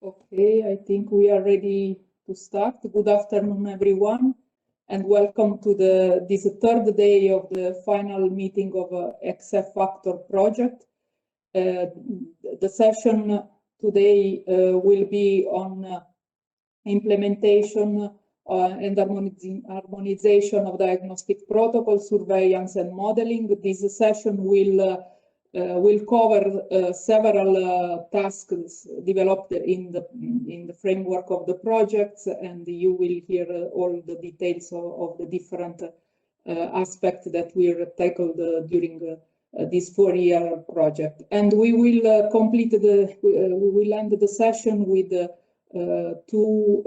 Okay, I think we are ready to start. Good afternoon, everyone, and welcome to this third day of the final meeting of XF Factor project. The session today will be on implementation and harmonization of diagnostic protocol, surveillance and modeling. This session will cover several tasks developed in the framework of the projects, and you will hear all the details of the different aspects that we tackled during this 4-year project. And we will we will end the session with two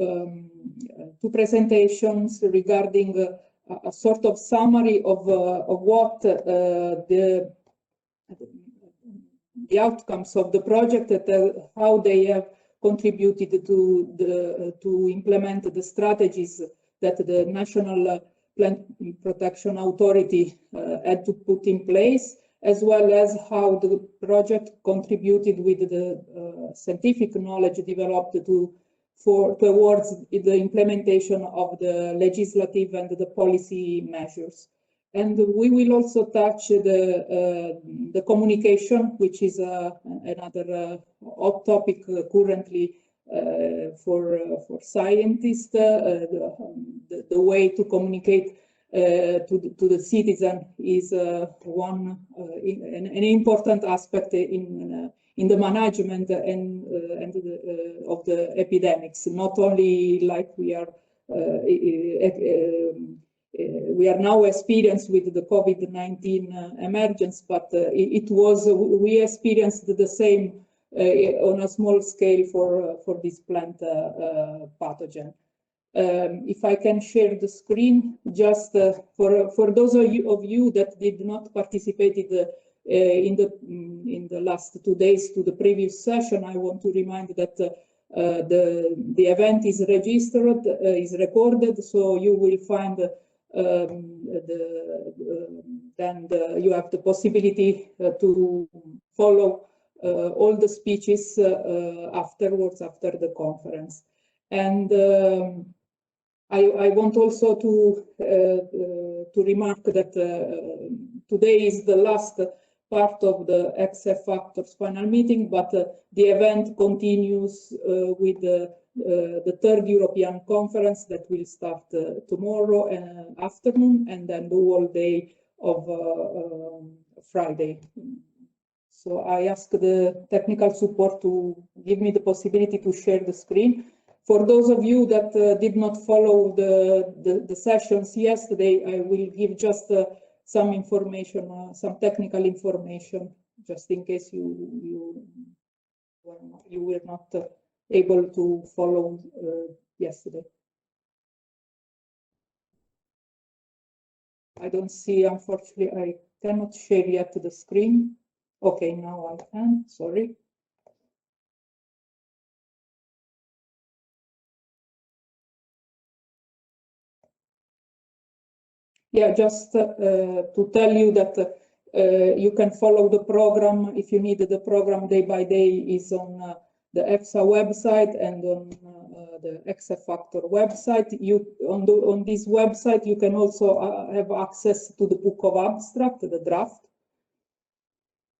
presentations regarding a sort of summary of what the outcomes of the project, how they have contributed to implement the strategies that the National Plant Protection Authority had to put in place, as well as how the project contributed with the scientific knowledge developed towards the implementation of the legislative and the policy measures. And we will also touch the communication, which is another hot topic currently for scientists. The way to communicate to the citizen is an important aspect in the management of the epidemics. Not only like we are now experienced with the COVID-19 emergence, but we experienced the same on a small scale for this plant pathogen. If I can share the screen, just for those of you that did not participate in the last 2 days to the previous session, I want to remind that the event is registered, is recorded, so you will find you have the possibility to follow all the speeches afterwards, after the conference. And I want also to remark that today is the last part of the XF Factors final meeting, but the event continues with the third European conference that will start tomorrow afternoon, and then the whole day of Friday. So I ask the technical support to give me the possibility to share the screen. For those of you that did not follow the sessions yesterday, I will give just some information, some technical information, just in case you were not able to follow yesterday. I don't see, unfortunately, I cannot share yet the screen. Okay, now I can, sorry. Yeah, just to tell you that you can follow the program. If you need the program day by day, is on the EFSA website and on the XF Factor website. On this website, you can also have access to the book of abstract, the draft.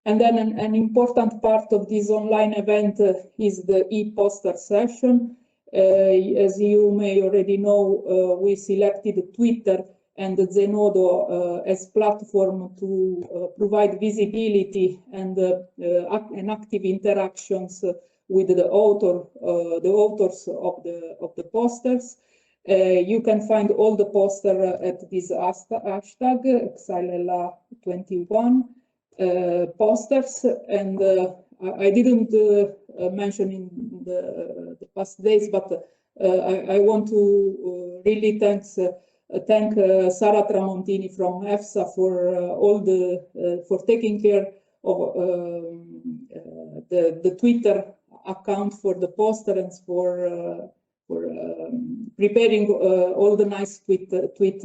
And then an important part of this online event is the e-poster session. As you may already know, we selected Twitter and Zenodo as platform to provide visibility and active interactions with the authors of the posters. You can find all the posters at this hashtag Xylella21 posters, and I didn't mention in the past days, but I want to really thank Sara Tramontini from EFSA for for taking care of the Twitter account for the poster and for preparing all the nice tweets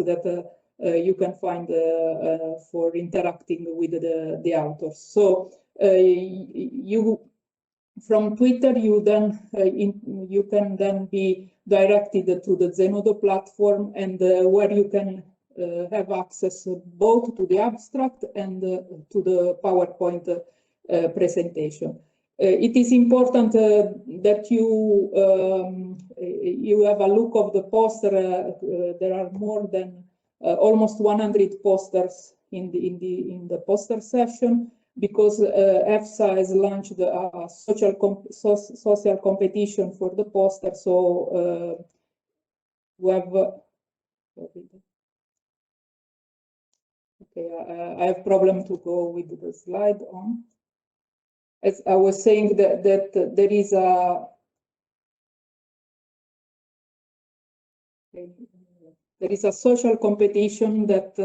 that you can find for interacting with the authors. So from Twitter, you can then be directed to the Zenodo platform, and where you can have access both to the abstract and to the PowerPoint presentation. It is important that you have a look of the poster. There are more than almost 100 posters in the poster session, because EFSA has launched a social competition for the poster. So we have. Okay, I have problem to go with the slide on. As I was saying, that there is a social competition that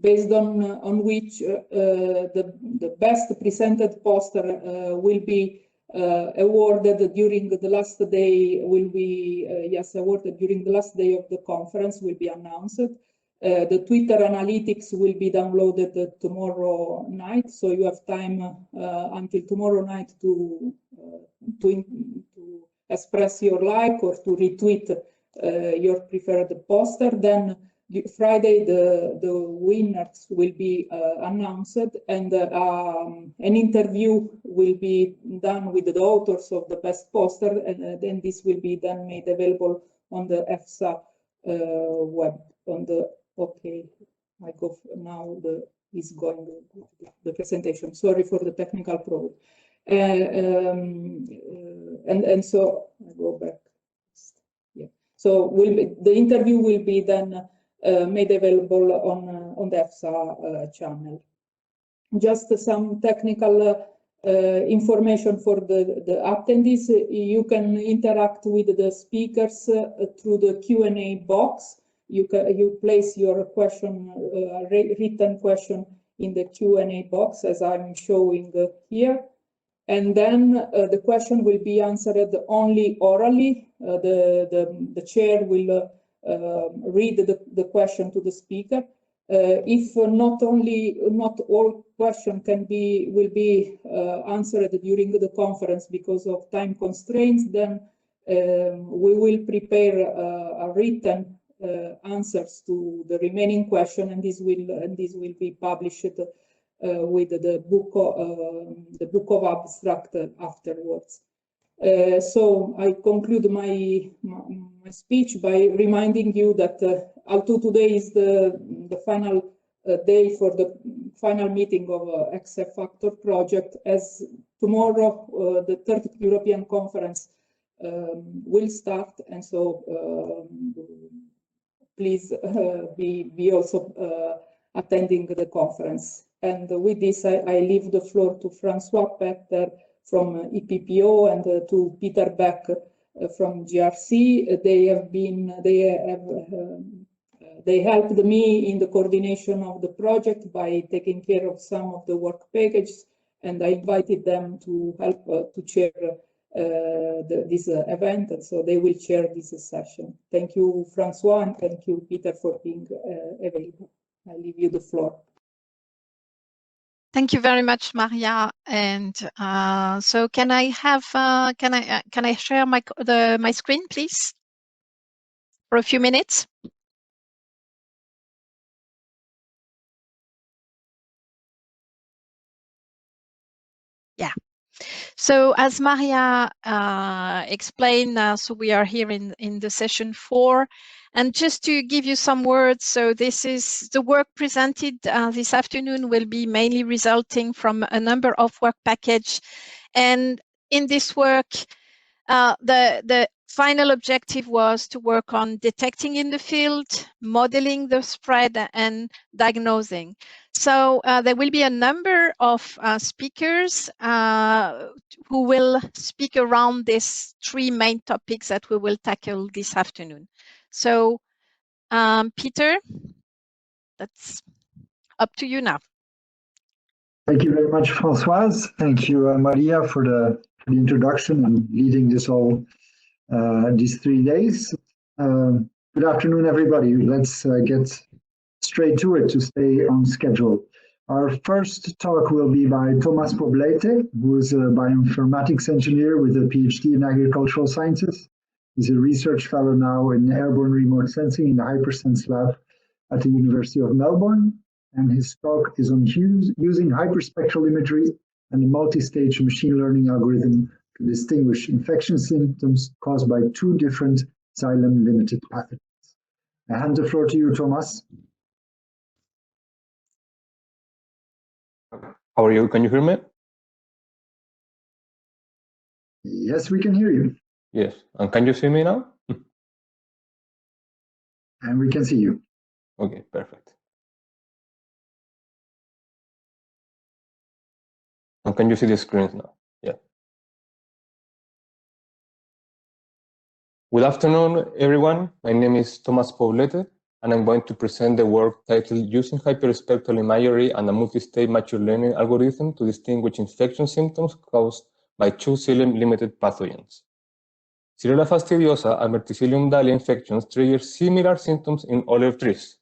based on which the best presented poster will be awarded during the last day. Awarded during the last day of the conference, will be announced. The Twitter analytics will be downloaded tomorrow night, so you have time until tomorrow night to express your like or to retweet your preferred poster. Then Friday, the winners will be announced, and an interview will be done with the authors of the best poster, and then this will be then made available on the EFSA web. Okay, I go now. Is going the presentation. Sorry for the technical problem. And so I go back. Yeah. So the interview will be then made available on the EFSA channel. Just some technical information for the attendees. You can interact with the speakers through the Q&A box. You place your question, written question, in the Q&A box, as I'm showing here. And then the question will be answered only orally. The chair will read the question to the speaker. If not all questions will be answered during the conference because of time constraints, then we will prepare a written answers to the remaining question, and this will be published with the book of abstract afterwards. So I conclude my speech by reminding you that although today is the final day for the final meeting of XF Factor project, as tomorrow the third European conference will start, and so please be also attending the conference. And with this, I leave the floor to Francois Petter from EPPO and to Peter Beck from GRC. They helped me in the coordination of the project by taking care of some of the work packages, and I invited them to help to chair this event, and so they will chair this session. Thank you, Francois, and thank you, Peter, for being available. I leave you the floor. Thank you very much, Maria. And so, can I share my screen, please, for a few minutes? Yeah. So as Maria explained, so we are here in the session 4. And just to give you some words, so this is the work presented this afternoon will be mainly resulting from a number of work package. And in this work, the final objective was to work on detecting in the field, modeling the spread, and diagnosing. So there will be a number of speakers who will speak around these 3 main topics that we will tackle this afternoon. So Peter, that's up to you now. Thank you very much, Françoise. Thank you, Maria, for the introduction and leading this all these 3 days. Good afternoon, everybody. Let's get straight to it to stay on schedule. Our first talk will be by Thomas Poblete, who is a bioinformatics engineer with a PhD in agricultural sciences. He's a research fellow now in airborne remote sensing in the Hypersense lab at the University of Melbourne. And his talk is on using hyperspectral imagery and a multi-stage machine learning algorithm to distinguish infection symptoms caused by two different xylem-limited pathogens. I hand the floor to you, Thomas. How are you? Can you hear me? Yes, we can hear you. Yes. And can you see me now? And we can see you. Okay, perfect. And can you see the screens now? Yeah. Good afternoon, everyone. My name is Thomas Poblete, and I'm going to present the work titled Using Hyperspectral Imagery and a Multi-Stage Machine Learning Algorithm to Distinguish Infection Symptoms Caused by Two Xylem-Limited Pathogens. Xylella fastidiosa and Verticillium dahlia infections trigger similar symptoms in olive trees.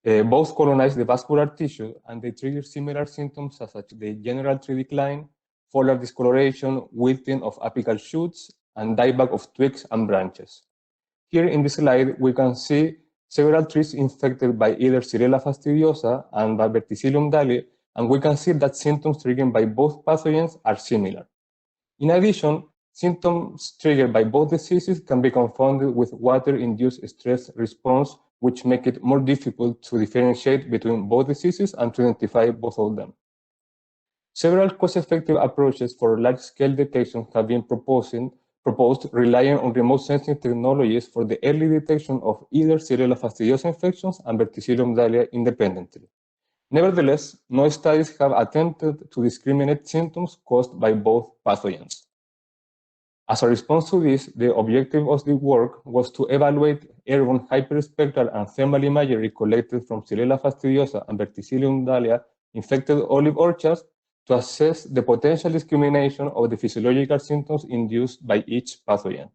Both colonize the vascular tissue, and they trigger similar symptoms such as the general tree decline, foliar discoloration, wilting of apical shoots, and dieback of twigs and branches. Here in this slide, we can see several trees infected by either Xylella fastidiosa and by Verticillium dahlia, and we can see that symptoms triggered by both pathogens are similar. In addition, symptoms triggered by both diseases can be confounded with water-induced stress response, which make it more difficult to differentiate between both diseases and to identify both of them. Several cost-effective approaches for large-scale detection have been proposed relying on remote sensing technologies for the early detection of either Xylella fastidiosa infections and Verticillium dahlia independently. Nevertheless, no studies have attempted to discriminate symptoms caused by both pathogens. As a response to this, the objective of the work was to evaluate airborne hyperspectral and thermal imagery collected from Xylella fastidiosa and Verticillium dahlia infected olive orchards to assess the potential discrimination of the physiological symptoms induced by each pathogen.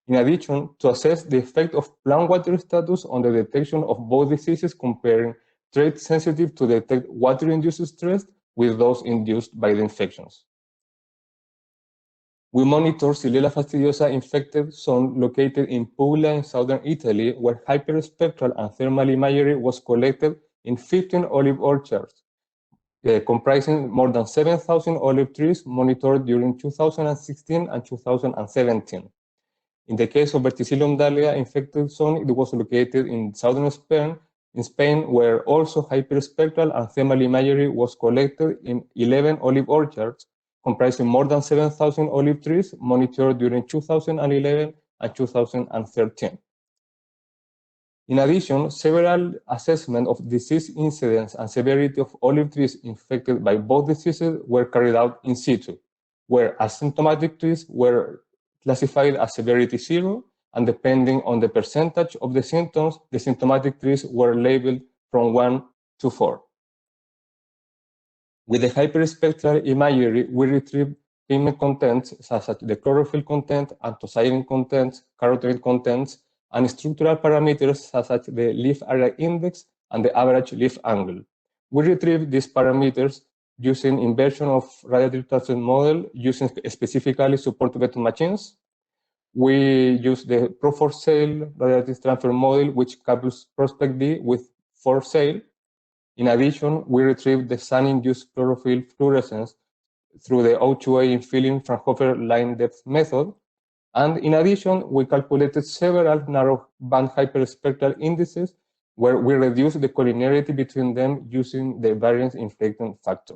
In addition, to assess the effect of plant water status on the detection of both diseases, comparing traits sensitive to detect water-induced stress with those induced by the infections. We monitor Xylella fastidiosa infected zone located in Puglia in southern Italy, where hyperspectral and thermal imagery was collected in 15 olive orchards, comprising more than 7,000 olive trees monitored during 2016 and 2017. In the case of Verticillium dahlia infected zone, it was located in southern Spain, where also hyperspectral and thermal imagery was collected in 11 olive orchards, comprising more than 7,000 olive trees monitored during 2011 and 2013. In addition, several assessments of disease incidence and severity of olive trees infected by both diseases were carried out in situ, where asymptomatic trees were classified as severity 0, and depending on the percentage of the symptoms, the symptomatic trees were labeled from 1 to 4. With the hyperspectral imagery, we retrieved pigment contents such as the chlorophyll content, anthocyanin contents, carotenoid contents, and structural parameters such as the leaf area index and the average leaf angle. We retrieved these parameters using inversion of radiative transfer model using specifically support vector machines. We use the Pro4Sail radiative transfer model, which couples prospect D with 4Sail. In addition, we retrieved the sun-induced chlorophyll fluorescence through the O2A infilling Fraunhofer line depth method. And in addition, we calculated several narrow band hyperspectral indices where we reduced the collinearity between them using the variance inflecting factor.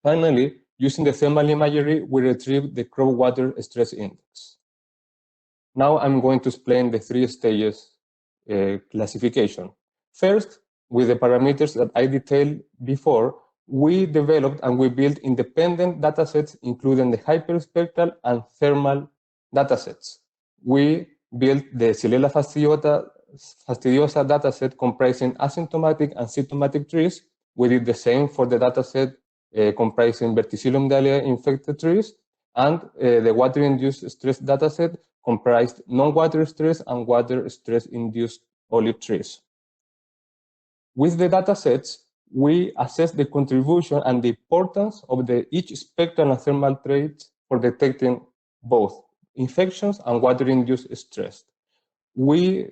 Finally, using the thermal imagery, we retrieved the crop water stress index. Now I'm going to explain the 3 stages classification. First, with the parameters that I detailed before, we developed and we built independent datasets, including the hyperspectral and thermal datasets. We built the Xylella fastidiosa dataset comprising asymptomatic and symptomatic trees. We did the same for the dataset comprising Verticillium dahlia infected trees, and the water-induced stress dataset comprised non-water stress and water stress-induced olive trees. With the datasets, we assess the contribution and the importance of each spectral and thermal traits for detecting both infections and water-induced stress. We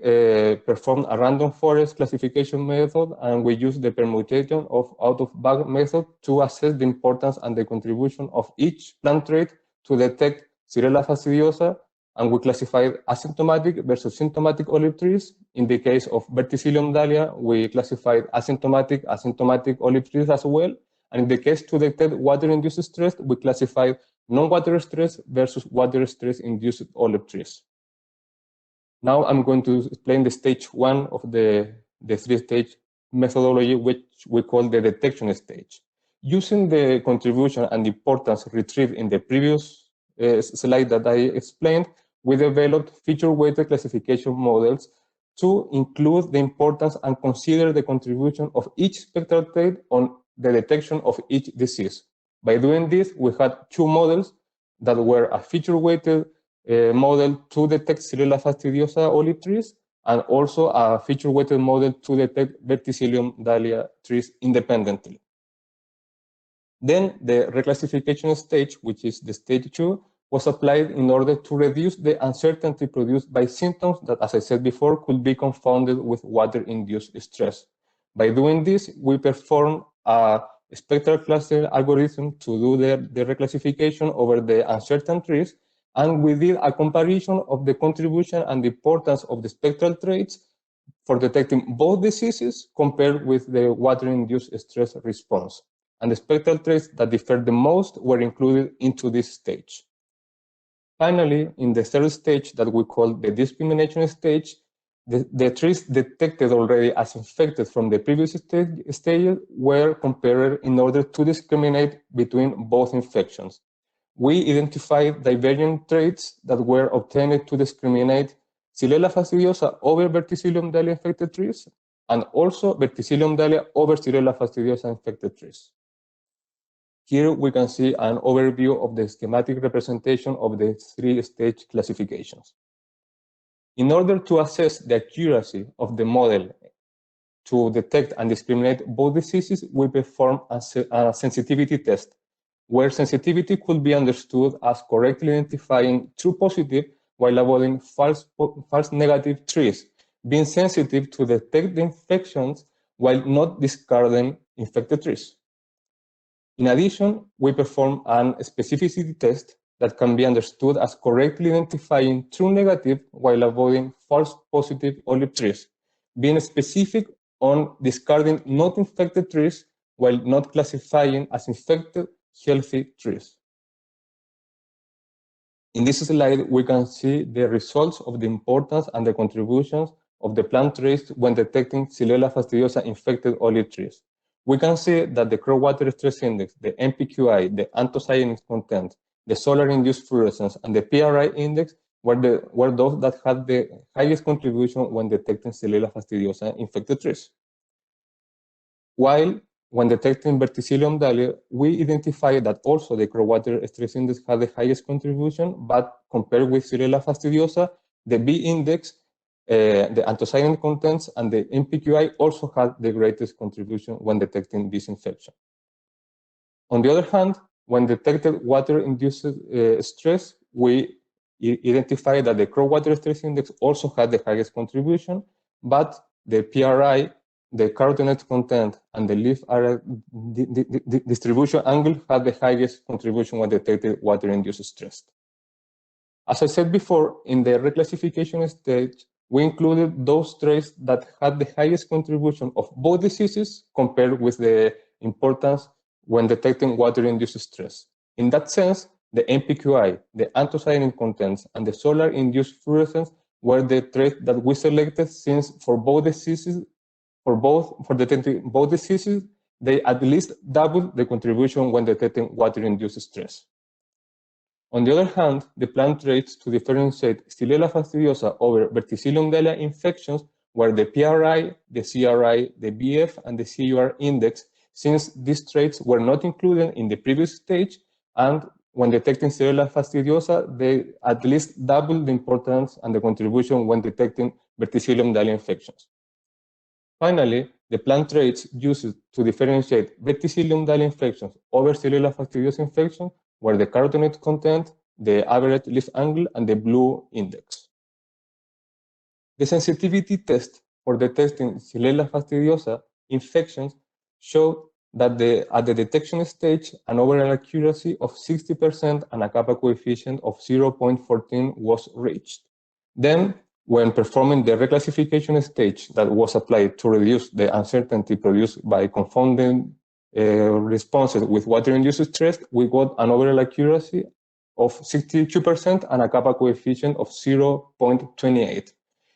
performed a random forest classification method, and we used the permutation of out-of-bag method to assess the importance and the contribution of each plant trait to detect Xylella fastidiosa, and we classified asymptomatic versus symptomatic olive trees. In the case of Verticillium dahlia, we classified asymptomatic olive trees as well. And in the case to detect water-induced stress, we classified non-water stress versus water stress-induced olive trees. Now I'm going to explain the stage 1 of the 3-stage methodology, which we call the detection stage. Using the contribution and importance retrieved in the previous slide that I explained, we developed feature-weighted classification models to include the importance and consider the contribution of each spectral trait on the detection of each disease. By doing this, we had 2 models that were a feature-weighted model to detect Xylella fastidiosa olive trees, and also a feature-weighted model to detect Verticillium dahlia trees independently. Then the reclassification stage, which is the stage 2, was applied in order to reduce the uncertainty produced by symptoms that, as I said before, could be confounded with water-induced stress. By doing this, we performed a spectral cluster algorithm to do the reclassification over the uncertain trees, and we did a comparison of the contribution and the importance of the spectral traits for detecting both diseases compared with the water-induced stress response. And the spectral traits that differed the most were included into this stage. Finally, in the third stage that we call the discrimination stage, the trees detected already as infected from the previous stage were compared in order to discriminate between both infections. We identified divergent traits that were obtained to discriminate Xylella fastidiosa over Verticillium dahlia infected trees, and also Verticillium dahlia over Xylella fastidiosa infected trees. Here we can see an overview of the schematic representation of the 3-stage classifications. In order to assess the accuracy of the model to detect and discriminate both diseases, we perform a sensitivity test, where sensitivity could be understood as correctly identifying true positive while avoiding false negative trees, being sensitive to detect the infections while not discarding infected trees. In addition, we perform a specificity test that can be understood as correctly identifying true negative while avoiding false positive olive trees, being specific on discarding not infected trees while not classifying as infected healthy trees. In this slide, we can see the results of the importance and the contributions of the plant traits when detecting Xylella fastidiosa infected olive trees. We can see that the crop water stress index, the NPQI, the anthocyanins content, the solar-induced fluorescence, and the PRI index were those that had the highest contribution when detecting Xylella fastidiosa infected trees. While when detecting Verticillium dahlia, we identified that also the crop water stress index had the highest contribution, but compared with Xylella fastidiosa, the B index, the anthocyanin contents, and the NPQI also had the greatest contribution when detecting this infection. On the other hand, when detected water-induced stress, we identified that the crop water stress index also had the highest contribution, but the PRI, the carotenoid content, and the leaf area distribution angle had the highest contribution when detected water-induced stress. As I said before, in the reclassification stage, we included those traits that had the highest contribution of both diseases compared with the importance when detecting water-induced stress. In that sense, the NPQI, the anthocyanin contents, and the solar-induced fluorescence were the traits that we selected, since for both diseases, for detecting both diseases, they at least doubled the contribution when detecting water-induced stress. On the other hand, the plant traits to differentiate Xylella fastidiosa over Verticillium dahlia infections were the PRI, the CRI, the BF, and the CUR index, since these traits were not included in the previous stage, and when detecting Xylella fastidiosa, they at least doubled the importance and the contribution when detecting Verticillium dahlia infections. Finally, the plant traits used to differentiate verticillium dial infections over Xylella fastidiosa infections were the carotenoid content, the average leaf angle, and the blue index. The sensitivity test for detecting Xylella fastidiosa infections showed that at the detection stage, an overall accuracy of 60% and a kappa coefficient of 0.14 was reached. Then, when performing the reclassification stage that was applied to reduce the uncertainty produced by confounding responses with water-induced stress, we got an overall accuracy of 62% and a kappa coefficient of 0.28.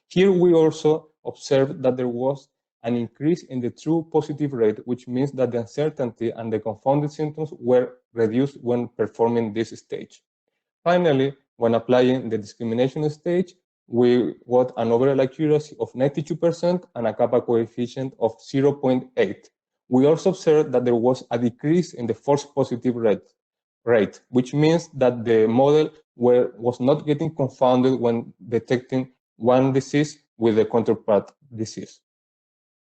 Here we also observed that there was an increase in the true positive rate, which means that the uncertainty and the confounded symptoms were reduced when performing this stage. Finally, when applying the discrimination stage, we got an overall accuracy of 92% and a kappa coefficient of 0.8. We also observed that there was a decrease in the false positive rate, which means that the model was not getting confounded when detecting one disease with the counterpart disease.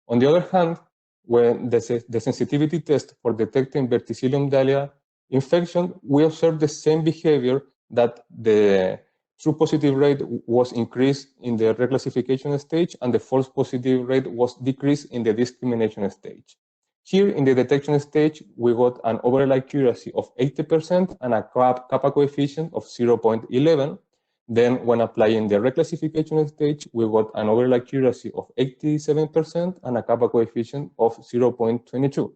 On the other hand, when the sensitivity test for detecting verticillium dahlia infection, we observed the same behavior, that the true positive rate was increased in the reclassification stage and the false positive rate was decreased in the discrimination stage. Here in the detection stage, we got an overall accuracy of 80% and a kappa coefficient of 0.11. Then when applying the reclassification stage, we got an overall accuracy of 87% and a kappa coefficient of 0.22.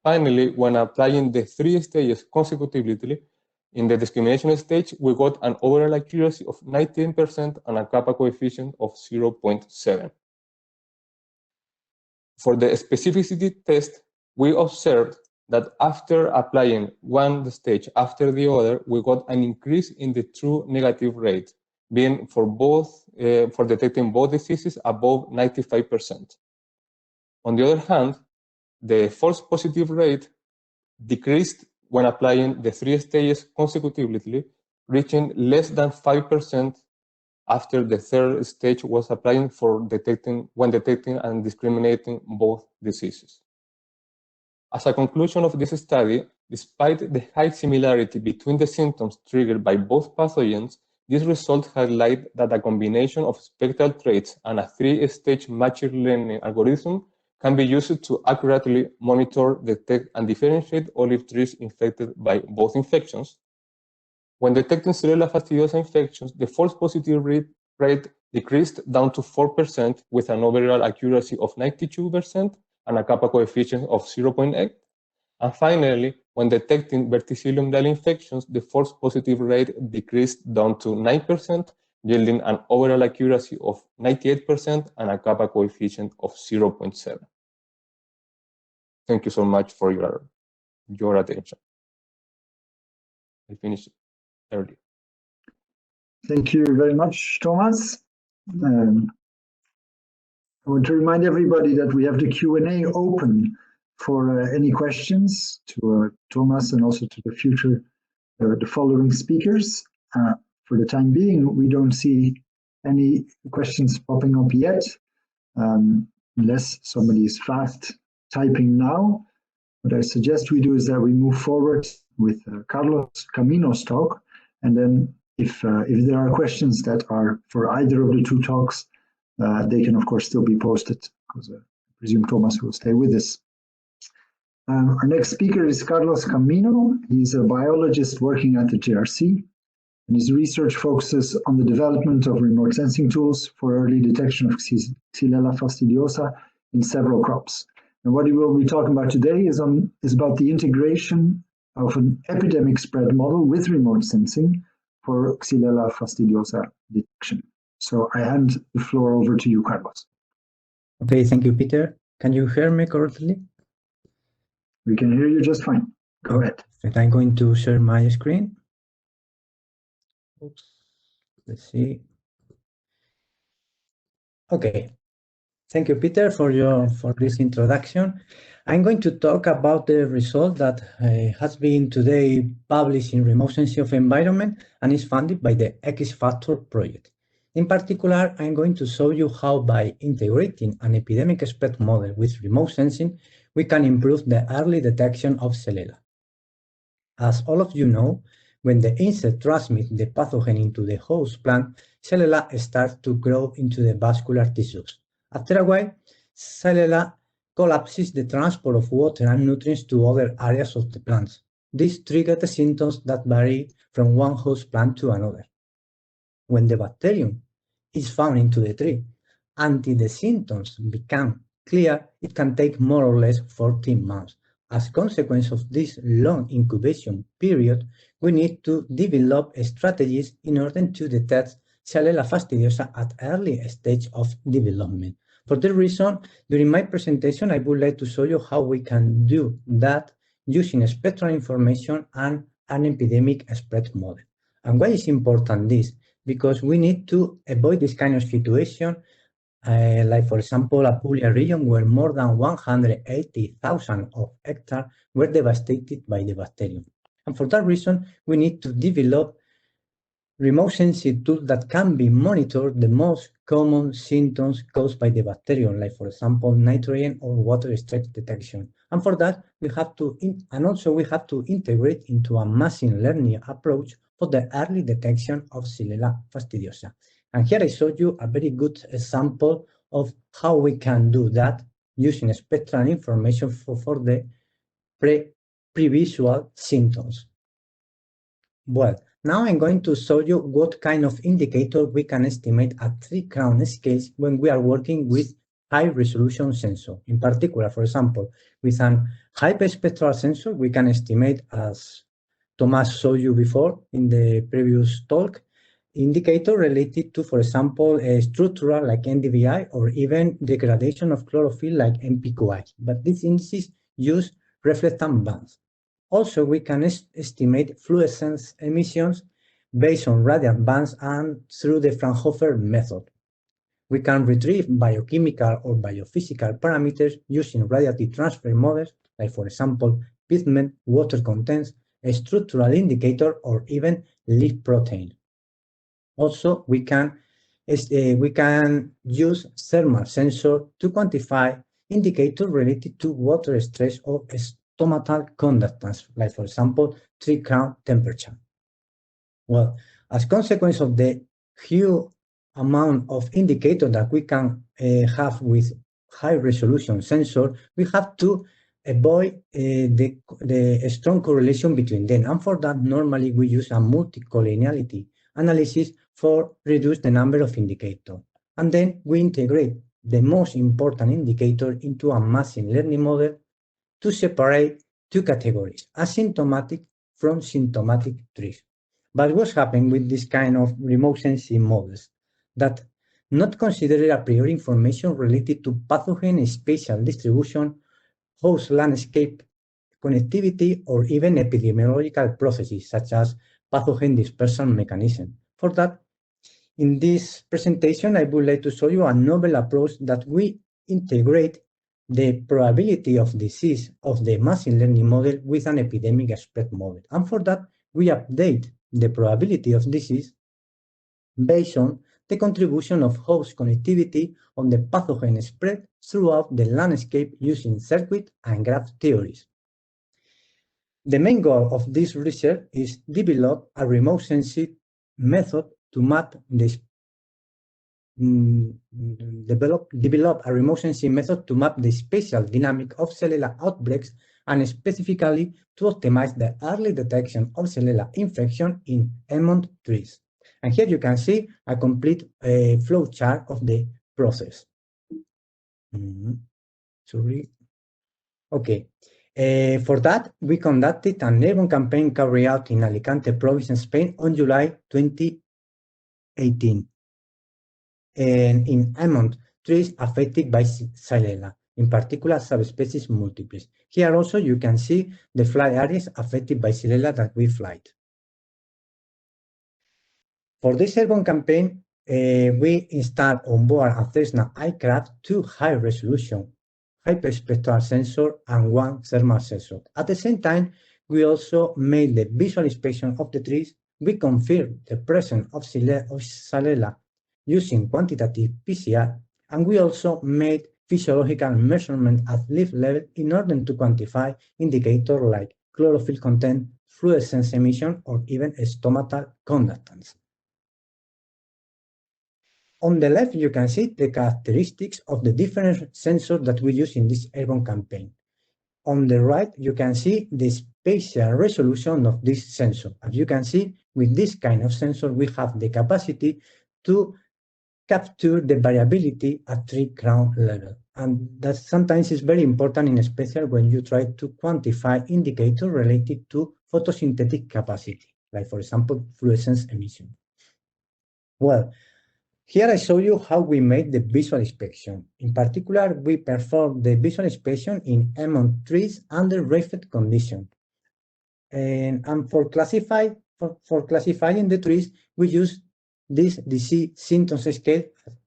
Finally, when applying the 3 stages consecutively, in the discrimination stage, we got an overall accuracy of 19% and a kappa coefficient of 0.7. For the specificity test, we observed that after applying one stage after the other, we got an increase in the true negative rate, being for detecting both diseases above 95%. On the other hand, the false positive rate decreased when applying the 3 stages consecutively, reaching less than 5% after the 3rd stage was applying when detecting and discriminating both diseases. As a conclusion of this study, despite the high similarity between the symptoms triggered by both pathogens, these results highlight that a combination of spectral traits and a 3-stage machine learning algorithm can be used to accurately monitor, detect, and differentiate olive trees infected by both infections. When detecting Xylella fastidiosa infections, the false positive rate decreased down to 4% with an overall accuracy of 92% and a kappa coefficient of 0.8. And finally, when detecting verticillium dahlia infections, the false positive rate decreased down to 9%, yielding an overall accuracy of 98% and a kappa coefficient of 0.7. Thank you so much for your attention. I finished early. Thank you very much, Thomas. I want to remind everybody that we have the Q&A open for any questions to Thomas and also to the following speakers. For the time being, we don't see any questions popping up yet, unless somebody is fast typing now. What I suggest we do is that we move forward with Carlos Camino's talk, and then if there are questions that are for either of the two talks, they can of course still be posted, because I presume Thomas will stay with us. Our next speaker is Carlos Camino. He's a biologist working at the JRC, and his research focuses on the development of remote sensing tools for early detection of Xylella fastidiosa in several crops. And what he will be talking about today is about the integration of an epidemic spread model with remote sensing for Xylella fastidiosa detection. So I hand the floor over to you, Carlos. Okay, thank you, Peter. Can you hear me correctly? We can hear you just fine. Go ahead. I'm going to share my screen. Oops. Let's see. Okay. Thank you, Peter, for this introduction. I'm going to talk about the result that has been today published in Remote Sensing of Environment and is funded by the X Factor project. In particular, I'm going to show you how by integrating an epidemic spread model with remote sensing, we can improve the early detection of Xylella. As all of you know, when the insect transmits the pathogen into the host plant, Xylella starts to grow into the vascular tissues. After a while, Xylella collapses the transport of water and nutrients to other areas of the plants. This triggers the symptoms that vary from one host plant to another. When the bacterium is found into the tree, until the symptoms become clear, it can take more or less 14 months. As a consequence of this long incubation period, we need to develop strategies in order to detect Xylella fastidiosa at early stage of development. For this reason, during my presentation, I would like to show you how we can do that using spectral information and an epidemic spread model. And why is important this? Because we need to avoid this kind of situation, like for example, a Puglia region where more than 180,000 of hectares were devastated by the bacterium. And for that reason, we need to develop remote sensing tools that can be monitored the most common symptoms caused by the bacterium, like for example, nitrogen or water stress detection. And for that, we have to, we have to integrate into a machine learning approach for the early detection of Xylella fastidiosa. And here I showed you a very good example of how we can do that using spectral information for the pre-visual symptoms. Well, now I'm going to show you what kind of indicator we can estimate at 3 crown scales when we are working with high-resolution sensor. In particular, for example, with an hyperspectral sensor, we can estimate, as Thomas showed you before in the previous talk, indicator related to, for example, a structural like NDVI or even degradation of chlorophyll like MPQI. But these indices use reflectance bands. Also, we can estimate fluorescence emissions based on radiant bands and through the Fraunhofer method. We can retrieve biochemical or biophysical parameters using radiative transfer models, like for example, pigment, water contents, a structural indicator, or even leaf protein. Also, we can use thermal sensor to quantify indicators related to water stress or stomatal conductance, like for example, 3 crown temperature. Well, as a consequence of the huge amount of indicators that we can have with high-resolution sensor, we have to avoid the strong correlation between them. And for that, normally we use a multi-collinearity analysis for reduce the number of indicators. And then we integrate the most important indicator into a machine learning model to separate 2 categories, asymptomatic from symptomatic trees. But what's happening with this kind of remote sensing models that not consider a priori information related to pathogen spatial distribution, host landscape connectivity, or even epidemiological processes such as pathogen dispersal mechanism. For that, in this presentation, I would like to show you a novel approach that we integrate the probability of disease of the machine learning model with an epidemic spread model. And for that, we update the probability of disease based on the contribution of host connectivity on the pathogen spread throughout the landscape using circuit and graph theories. The main goal of this research is develop a remote sensing method to map this develop a remote sensing method to map the spatial dynamic of Xylella outbreaks and specifically to optimize the early detection of Xylella infection in almond trees. And here you can see a complete flow chart of the process. Sorry. Okay. For that, we conducted an airborne campaign carried out in Alicante province in Spain on July 2018. And in almond trees affected by Xylella, in particular subspecies multiples. Here also you can see the flight areas affected by Xylella that we flight. For this airborne campaign, we installed on board a Cessna aircraft 2 high-resolution hyperspectral sensor and 1 thermal sensor. At the same time, we also made the visual inspection of the trees. We confirmed the presence of Xylella using quantitative PCR, and we also made physiological measurement at leaf level in order to quantify indicators like chlorophyll content, fluorescence emission, or even stomatal conductance. On the left, you can see the characteristics of the different sensors that we use in this airborne campaign. On the right, you can see the spatial resolution of this sensor. As you can see, with this kind of sensor, we have the capacity to capture the variability at 3 crown level. And that sometimes is very important, in special when you try to quantify indicators related to photosynthetic capacity, like, for example, fluorescence emission. Well, here I show you how we made the visual inspection. In particular, we performed the visual inspection in almond trees under raised conditions. And for classifying the trees, we use this disease symptoms scale,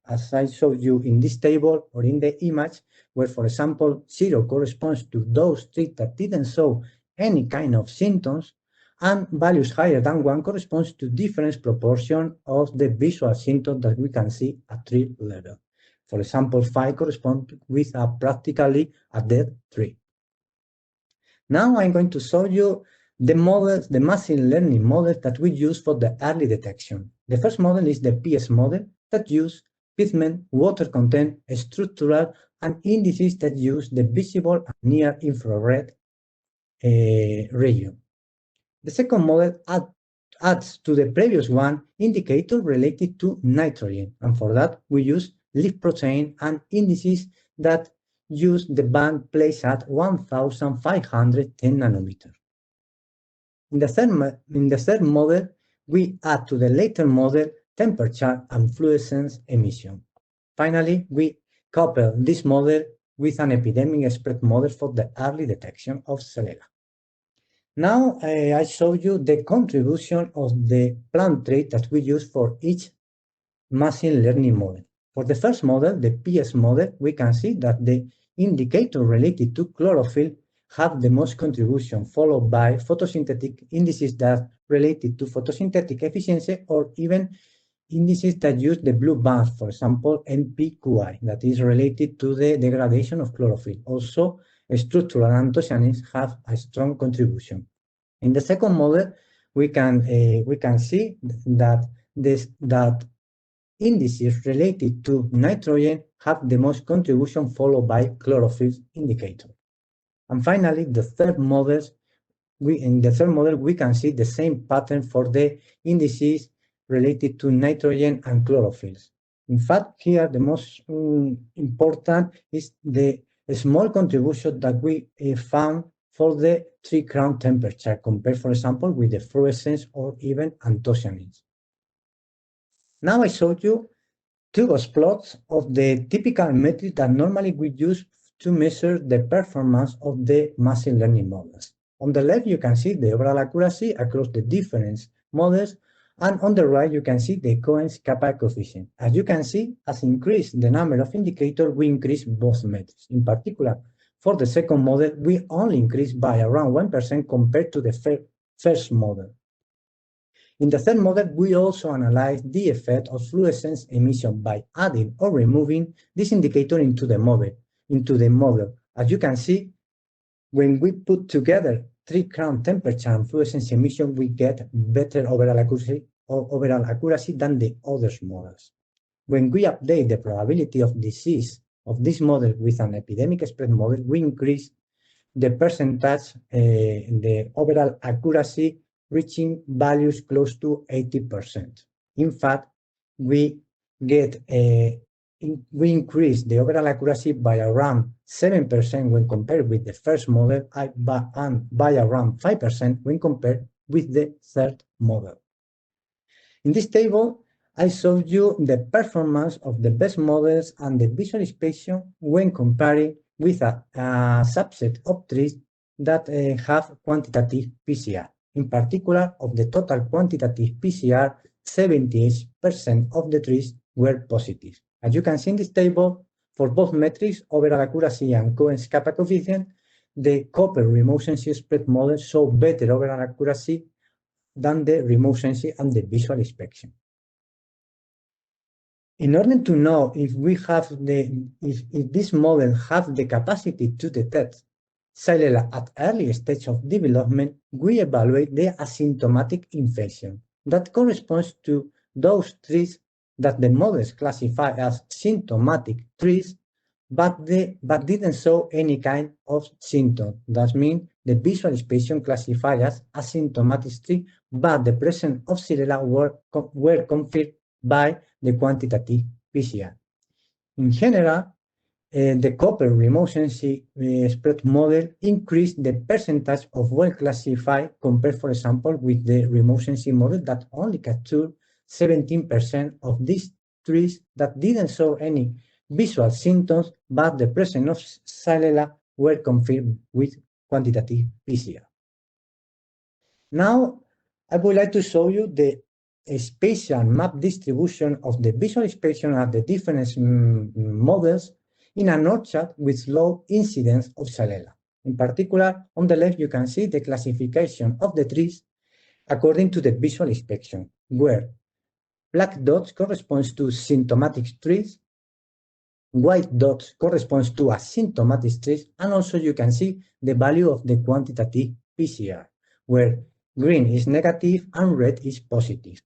as I showed you in this table or in the image, where, for example, 0 corresponds to those trees that didn't show any kind of symptoms, and values higher than 1 corresponds to different proportion of the visual symptoms that we can see at tree level. For example, 5 corresponds with practically a dead tree. Now I'm going to show you the models, the machine learning models that we use for the early detection. The first model is the PS model that use pigment, water content, structural, and indices that use the visible and near infrared region. The second model adds to the previous one indicators related to nitrogen, and for that we use leaf protein and indices that use the band placed at 1510 nanometers. In the third model, we add to the later model temperature and fluorescence emission. Finally, we couple this model with an epidemic spread model for the early detection of Xylella. Now I show you the contribution of the plant trait that we use for each machine learning model. For the first model, the PS model, we can see that the indicator related to chlorophyll have the most contribution, followed by photosynthetic indices that related to photosynthetic efficiency, or even indices that use the blue band, for example, NPQI, that is related to the degradation of chlorophyll. Also, structural anthocyanins have a strong contribution. In the second model, we can see that indices related to nitrogen have the most contribution, followed by chlorophyll indicator. And finally, in the third model, we can see the same pattern for the indices related to nitrogen and chlorophylls. In fact, here the most important is the small contribution that we found for the 3 crown temperature compared, for example, with the fluorescence or even anthocyanins. Now I showed you 2 plots of the typical metrics that normally we use to measure the performance of the machine learning models. On the left, you can see the overall accuracy across the different models, and on the right, you can see the Cohen's kappa coefficient. As you can see, as increase the number of indicators, we increase both metrics. In particular, for the second model, we only increase by around 1% compared to the first model. In the third model, we also analyze the effect of fluorescence emission by adding or removing this indicator into the model. As you can see, when we put together 3 crown temperature and fluorescence emission, we get better overall accuracy than the other models. When we update the probability of disease of this model with an epidemic spread model, we increase the percentage, the overall accuracy, reaching values close to 80%. In fact, we increase the overall accuracy by around 7% when compared with the first model, and by around 5% when compared with the third model. In this table, I showed you the performance of the best models and the visual inspection when comparing with a subset of trees that have quantitative PCR. In particular, of the total quantitative PCR, 78% of the trees were positive. As you can see in this table, for both metrics, overall accuracy and Cohen's kappa coefficient, the copper remote sensitivity spread model show better overall accuracy than the remote sensitivity and the visual inspection. In order to know if if this model have the capacity to detect Salmonella at early stage of development, we evaluate the asymptomatic infection that corresponds to those trees that the models classify as symptomatic trees, but didn't show any kind of symptom. That means the visual inspection classified as asymptomatic tree, but the presence of Salmonella were confirmed by the quantitative PCR. In general, the copper remotency spread model increased the percentage of well-classified compared, for example, with the remotency model that only captured 17% of these trees that didn't show any visual symptoms, but the presence of Salmonella were confirmed with quantitative PCR. Now, I would like to show you the spatial map distribution of the visual inspection at the different models in an orchard with low incidence of Salmonella. In particular, on the left, you can see the classification of the trees according to the visual inspection, where black dots corresponds to symptomatic trees, white dots corresponds to asymptomatic trees, and also you can see the value of the quantitative PCR, where green is negative and red is positive.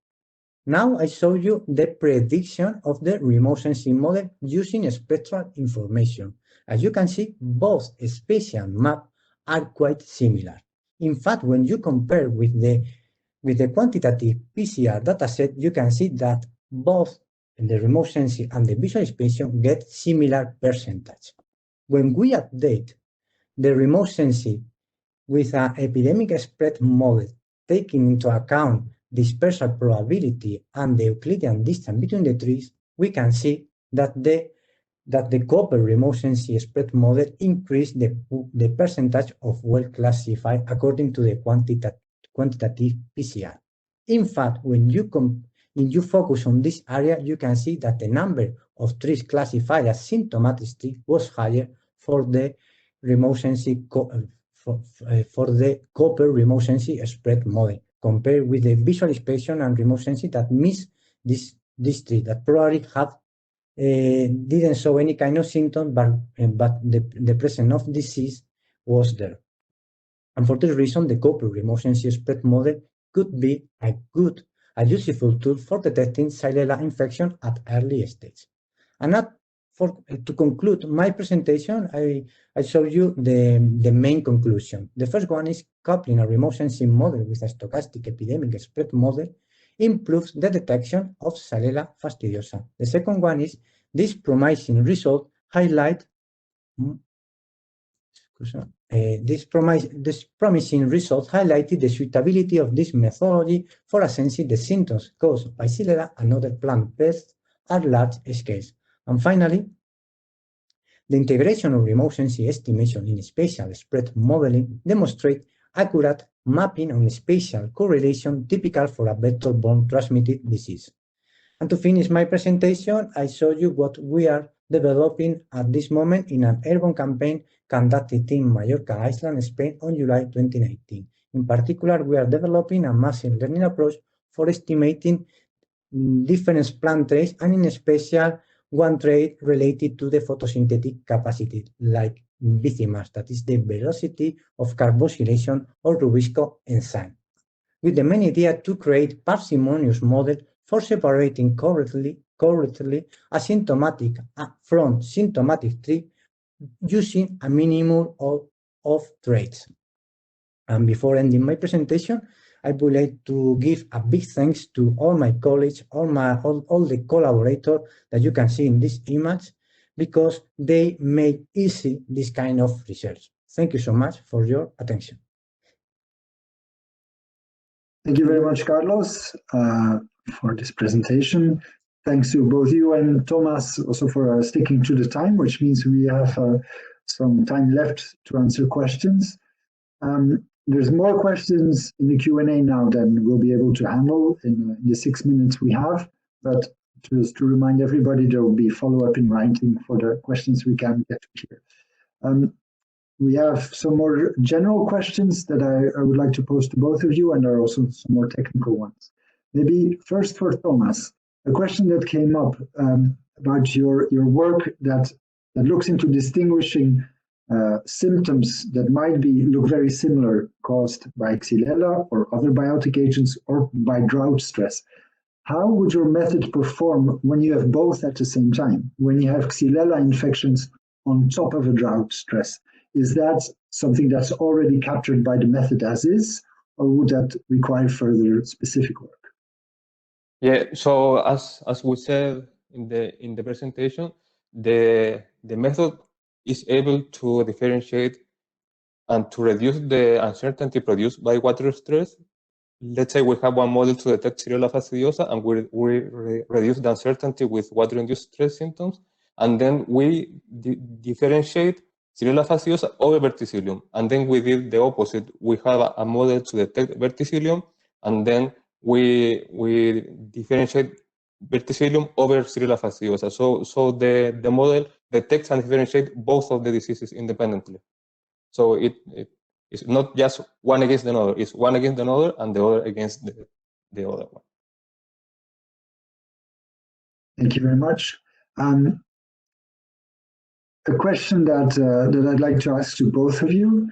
Now I show you the prediction of the remote sensing model using spectral information. As you can see, both spatial maps are quite similar. In fact, when you compare with the quantitative PCR dataset, you can see that both the remote sensing and the visual inspection get similar percentage. When we update the remote sensing with an epidemic spread model, taking into account dispersal probability and the Euclidean distance between the trees, we can see that the copper remote sensing spread model increased the percentage of well-classified according to the quantitative PCR. In fact, when you focus on this area, you can see that the number of trees classified as symptomatic trees was higher for the remote sensing for the copper remote sensing spread model, compared with the visual inspection and remote sensing that miss this tree, that probably have didn't show any kind of symptom, but the presence of disease was there. And for this reason, the copper remote sensing spread model could be a useful tool for detecting Salmonella infection at early stage. And to conclude my presentation, I show you the main conclusion. The first one is coupling a remote sensing model with a stochastic epidemic spread model improves the detection of Salmonella fastidiosa. The second one is this promising result highlight this promising result highlighted the suitability of this methodology for assessing the symptoms caused by Salmonella and other plant pests at large scales. And finally, the integration of remote sensing estimation in spatial spread modeling demonstrates accurate mapping on spatial correlation typical for a vector-borne transmitted disease. And to finish my presentation, I show you what we are developing at this moment in an urban campaign conducted in Mallorca Island, Spain on July 2019. In particular, we are developing a machine learning approach for estimating different plant traits, and in special one trait related to the photosynthetic capacity, like BCMAS, that is the velocity of carboxylation or Rubisco enzyme, with the main idea to create parsimonious model for separating correctly asymptomatic from symptomatic tree using a minimum of traits. And before ending my presentation, I would like to give a big thanks to all my colleagues, all the collaborators that you can see in this image, because they made easy this kind of research. Thank you so much for your attention. Thank you very much, Carlos, for this presentation. Thanks to both you and Thomas also for sticking to the time, which means we have some time left to answer questions. There's more questions in the Q&A now than we'll be able to handle in the 6 minutes we have, but just to remind everybody, there will be follow-up in writing for the questions we can get here. We have some more general questions that I would like to pose to both of you, and there are also some more technical ones. Maybe first for Thomas. a question that came up about your work that looks into distinguishing symptoms that might look very similar caused by Xylella or other biotic agents or by drought stress. How would your method perform when you have both at the same time? When you have Xylella infections on top of a drought stress? Is that something that's already captured by the method as is, or would that require further specific work? Yeah, so as we said in the presentation, the method is able to differentiate and to reduce the uncertainty produced by water stress. Let's say we have one model to detect Xylella fastidiosa, and we reduce the uncertainty with water-induced stress symptoms, and then we differentiate Xylella fastidiosa over verticillium, and then we did the opposite. We have a model to detect verticillium, and then we differentiate verticillium over Xylella fastidiosa. So the model detects and differentiates both of the diseases independently. So it's not just one against another, it's one against another and the other against the other one. Thank you very much. A question that I'd like to ask to both of you.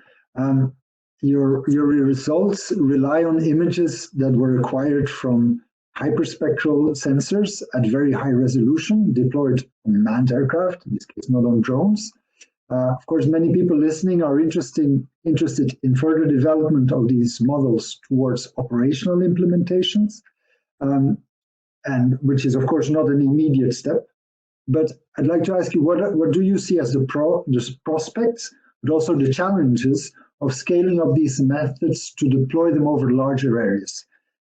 Your results rely on images that were acquired from hyperspectral sensors at very high resolution, deployed on manned aircraft, in this case not on drones. Of course, many people listening are interested in further development of these models towards operational implementations, and which is, of course, not an immediate step. But I'd like to ask you, what do you see as the prospects, but also the challenges of scaling up these methods to deploy them over larger areas,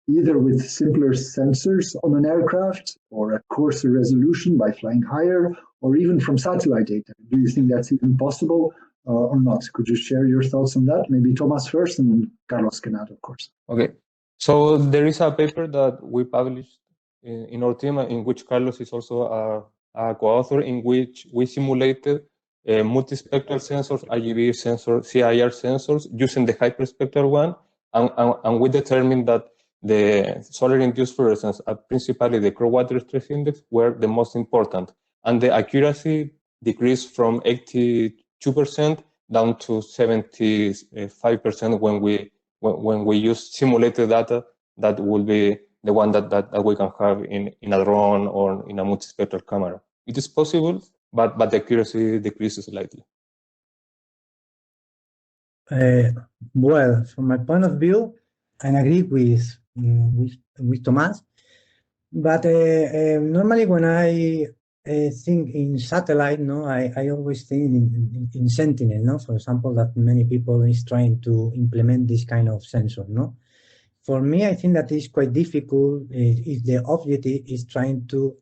either with simpler sensors on an aircraft or at coarser resolution by flying higher, or even from satellite data? Do you think that's even possible or not? Could you share your thoughts on that? Maybe Thomas first, and then Carlos can add, of course. Okay, so there is a paper that we published in our team, in which Carlos is also a co-author, in which we simulated multispectral sensors, IGV sensors, CIR sensors, using the hyperspectral one, and we determined that the solar-induced fluorescence, principally the crop water stress index, were the most important, and the accuracy decreased from 82% down to 75% when we use simulated data. That will be the one that we can have in a drone or in a multispectral camera. It is possible, but the accuracy decreases slightly. Well, from my point of view, I agree with Thomas. But normally when I think in satellite, I always think in Sentinel, for example, that many people is trying to implement this kind of sensor, For me, I think that is quite difficult if the objective is trying to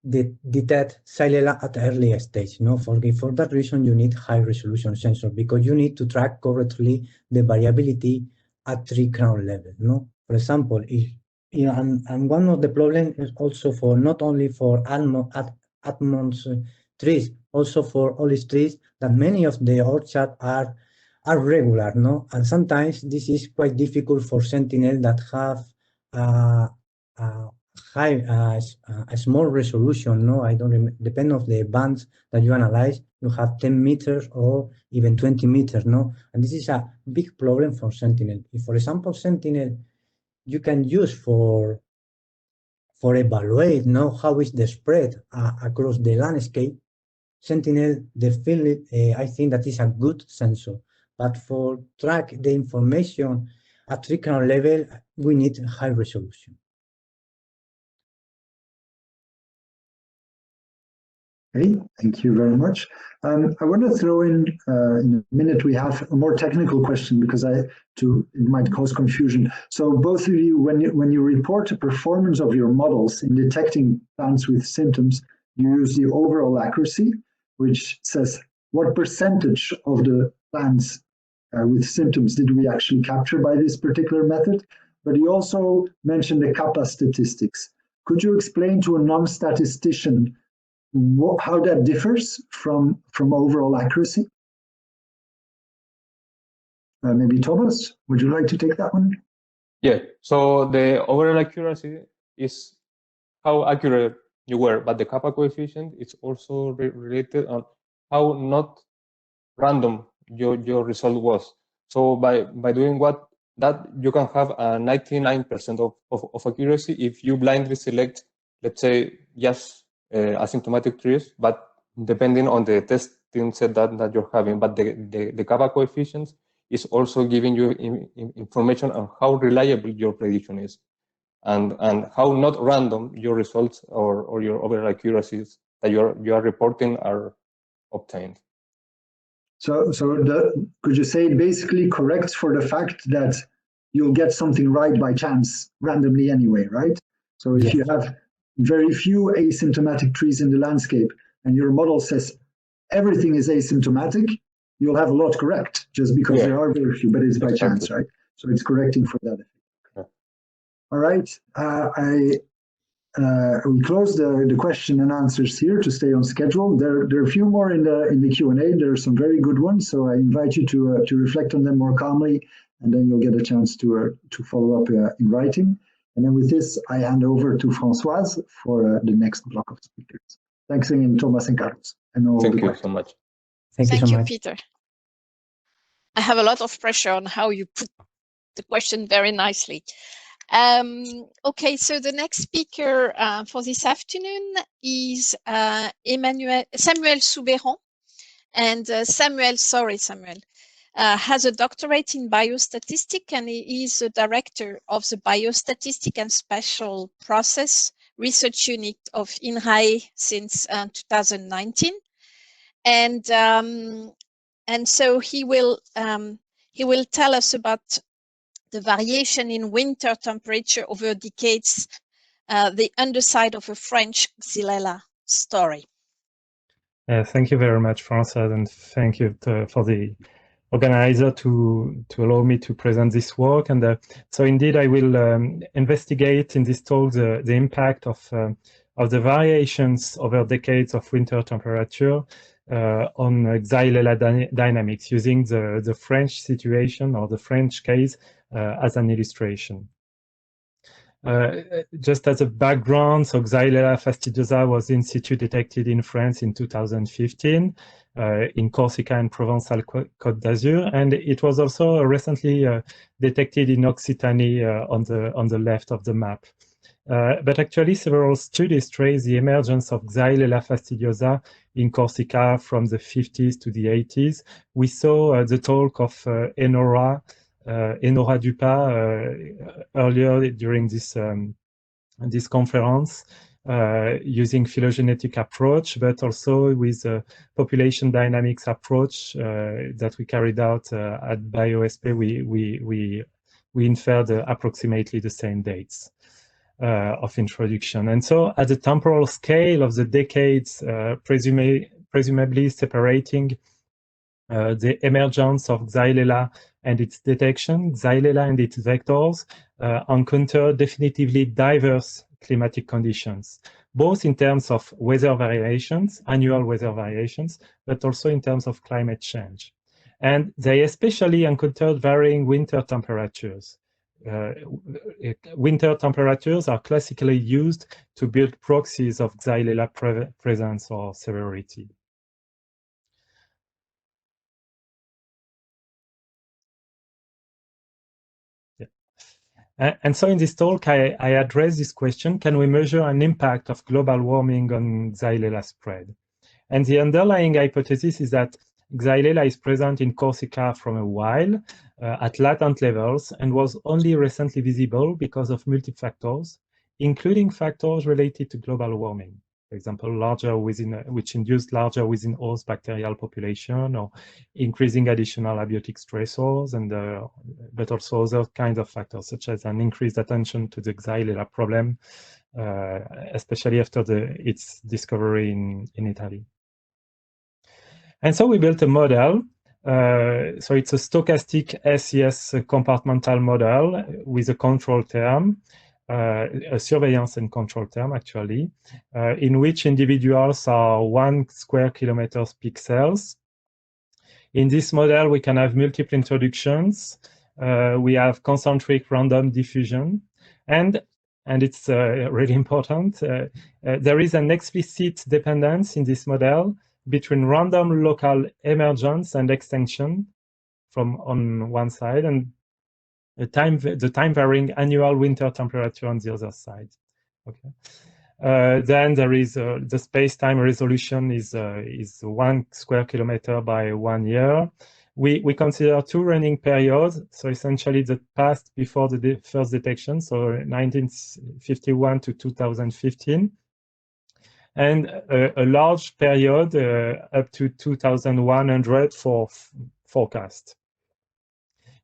detect Xylella at the early stage. For that reason, you need high resolution sensor, because you need to track correctly the variability at tree crown level. For example, and one of the problems is also for not only for almonds trees, also for olive trees, that many of the orchards are regular, and sometimes this is quite difficult for Sentinel that have a small resolution. I don't depend on the bands that you analyze. You have 10 meters or even 20 meters. And this is a big problem for Sentinel. If, for example, Sentinel you can use for evaluate how is the spread across the landscape, Sentinel, I think that is a good sensor. But for track the information at tree crown level, we need high resolution. Okay, thank you very much. I want to throw in a minute, we have a more technical question because it might cause confusion. So both of you, when you report the performance of your models in detecting plants with symptoms, you use the overall accuracy, which says what percentage of the plants with symptoms did we actually capture by this particular method? But you also mentioned the kappa statistics. Could you explain to a non-statistician how that differs from overall accuracy? Maybe Thomas, would you like to take that one? Yeah, so the overall accuracy is how accurate you were, but the kappa coefficient is also related on how not random your result was. So by doing that, you can have a 99% of accuracy if you blindly select, let's say, just asymptomatic trees, but depending on the testing set that you're having. But the kappa coefficient is also giving you information on how reliable your prediction is, and how not random your results or your overall accuracies that you are reporting are obtained. So could you say it basically corrects for the fact that you'll get something right by chance randomly anyway, right? So if you have very few asymptomatic trees in the landscape and your model says everything is asymptomatic, you'll have a lot correct just because there are very few, but it's by chance, right? So it's correcting for that. Yeah. All right. We close the question and answers here to stay on schedule. There are a few more in the Q&A. There are some very good ones, so I invite you to reflect on them more calmly, and then you'll get a chance to follow up in writing. And then with this, I hand over to Françoise for the next block of speakers. Thanks again, Thomas and Carlos. Thank you so much. Thank you so much. Peter. I have a lot of pressure on how you put the question very nicely. Okay, so the next speaker for this afternoon is Samuel Soubeyran. And Samuel has a doctorate in biostatistics, and he is the director of the Biostatistic and Spatial Process Research Unit of INRAE since 2019. And so he will tell us about the variation in winter temperature over decades, the underside of a French Xylella story. Thank you very much, François, and thank you for the organizer to allow me to present this work. And so indeed, I will investigate in this talk the impact of the variations over decades of winter temperature on Xylella dynamics, using the French situation or the French case as an illustration. Just as a background, so Xylella fastidiosa was in situ detected in France in 2015 in Corsica and Provençal Côte d'Azur, and it was also recently detected in Occitanie on the left of the map. But actually, several studies trace the emergence of Xylella fastidiosa in Corsica from the 50s to the 80s. We saw the talk of Enora Dupas earlier during this conference, using phylogenetic approach, but also with a population dynamics approach that we carried out at BioSP. We inferred approximately the same dates of introduction. And so at the temporal scale of the decades, presumably separating the emergence of Xylella and its detection, Xylella and its vectors encounter definitively diverse climatic conditions, both in terms of weather variations, annual weather variations, but also in terms of climate change. And they especially encountered varying winter temperatures. Winter temperatures are classically used to build proxies of Xylella presence or severity. And so in this talk, I address this question: can we measure an impact of global warming on Xylella spread? And the underlying hypothesis is that Xylella is present in Corsica from a while at latent levels, and was only recently visible because of multi-factors, including factors related to global warming. For example, which induced larger within host bacterial population, or increasing additional abiotic stressors, and but also other kinds of factors, such as an increased attention to the Xylella problem, especially after its discovery in Italy. And so we built a model. So it's a stochastic SES compartmental model with a control term, a surveillance and control term actually, in which individuals are 1 square kilometers pixels. In this model, we can have multiple introductions. We have concentric random diffusion. And and it's really important. There is an explicit dependence in this model between random local emergence and extinction from on one side, and the time varying annual winter temperature on the other side. Okay. Then there is the space-time resolution is 1 square kilometer by 1 year. We consider 2 running periods, so essentially the past before the first detection, so 1951 to 2015, and a large period up to 2100 for forecast.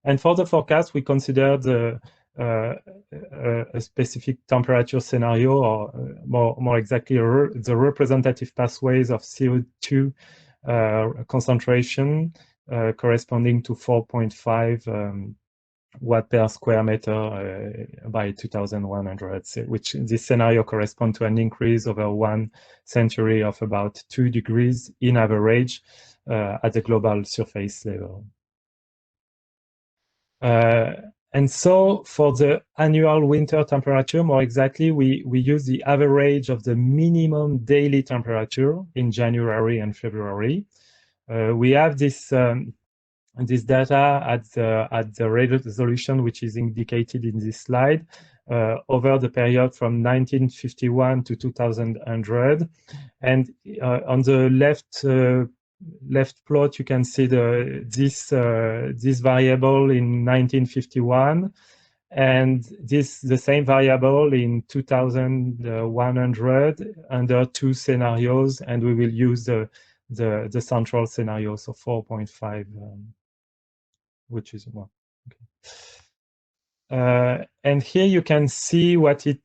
And for the forecast, we considered a specific temperature scenario, or more exactly, the representative pathways of CO2 concentration corresponding to 4.5 watt per square meter by 2100, which this scenario corresponds to an increase over 1 century of about 2 degrees in average at the global surface level. And so for the annual winter temperature, more exactly, we use the average of the minimum daily temperature in January and February. We have this data at the resolution which is indicated in this slide over the period from 1951 to 2100, and on the left plot you can see this variable in 1951, and the same variable in 2100 under 2 scenarios, and we will use the central scenario, so 4.5, which is 1. Okay. And here you can see what it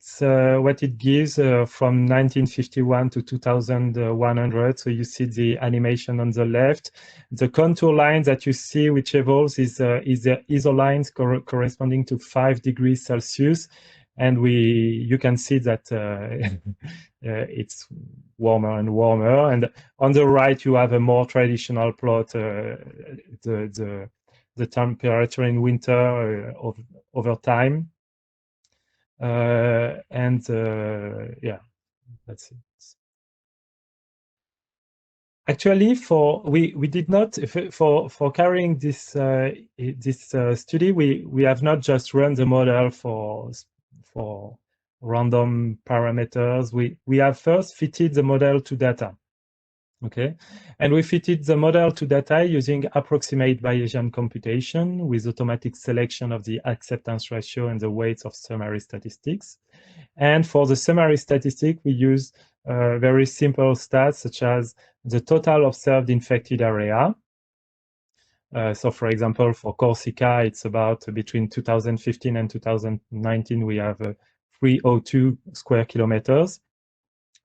gives from 1951 to 2100. So you see the animation on the left. The contour line that you see, which evolves, is the isolines corresponding to 5 degrees Celsius, and you can see that it's warmer and warmer. And on the right, you have a more traditional plot, the temperature in winter over time, and yeah, that's it. Actually, we did not for carrying this study, we have not just run the model for random parameters. We have first fitted the model to data. Okay, and we fitted the model to data using approximate Bayesian computation with automatic selection of the acceptance ratio and the weights of summary statistics. And for the summary statistic, we use very simple stats such as the total observed infected area. So for example, for Corsica, it's about between 2015 and 2019, we have 302 square kilometers.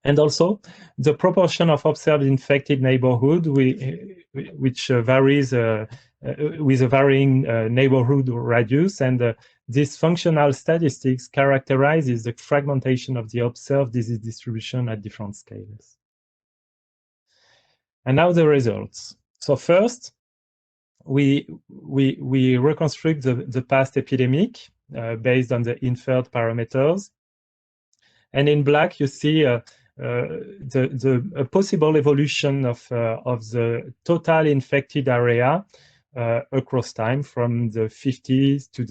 And also the proportion of observed infected neighborhood, which varies with a varying neighborhood radius. And this functional statistics characterizes the fragmentation of the observed disease distribution at different scales. And now the results. So first, we reconstruct the past epidemic based on the inferred parameters. And in black, you see a possible evolution of the total infected area across time from the 50s to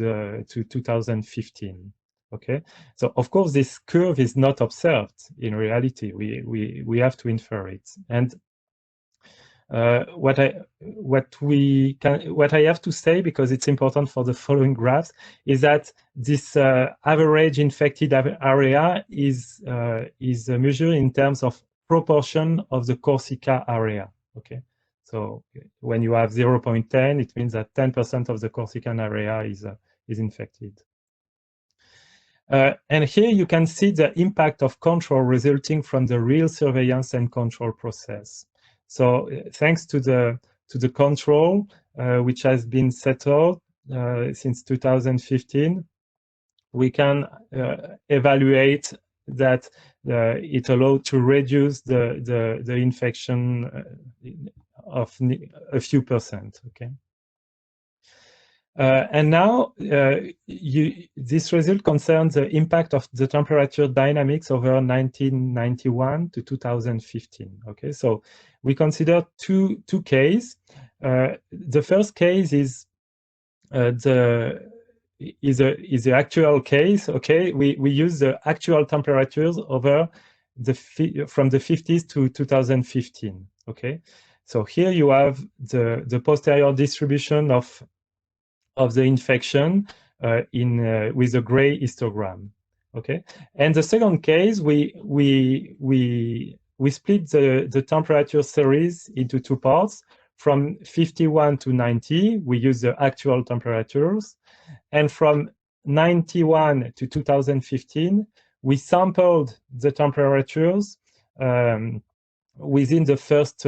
2015. Okay, so of course this curve is not observed in reality. We have to infer it. And what I have to say, because it's important for the following graphs, is that this average infected area is measured in terms of proportion of the Corsica area. Okay, so when you have 0.10, it means that 10% of the Corsican area is infected. And here you can see the impact of control resulting from the real surveillance and control process. So thanks to the control, which has been settled since 2015, we can evaluate that it allowed to reduce the infection of a few percent. Okay. And now this result concerns the impact of the temperature dynamics over 1991 to 2015. Okay, so we consider two cases. The first case is the actual case. Okay, we use the actual temperatures over from the 50s to 2015. Okay, so here you have the posterior distribution of the infection with a gray histogram. Okay, and the second case we split the temperature series into two parts. From 51 to 90, we use the actual temperatures, and from 91 to 2015, we sampled the temperatures within the first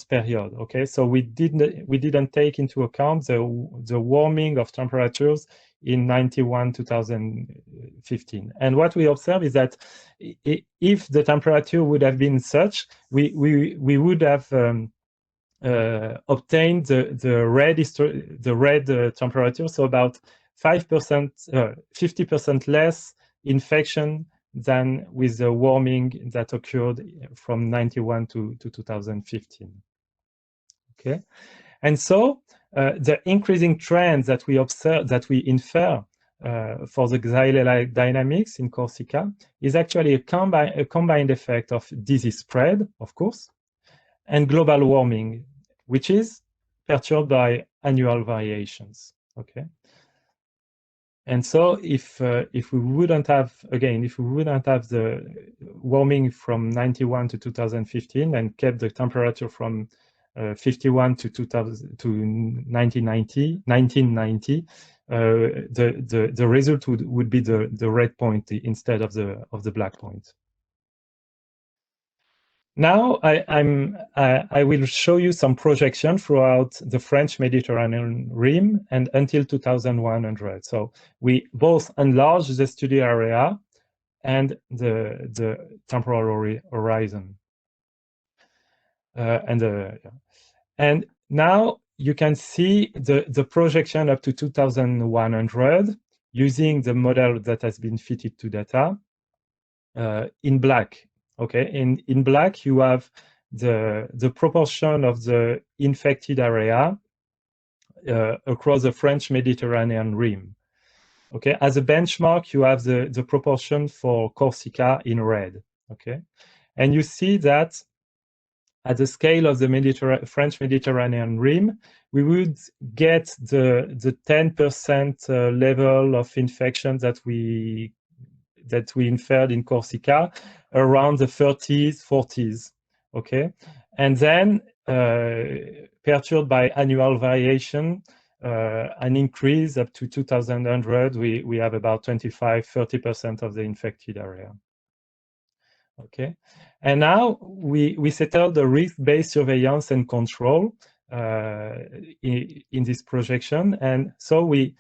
period. Okay, so we didn't take into account the warming of temperatures in 91 2015. And what we observe is that if the temperature would have been such, we would have obtained the red temperature, so about 5%, 50% less infection than with the warming that occurred from 91 to 2015. Okay, and so the increasing trends that we observe, that we infer for the Xylella dynamics in Corsica, is actually a combined effect of disease spread, of course, and global warming, which is perturbed by annual variations. Okay, and so if we wouldn't have the warming from 91 to 2015 and kept the temperature from 51 to 1990, the result would be the red point instead of the black point. Now I will show you some projection throughout the French Mediterranean rim and until 2100. So we both enlarge the study area and the temporal horizon. And now you can see the projection up to 2100 using the model that has been fitted to data in black. Okay, in black you have the proportion of the infected area across the French Mediterranean rim. Okay, as a benchmark you have the proportion for Corsica in red. Okay, and you see that at the scale of the French Mediterranean rim, we would get the 10% level of infection that we inferred in Corsica around the 30s, 40s, okay? And then, perturbed by annual variation, an increase up to 2100, we have about 25-30% of the infected area. Okay, and now we settle the risk-based surveillance and control in this projection, and so we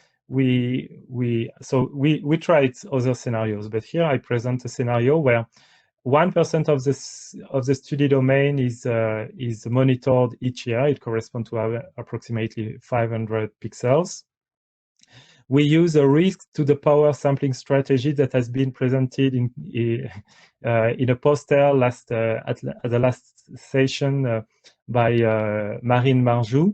tried other scenarios, but here I present a scenario where 1% of the study domain is monitored each year. It corresponds to approximately 500 pixels. We use a risk to the power sampling strategy that has been presented in a poster at the last session by Marine Marjou.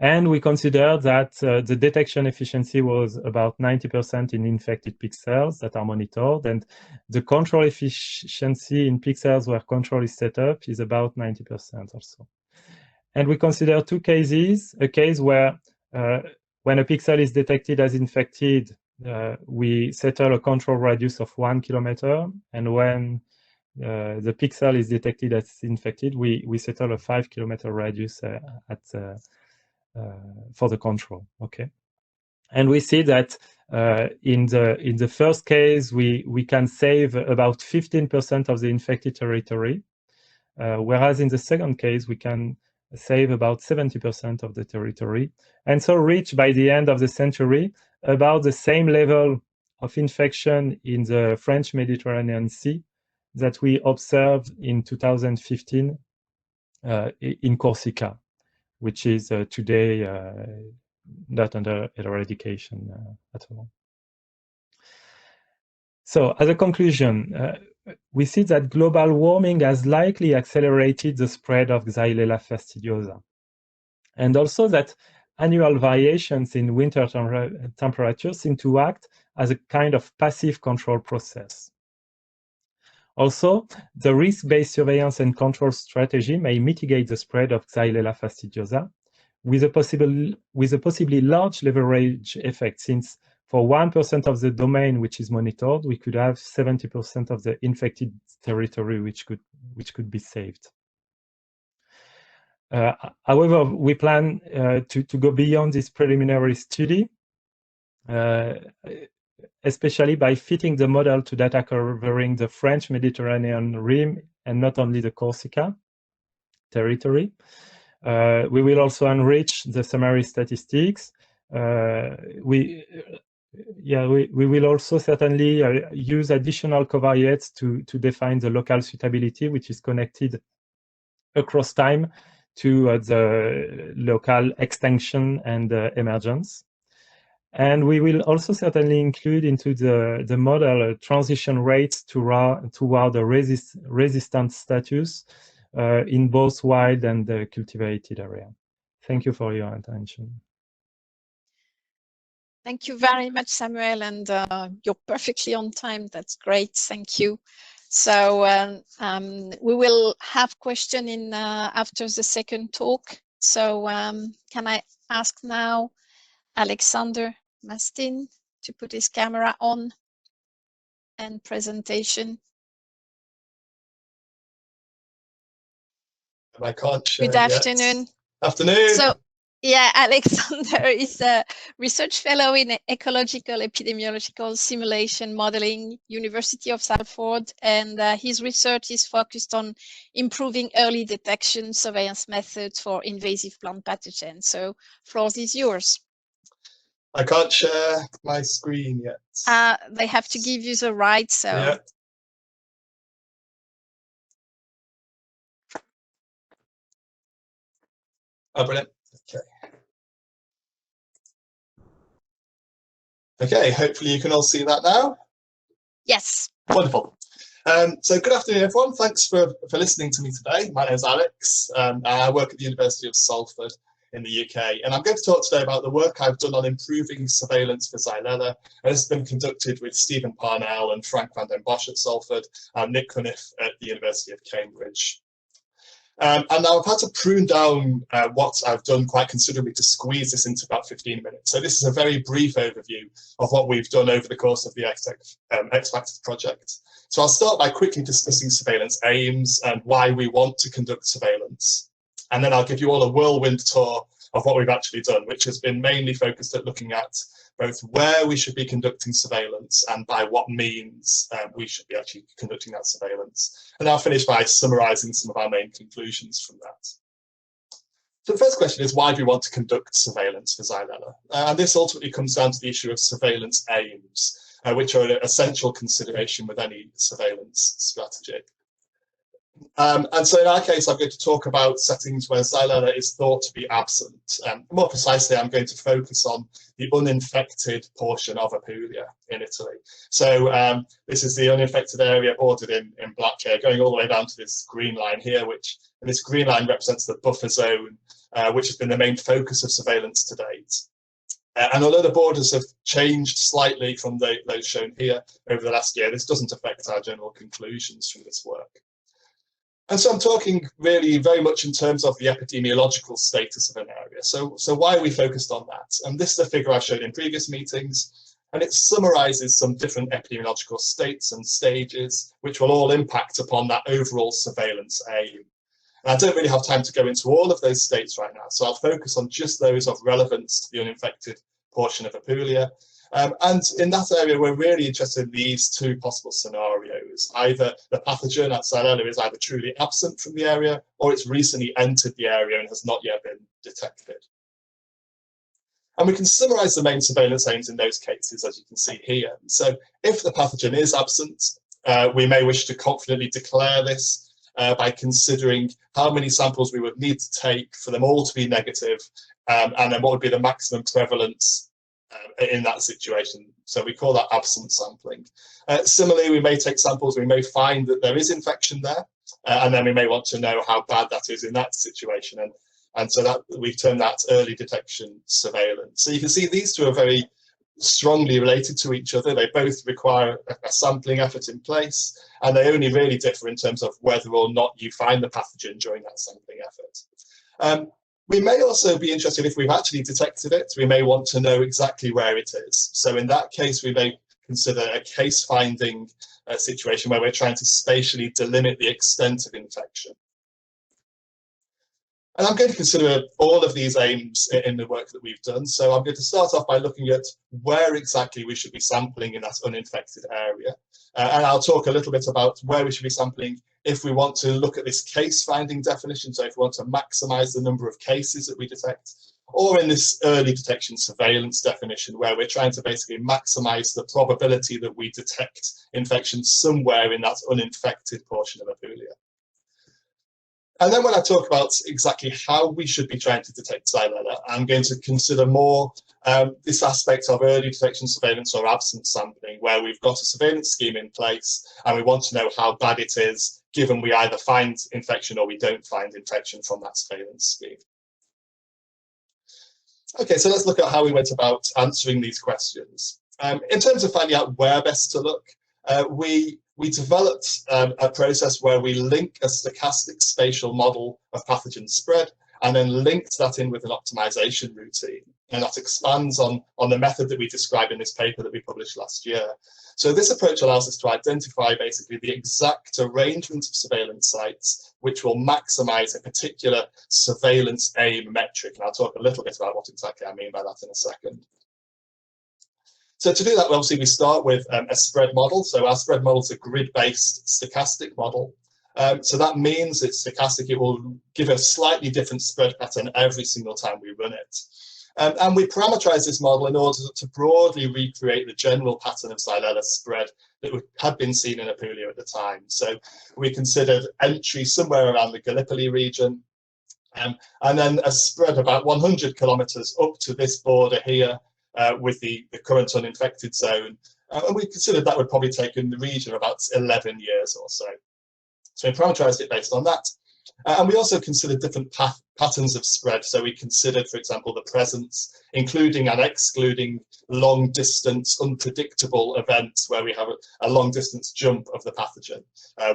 And we consider that the detection efficiency was about 90% in infected pixels that are monitored, and the control efficiency in pixels where control is set up is about 90% also. And we consider two cases: a case where when a pixel is detected as infected, we settle a control radius of 1 kilometer, and when the pixel is detected as infected, we settle a 5 kilometer radius for the control. Okay, and we see that in the first case we can save about 15% of the infected territory, whereas in the second case we can save about 70% of the territory, and so reach by the end of the century about the same level of infection in the French Mediterranean Sea that we observed in 2015 in Corsica, which is today not under eradication at all. So as a conclusion, we see that global warming has likely accelerated the spread of Xylella fastidiosa, and also that annual variations in winter temperatures seem to act as a kind of passive control process. Also, the risk-based surveillance and control strategy may mitigate the spread of Xylella fastidiosa with a possibly large leverage effect, since for 1% of the domain which is monitored, we could have 70% of the infected territory which could be saved. However, we plan to go beyond this preliminary study, especially by fitting the model to data covering the French Mediterranean Rim and not only the Corsica territory. We will also enrich the summary statistics. We will also certainly use additional covariates to define the local suitability, which is connected across time to the local extinction and emergence. And we will also certainly include into the model transition rates toward the resistant status in both wild and cultivated area. Thank you for your attention. Thank you very much, Samuel, and you're perfectly on time. That's great. Thank you. So we will have question in after the second talk. So can I ask now Alexander Mastin to put his camera on and presentation? I can't share Good afternoon. Yet. Afternoon. So, yeah, Alexander is a research fellow in ecological epidemiological simulation modeling, University of Salford, and his research is focused on improving early detection surveillance methods for invasive plant pathogens. So, floor is yours. I can't share my screen yet. They have to give you the right, so. Yeah. Oh, brilliant. Okay. Okay, hopefully you can all see that now. Yes. Wonderful. So good afternoon, everyone. Thanks for listening to me today. My name is Alex. I work at the University of Salford in the UK, and I'm going to talk today about the work I've done on improving surveillance for Xylella. And this has been conducted with Stephen Parnell and Frank van den Bosch at Salford and Nick Cunniff at the University of Cambridge. And now I've had to prune down what I've done quite considerably to squeeze this into about 15 minutes. So this is a very brief overview of what we've done over the course of the X-Factors project. So I'll start by quickly discussing surveillance aims and why we want to conduct surveillance. And then I'll give you all a whirlwind tour of what we've actually done, which has been mainly focused at looking at both where we should be conducting surveillance and by what means we should be actually conducting that surveillance. And I'll finish by summarising some of our main conclusions from that. So the first question is, why do we want to conduct surveillance for Xylella? And this ultimately comes down to the issue of surveillance aims, which are an essential consideration with any surveillance strategy. And so in our case, I'm going to talk about settings where Xylella is thought to be absent. More precisely, I'm going to focus on the uninfected portion of Apulia in Italy. So this is the uninfected area bordered in black here, going all the way down to this green line here, and this green line represents the buffer zone, which has been the main focus of surveillance to date. And although the borders have changed slightly from those shown here over the last year, this doesn't affect our general conclusions from this work. And so I'm talking really very much in terms of the epidemiological status of an area. So why are we focused on that? And this is a figure I've shown in previous meetings, and it summarises some different epidemiological states and stages, which will all impact upon that overall surveillance aim. And I don't really have time to go into all of those states right now, so I'll focus on just those of relevance to the uninfected portion of Apulia. And in that area, we're really interested in these two possible scenarios. Either the pathogen at Xylella is either truly absent from the area, or it's recently entered the area and has not yet been detected. And we can summarise the main surveillance aims in those cases, as you can see here. So if the pathogen is absent, we may wish to confidently declare this by considering how many samples we would need to take for them all to be negative, and then what would be the maximum prevalence in that situation. So we call that absent sampling. Similarly, we may take samples, we may find that there is infection there, and then we may want to know how bad that is in that situation. And so that we term that early detection surveillance. So you can see these two are very strongly related to each other. They both require a sampling effort in place, and they only really differ in terms of whether or not you find the pathogen during that sampling effort. We may also be interested, if we've actually detected it, we may want to know exactly where it is. So in that case, we may consider a case finding situation where we're trying to spatially delimit the extent of infection. And I'm going to consider all of these aims in the work that we've done. So I'm going to start off by looking at where exactly we should be sampling in that uninfected area. And I'll talk a little bit about where we should be sampling if we want to look at this case finding definition. So if we want to maximize the number of cases that we detect, or in this early detection surveillance definition, where we're trying to basically maximize the probability that we detect infection somewhere in that uninfected portion of Apulia. And then when I talk about exactly how we should be trying to detect Xylella, I'm going to consider more this aspect of early detection surveillance or absent sampling, where we've got a surveillance scheme in place and we want to know how bad it is, given we either find infection or we don't find infection from that surveillance scheme. Okay, so let's look at how we went about answering these questions. In terms of finding out where best to look, we developed a process where we link a stochastic spatial model of pathogen spread and then linked that in with an optimization routine. And that expands on the method that we described in this paper that we published last year. So this approach allows us to identify basically the exact arrangement of surveillance sites which will maximize a particular surveillance aim metric. And I'll talk a little bit about what exactly I mean by that in a second. So to do that, obviously, we start with a spread model. So our spread model is a grid-based stochastic model. So that means it's stochastic. It will give a slightly different spread pattern every single time we run it. And we parameterize this model in order to broadly recreate the general pattern of Xylella spread that had been seen in Apulia at the time. So we considered entry somewhere around the Gallipoli region, and then a spread about 100 kilometers up to this border here, with the current uninfected zone. And we considered that would probably take in the region about 11 years or so. So we parameterized it based on that. And we also considered different patterns of spread. So we considered, for example, the presence, including and excluding long distance, unpredictable events where we have a long distance jump of the pathogen,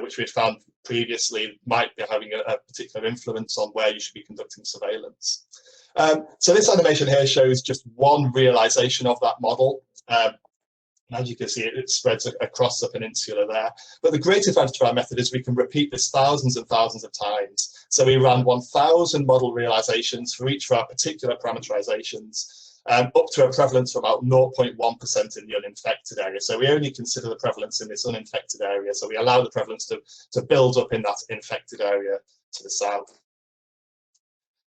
which we found previously might be having a particular influence on where you should be conducting surveillance. So this animation here shows just one realization of that model. As you can see, it spreads across the peninsula there. But the great advantage of our method is we can repeat this thousands and thousands of times. So we ran 1,000 model realizations for each of our particular parameterizations, up to a prevalence of about 0.1% in the uninfected area. So we only consider the prevalence in this uninfected area. So we allow the prevalence to build up in that infected area to the south.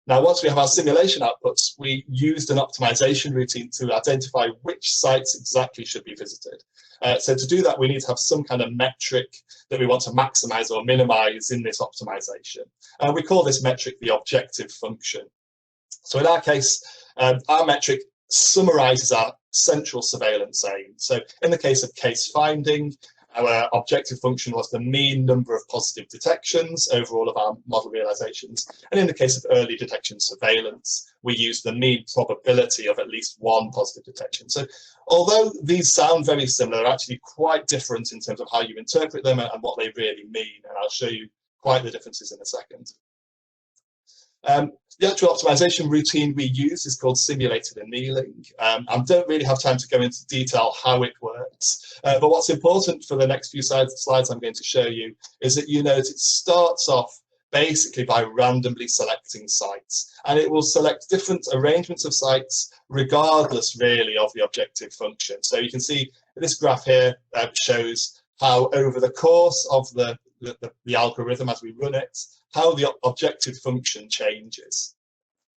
Now, once we have our simulation outputs, we used an optimization routine to identify which sites exactly should be visited. So to do that, we need to have some kind of metric that we want to maximize or minimize in this optimization. We call this metric the objective function. So in our case, our metric summarizes our central surveillance aim. So in the case of case finding, our objective function was the mean number of positive detections over all of our model realizations. And in the case of early detection surveillance, we used the mean probability of at least one positive detection. So although these sound very similar, they're actually quite different in terms of how you interpret them and what they really mean. And I'll show you quite the differences in a second. The actual optimization routine we use is called simulated annealing. I don't really have time to go into detail how it works, but what's important for the next few slides I'm going to show you is that you notice it starts off basically by randomly selecting sites, and it will select different arrangements of sites regardless really of the objective function. So you can see this graph here shows how over the course of the algorithm as we run it, how the objective function changes.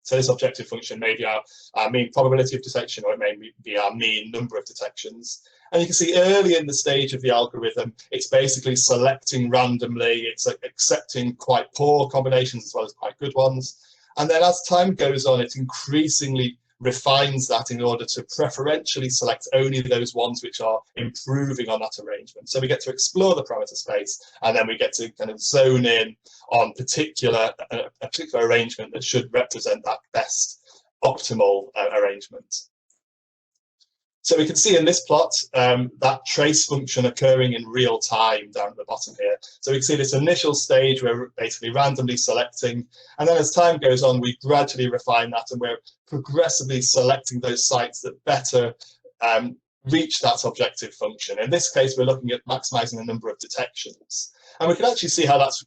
So this objective function may be our mean probability of detection, or it may be our mean number of detections. And you can see early in the stage of the algorithm, it's basically selecting randomly, it's accepting quite poor combinations as well as quite good ones. And then as time goes on, it increasingly refines that in order to preferentially select only those ones which are improving on that arrangement. So we get to explore the parameter space, and then we get to kind of zone in on a particular arrangement that should represent that best optimal arrangement. So we can see in this plot that trace function occurring in real time down at the bottom here. So we can see this initial stage where we're basically randomly selecting, and then as time goes on, we gradually refine that, and we're progressively selecting those sites that better reach that objective function. In this case, we're looking at maximizing the number of detections. And we can actually see how that's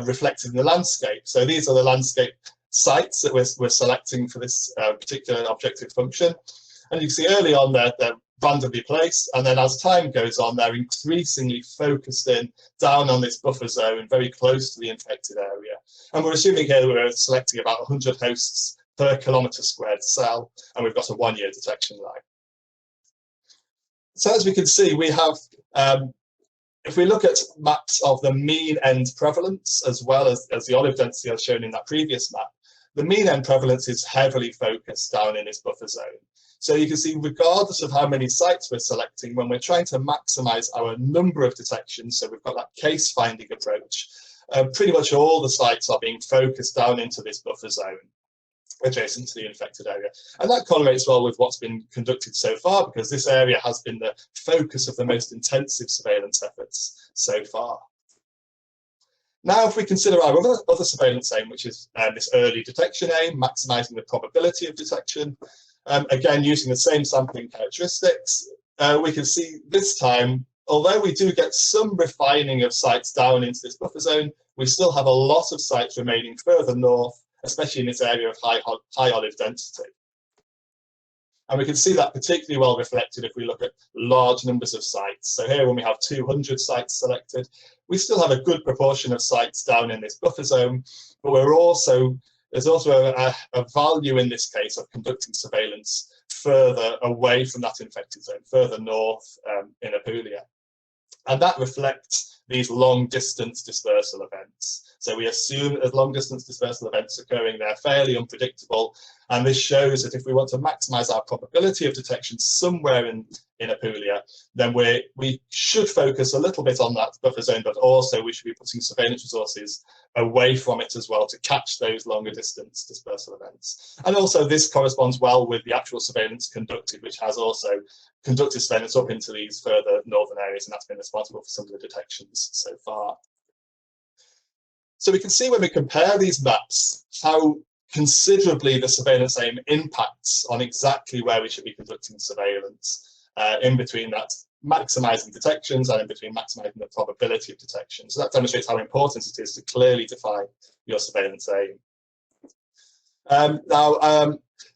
reflected in the landscape. So these are the landscape sites that we're selecting for this particular objective function. And you can see early on they're randomly placed, and then as time goes on, they're increasingly focused in down on this buffer zone, very close to the infected area. And we're assuming here that we're selecting about 100 hosts per kilometre squared cell, and we've got a 1-year detection line. So as we can see, we have, if we look at maps of the mean end prevalence, as well as the olive density as shown in that previous map, the mean end prevalence is heavily focused down in this buffer zone. So you can see, regardless of how many sites we're selecting, when we're trying to maximize our number of detections, so we've got that case finding approach, pretty much all the sites are being focused down into this buffer zone adjacent to the infected area. And that correlates well with what's been conducted so far, because this area has been the focus of the most intensive surveillance efforts so far. Now, if we consider our other surveillance aim, which is this early detection aim, maximizing the probability of detection, again, using the same sampling characteristics, we can see this time, although we do get some refining of sites down into this buffer zone, we still have a lot of sites remaining further north, especially in this area of high olive density. And we can see that particularly well reflected if we look at large numbers of sites. So here, when we have 200 sites selected, we still have a good proportion of sites down in this buffer zone, but there's also a value in this case of conducting surveillance further away from that infected zone, further north in Apulia. And that reflects these long-distance dispersal events. So we assume that there's long-distance dispersal events occurring there, fairly unpredictable. And this shows that if we want to maximize our probability of detection somewhere in Apulia, then we should focus a little bit on that buffer zone, but also we should be putting surveillance resources away from it as well to catch those longer distance dispersal events. And also this corresponds well with the actual surveillance conducted, which has also conducted surveillance up into these further northern areas, and that's been responsible for some of the detections so far. So we can see when we compare these maps how considerably the surveillance aim impacts on exactly where we should be conducting surveillance, in between that maximizing detections and in between maximizing the probability of detection. So that demonstrates how important it is to clearly define your surveillance aim.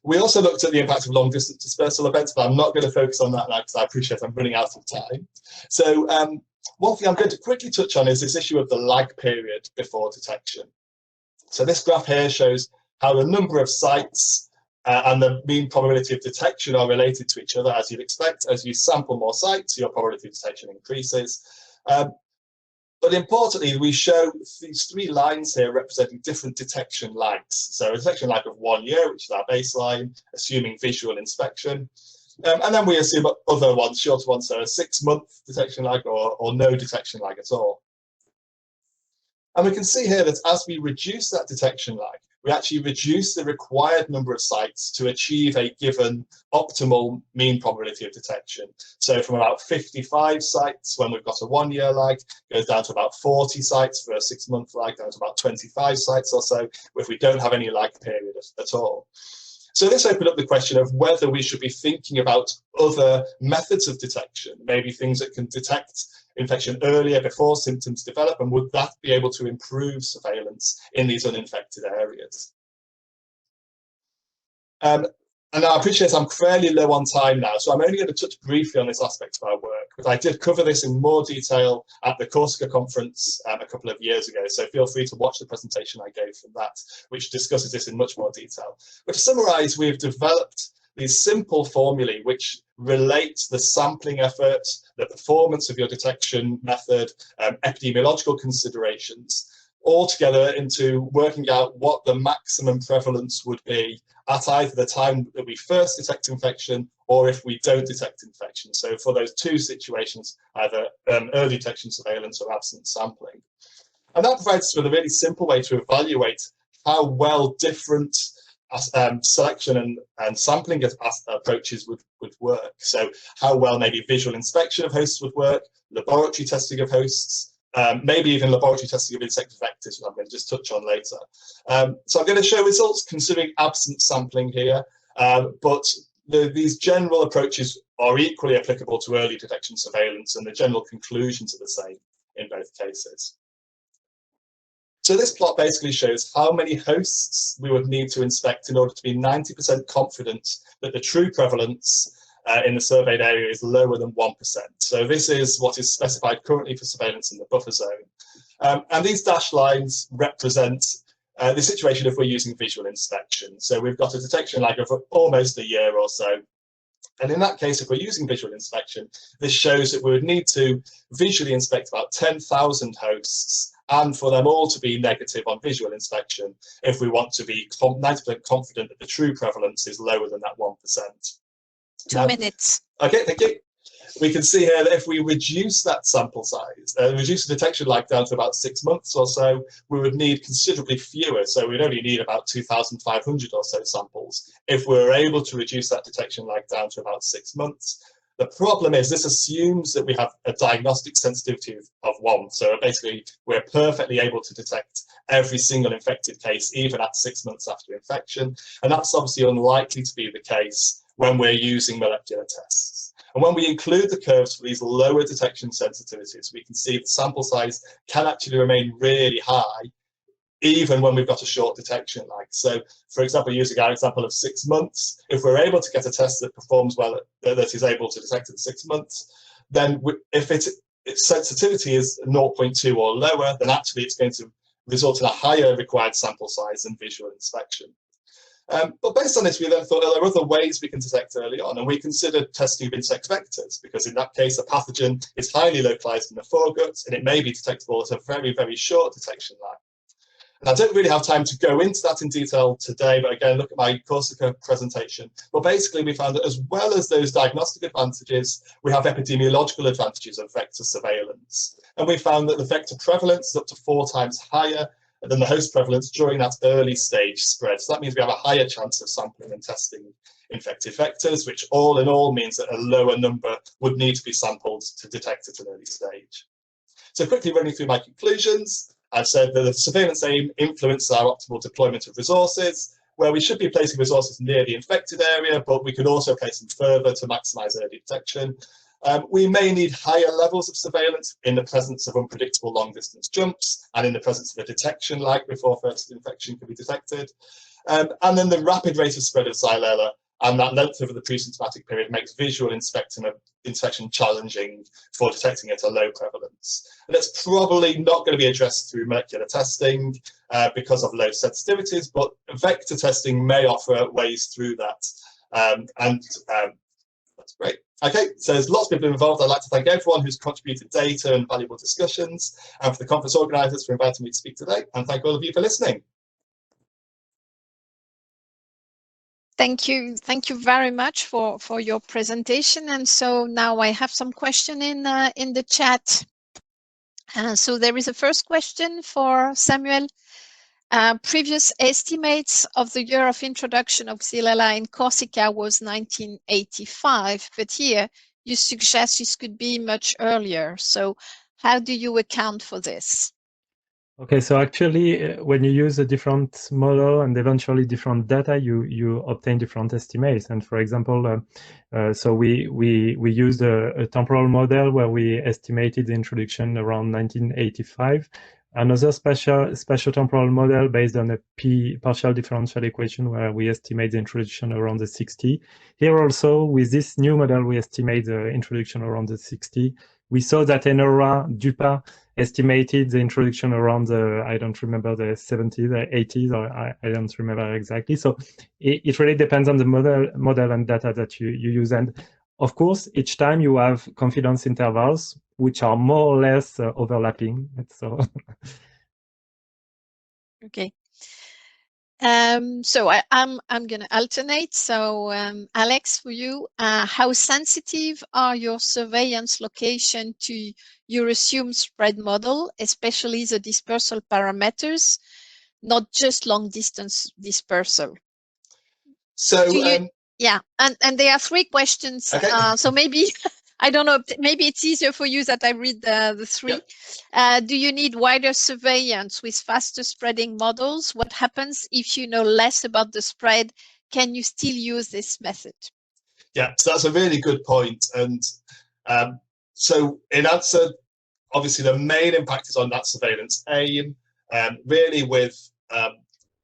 We also looked at the impact of long distance dispersal events, but I'm not going to focus on that now because I appreciate I'm running out of time. So one thing I'm going to quickly touch on is this issue of the lag period before detection. So this graph here shows how the number of sites and the mean probability of detection are related to each other, as you'd expect. As you sample more sites, your probability of detection increases. But importantly, we show these 3 lines here representing different detection lags. So a detection lag of 1 year, which is our baseline, assuming visual inspection. And then we assume other ones, shorter ones, so a 6-month detection lag or no detection lag at all. And we can see here that as we reduce that detection lag, we actually reduce the required number of sites to achieve a given optimal mean probability of detection. So from about 55 sites when we've got a 1-year lag, goes down to about 40 sites for a 6-month lag, down to about 25 sites or so if we don't have any lag period at all. So this opened up the question of whether we should be thinking about other methods of detection, maybe things that can detect infection earlier before symptoms develop, and would that be able to improve surveillance in these uninfected areas? And I appreciate I'm fairly low on time now, so I'm only going to touch briefly on this aspect of our work, but I did cover this in more detail at the Corsica conference a couple of years ago, so feel free to watch the presentation I gave from that, which discusses this in much more detail. But to summarize, we've developed these simple formulae which relate the sampling effort, the performance of your detection method, epidemiological considerations, all together into working out what the maximum prevalence would be at either the time that we first detect infection or if we don't detect infection. So for those two situations, either early detection surveillance or absent sampling. And that provides us with a really simple way to evaluate how well different selection and sampling approaches would work. So how well maybe visual inspection of hosts would work, laboratory testing of hosts, maybe even laboratory testing of insect vectors, which I'm going to just touch on later. So I'm going to show results considering absent sampling here, but these general approaches are equally applicable to early detection surveillance, and the general conclusions are the same in both cases. So this plot basically shows how many hosts we would need to inspect in order to be 90% confident that the true prevalence in the surveyed area is lower than 1%. So this is what is specified currently for surveillance in the buffer zone. And these dashed lines represent the situation if we're using visual inspection. So we've got a detection lag of almost a year or so. And in that case, if we're using visual inspection, this shows that we would need to visually inspect about 10,000 hosts and for them all to be negative on visual inspection if we want to be 90% confident that the true prevalence is lower than that 1%. 2 minutes. Okay, thank you. We can see here that if we reduce that sample size, reduce the detection lag down to about 6 months or so, we would need considerably fewer. So we'd only need about 2,500 or so samples if we were able to reduce that detection lag down to about 6 months. The problem is this assumes that we have a diagnostic sensitivity of 1. So basically, we're perfectly able to detect every single infected case, even at 6 months after infection. And that's obviously unlikely to be the case when we're using molecular tests. And when we include the curves for these lower detection sensitivities, we can see the sample size can actually remain really high, even when we've got a short detection lag. So, for example, using our example of 6 months, if we're able to get a test that performs well, that is able to detect in 6 months, then if its sensitivity is 0.2 or lower, then actually it's going to result in a higher required sample size than visual inspection. But based on this, we then thought there are other ways we can detect early on, and we considered testing of insect vectors, because in that case, a pathogen is highly localized in the foregut, and it may be detectable at a very, very short detection lag. And I don't really have time to go into that in detail today, but again, look at my Corsica presentation. But basically, we found that as well as those diagnostic advantages, we have epidemiological advantages of vector surveillance. And we found that the vector prevalence is up to 4 times higher than the host prevalence during that early stage spread. So that means we have a higher chance of sampling and testing infected vectors, which all in all means that a lower number would need to be sampled to detect at an early stage. So quickly running through my conclusions, I've said that the surveillance aim influences our optimal deployment of resources, where we should be placing resources near the infected area, but we could also place them further to maximize early detection. We may need higher levels of surveillance in the presence of unpredictable long-distance jumps and in the presence of a detection lag before first infection can be detected. And then the rapid rate of spread of Xylella and that length of the pre-symptomatic period makes visual inspection challenging for detecting at a low prevalence. And it's probably not going to be addressed through molecular testing because of low sensitivities, but vector testing may offer ways through that. That's great. Okay, so there's lots of people involved. I'd like to thank everyone who's contributed data and valuable discussions, and for the conference organisers for inviting me to speak today, and thank all of you for listening. Thank you very much for your presentation. And so now I have some question in the chat. So there is a first question for Samuel. Previous estimates of the year of introduction of Xylella in Corsica was 1985, but here you suggest this could be much earlier. So how do you account for this? Okay, so actually, when you use a different model and eventually different data, you obtain different estimates. And for example, so we used a temporal model where we estimated the introduction around 1985. Another spatiotemporal model based on a partial differential equation where we estimate the introduction around the 60. Here also, with this new model, we estimate the introduction around the 60. We saw that NORA, DUPA, estimated the introduction around the, I don't remember, the 70s or 80s, or I don't remember exactly. So it really depends on the model and data that you use. And of course, each time you have confidence intervals, which are more or less overlapping. So okay. So I'm going to alternate. So Alex, for you, how sensitive are your surveillance location to your assumed spread model, especially the dispersal parameters, not just long distance dispersal? So yeah, and there are 3 questions. Okay. So maybe I don't know, maybe it's easier for you that I read the 3. Yep. Do you need wider surveillance with faster spreading models? What happens if you know less about the spread? Can you still use this method? Yeah, so that's a really good point. And so in answer, obviously the main impact is on that surveillance aim. Really with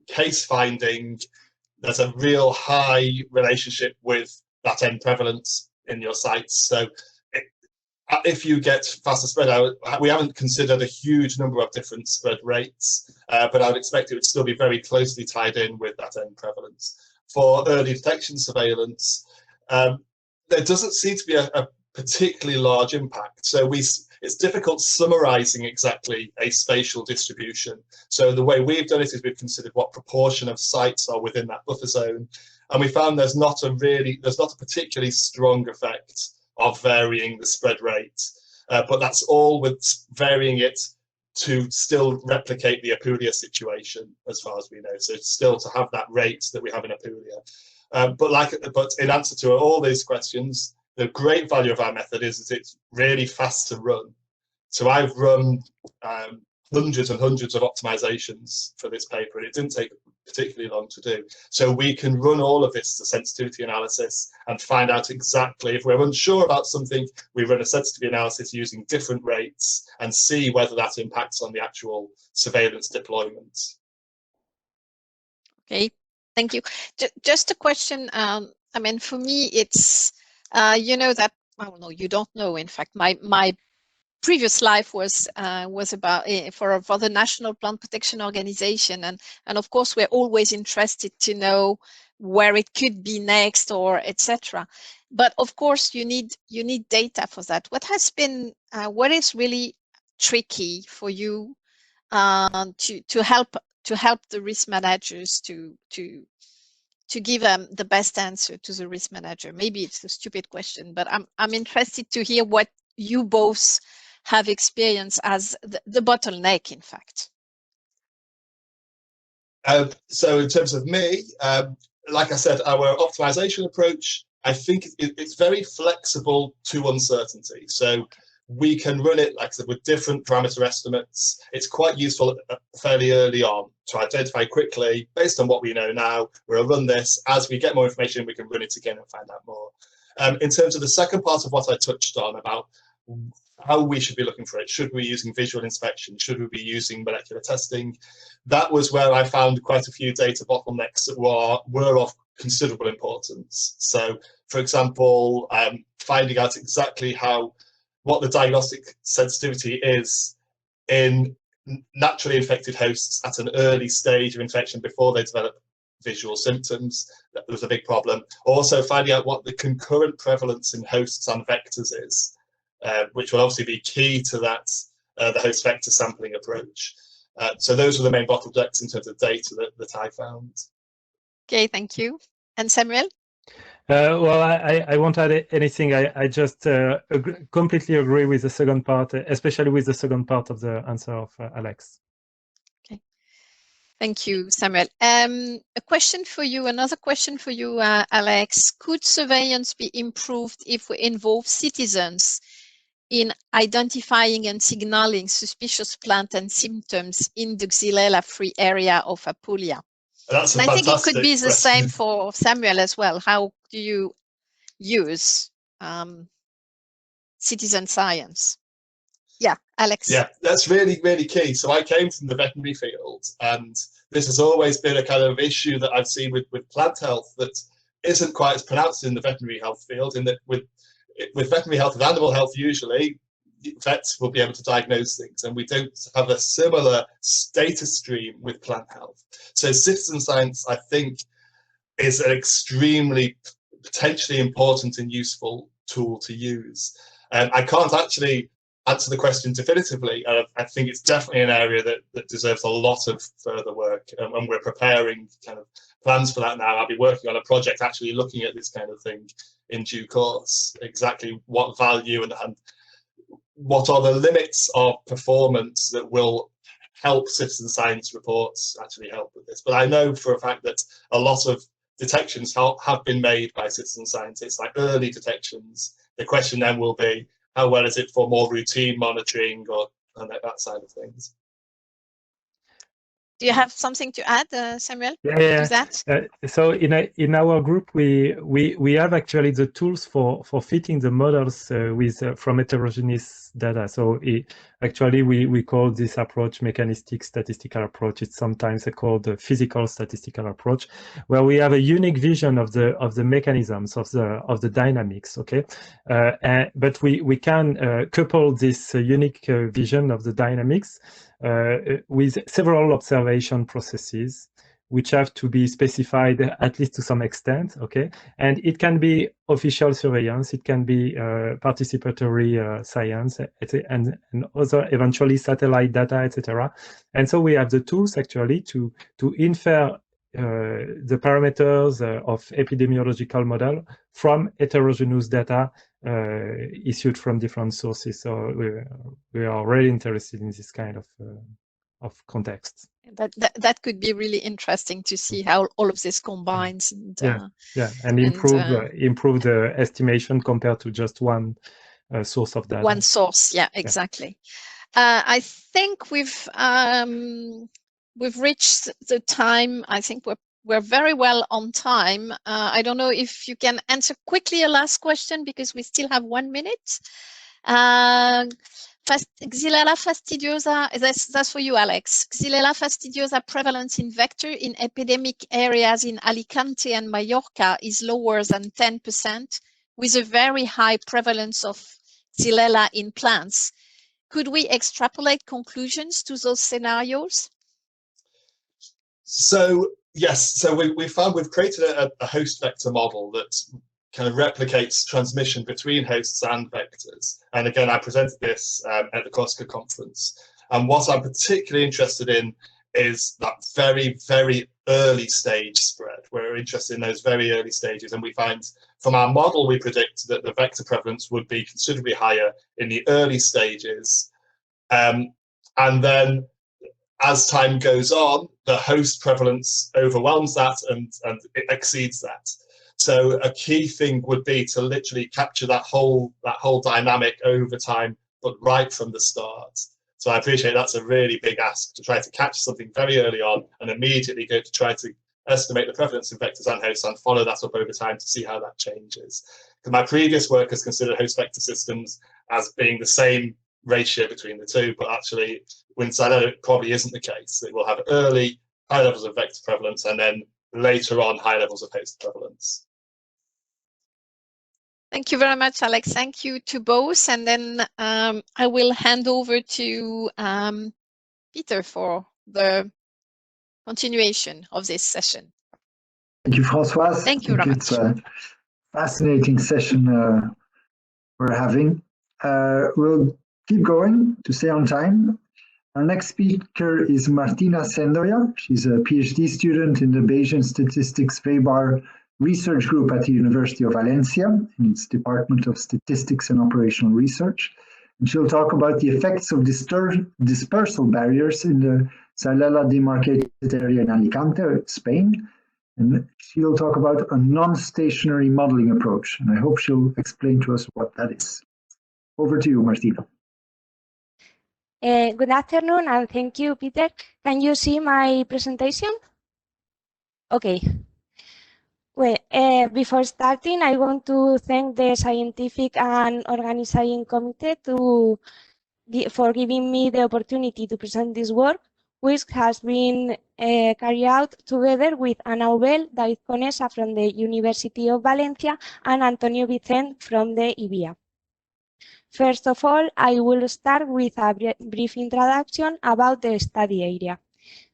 case finding, there's a real high relationship with that end prevalence in your sites. So if you get faster spread out, we haven't considered a huge number of different spread rates, but I would expect it would still be very closely tied in with that end prevalence. For early detection surveillance, there doesn't seem to be a particularly large impact. So it's difficult summarizing exactly a spatial distribution. So the way we've done it is we've considered what proportion of sites are within that buffer zone, and we found there's not a particularly strong effect of varying the spread rate, but that's all with varying it to still replicate the Apulia situation, as far as we know. So still to have that rate that we have in Apulia. But in answer to all these questions, the great value of our method is that it's really fast to run. So I've run hundreds and hundreds of optimizations for this paper, and it didn't take particularly long to do. So we can run all of this as a sensitivity analysis and find out exactly, if we're unsure about something, we run a sensitivity analysis using different rates and see whether that impacts on the actual surveillance deployment. Okay, thank you. Just a question. I mean, for me, it's, you know that, oh no, you don't know, in fact, my previous life was about for the National Plant Protection Organization, and of course we're always interested to know where it could be next, or etc. But of course you need data for that. What has been what is really tricky for you to help the risk managers to give them the best answer to the risk manager? Maybe it's a stupid question, but I'm interested to hear what you both have experienced as the bottleneck, in fact. So in terms of me, like I said, our optimization approach, I think it's very flexible to uncertainty. So we can run it, like I said, with different parameter estimates. It's quite useful fairly early on to identify quickly, based on what we know now, we'll run this. As we get more information, we can run it again and find out more. In terms of the second part of what I touched on about how we should be looking for it, should we be using visual inspection, should we be using molecular testing, that was where I found quite a few data bottlenecks that were of considerable importance. So, for example, finding out exactly what the diagnostic sensitivity is in naturally infected hosts at an early stage of infection before they develop visual symptoms. That was a big problem. Also finding out what the concurrent prevalence in hosts and vectors is, which will obviously be key to that, the host vector sampling approach. So those were the main bottlenecks in terms of data that I found. Okay, thank you. And Samuel? Well, I won't add anything. I just completely agree with the second part, especially with the second part of the answer of Alex. Okay, thank you, Samuel. A question for you, another question for you, Alex. Could surveillance be improved if we involve citizens in identifying and signaling suspicious plant and symptoms in the Xylella-free area of Apulia? That's and I think it could be the same for Samuel as well. How do you use citizen science? Yeah, Alex. Yeah, that's really, really key. So I came from the veterinary field, and this has always been a kind of issue that I've seen with plant health that isn't quite as pronounced in the veterinary health field, in that with veterinary health and animal health, usually vets will be able to diagnose things, and we don't have a similar data stream with plant health. So citizen science, I think, is an extremely potentially important and useful tool to use. I can't actually answer the question definitively. I think it's definitely an area that deserves a lot of further work, and we're preparing kind of plans for that now. I'll be working on a project actually looking at this kind of thing in due course, exactly what value and what are the limits of performance that will help citizen science reports actually help with this. But I know for a fact that a lot of detections have been made by citizen scientists, like early detections. The question then will be, how well is it for more routine monitoring or that side of things? Do you have something to add, Samuel? Yeah. To that? So in our group, we have actually the tools for fitting the models from heterogeneous data. So actually we call this approach mechanistic statistical approach. It's sometimes called the physical statistical approach, where we have a unique vision of the mechanisms of the dynamics. Okay, but we can couple this unique vision of the dynamics with several observation processes, which have to be specified at least to some extent, okay? And it can be official surveillance, it can be participatory science, and other eventually satellite data, etc. And so we have the tools actually to infer the parameters of epidemiological model from heterogeneous data issued from different sources. So we are really interested in this kind of context. That could be really interesting to see how all of this combines. And improve the estimation compared to just one source of data. One source, yeah, exactly. I think we've reached the time. I think we're very well on time. I don't know if you can answer quickly a last question, because we still have 1 minute. Xylella fastidiosa, that's for you, Alex. Xylella fastidiosa prevalence in vector in epidemic areas in Alicante and Mallorca is lower than 10%, with a very high prevalence of Xylella in plants. Could we extrapolate conclusions to those scenarios? So yes, so we found we've created a host vector model that kind of replicates transmission between hosts and vectors. And again, I presented this at the Corsica conference. And what I'm particularly interested in is that very, very early stage spread. We're interested in those very early stages. And we find from our model, we predict that the vector prevalence would be considerably higher in the early stages. And then as time goes on, the host prevalence overwhelms that and it exceeds that. So a key thing would be to literally capture that whole dynamic over time, but right from the start. So I appreciate that's a really big ask, to try to catch something very early on and immediately go to try to estimate the prevalence of vectors and hosts and follow that up over time to see how that changes. Because my previous work has considered host vector systems as being the same ratio between the two, but actually with Xylella it probably isn't the case. It will have early high levels of vector prevalence and then later on high levels of host prevalence. Thank you very much, Alex. Thank you to both. And then I will hand over to Peter for the continuation of this session. Thank you, Françoise. Thank you very much. It's a fascinating session we're having. We'll keep going to stay on time. Our next speaker is Martina Sendoya. She's a PhD student in the Bayesian Statistics Weber Research Group at the University of Valencia in its Department of Statistics and Operational Research. And she'll talk about the effects of dispersal barriers in the Xylella demarcated area in Alicante, Spain. And she'll talk about a non-stationary modeling approach. And I hope she'll explain to us what that is. Over to you, Martina. Good afternoon, and thank you, Peter. Can you see my presentation? Okay. Well, before starting, I want to thank the Scientific and Organizing Committee for giving me the opportunity to present this work, which has been carried out together with Ana Ubel, David Conesa from the University of Valencia, and Antonio Vicent from the IBIA. First of all, I will start with a brief introduction about the study area.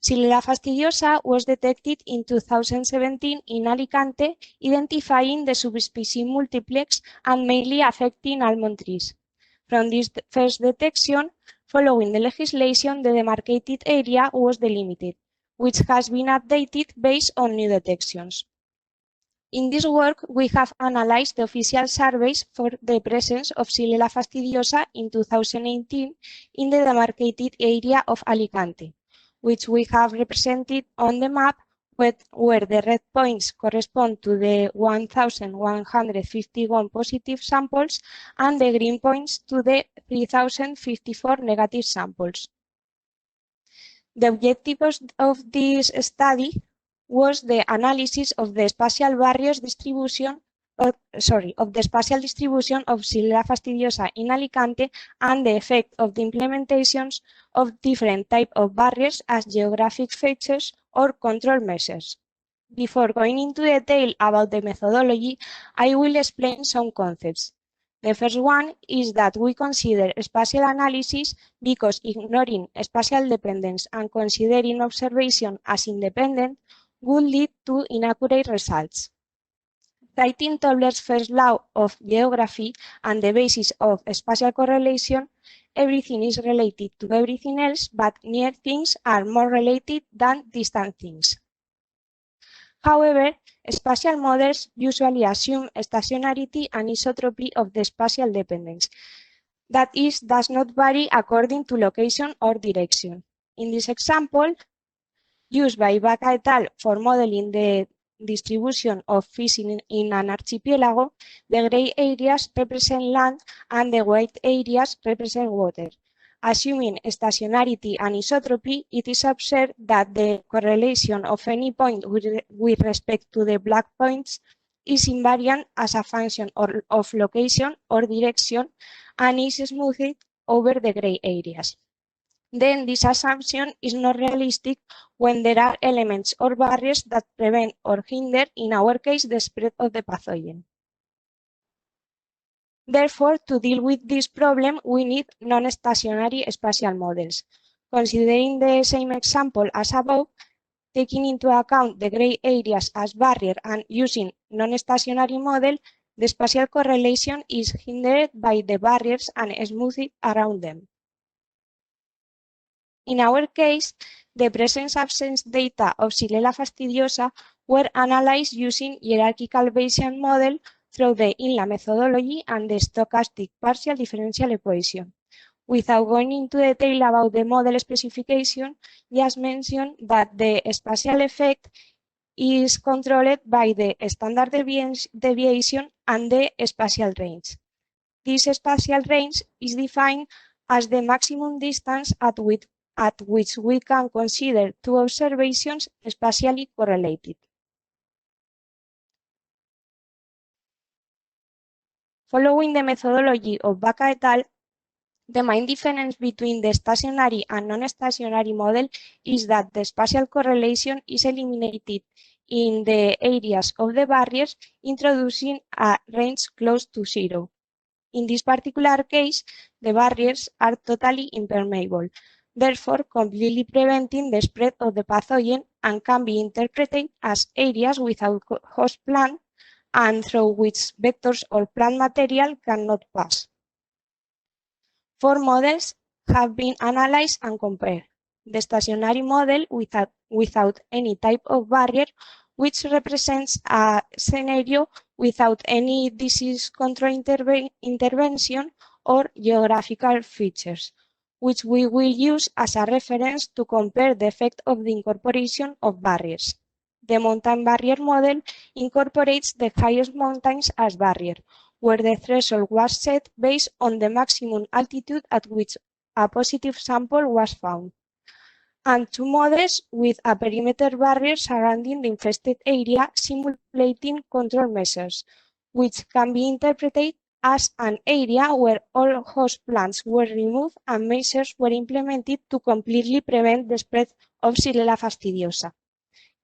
Xylella fastidiosa was detected in 2017 in Alicante, identifying the subspecies multiplex and mainly affecting almond trees. From this first detection, following the legislation, the demarcated area was delimited, which has been updated based on new detections. In this work, we have analyzed the official surveys for the presence of Xylella fastidiosa in 2018 in the demarcated area of Alicante, which we have represented on the map where the red points correspond to the 1,151 positive samples and the green points to the 3,054 negative samples. The objective of this study was the analysis of the spatial barriers distribution of the spatial distribution of Xylella fastidiosa in Alicante and the effect of the implementations of different types of barriers as geographic features or control measures. Before going into detail about the methodology, I will explain some concepts. The first one is that we consider spatial analysis because ignoring spatial dependence and considering observation as independent would lead to inaccurate results. Citing Tobler's first law of geography and the basis of spatial correlation, everything is related to everything else, but near things are more related than distant things. However, spatial models usually assume stationarity and isotropy of the spatial dependence. That is, does not vary according to location or direction. In this example, used by Baca et al. For modeling the distribution of fish in an archipelago, the gray areas represent land and the white areas represent water. Assuming stationarity and isotropy, it is observed that the correlation of any point with respect to the black points is invariant as a function of location or direction and is smoothed over the gray areas. Then this assumption is not realistic when there are elements or barriers that prevent or hinder, in our case, the spread of the pathogen. Therefore, to deal with this problem, we need non-stationary spatial models. Considering the same example as above, taking into account the gray areas as barrier and using non-stationary model, the spatial correlation is hindered by the barriers and smoothed around them. In our case, the presence-absence data of Xylella fastidiosa were analyzed using hierarchical Bayesian model through the INLA methodology and the stochastic partial differential equation. Without going into detail about the model specification, just mention that the spatial effect is controlled by the standard deviation and the spatial range. This spatial range is defined as the maximum distance at which we can consider two observations spatially correlated. Following the methodology of Baca et al., the main difference between the stationary and non-stationary model is that the spatial correlation is eliminated in the areas of the barriers, introducing a range close to zero. In this particular case, the barriers are totally impermeable, therefore completely preventing the spread of the pathogen and can be interpreted as areas without host plant and through which vectors or plant material cannot pass. 4 models have been analyzed and compared. The stationary model without any type of barrier, which represents a scenario without any disease control intervention or geographical features, which we will use as a reference to compare the effect of the incorporation of barriers. The mountain barrier model incorporates the highest mountains as barrier, where the threshold was set based on the maximum altitude at which a positive sample was found, and 2 models with a perimeter barrier surrounding the infested area simulating control measures, which can be interpreted as an area where all host plants were removed and measures were implemented to completely prevent the spread of Xylella fastidiosa.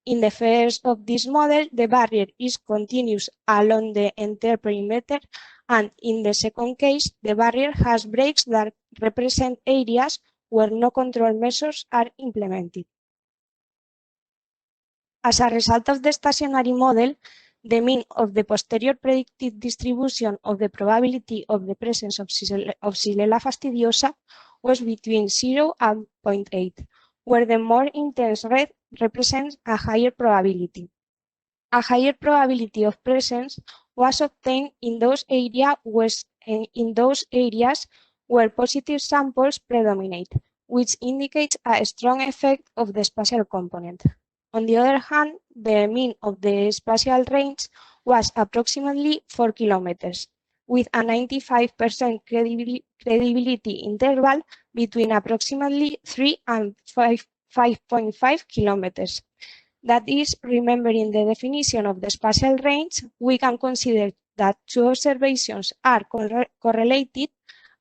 In the first of this model, the barrier is continuous along the entire perimeter, And in the second case, the barrier has breaks that represent areas where no control measures are implemented. As a result of the stationary model, the mean of the posterior predicted distribution of the probability of the presence of Xylella fastidiosa was between 0 and 0.8, where the more intense red represents a higher probability. A higher probability of presence was obtained in those areas where positive samples predominate, which indicates a strong effect of the spatial component. On the other hand, the mean of the spatial range was approximately 4 kilometers, with a 95% credibility interval between approximately 3 and 5.5 kilometers. That is, remembering the definition of the spatial range, we can consider that two observations are correlated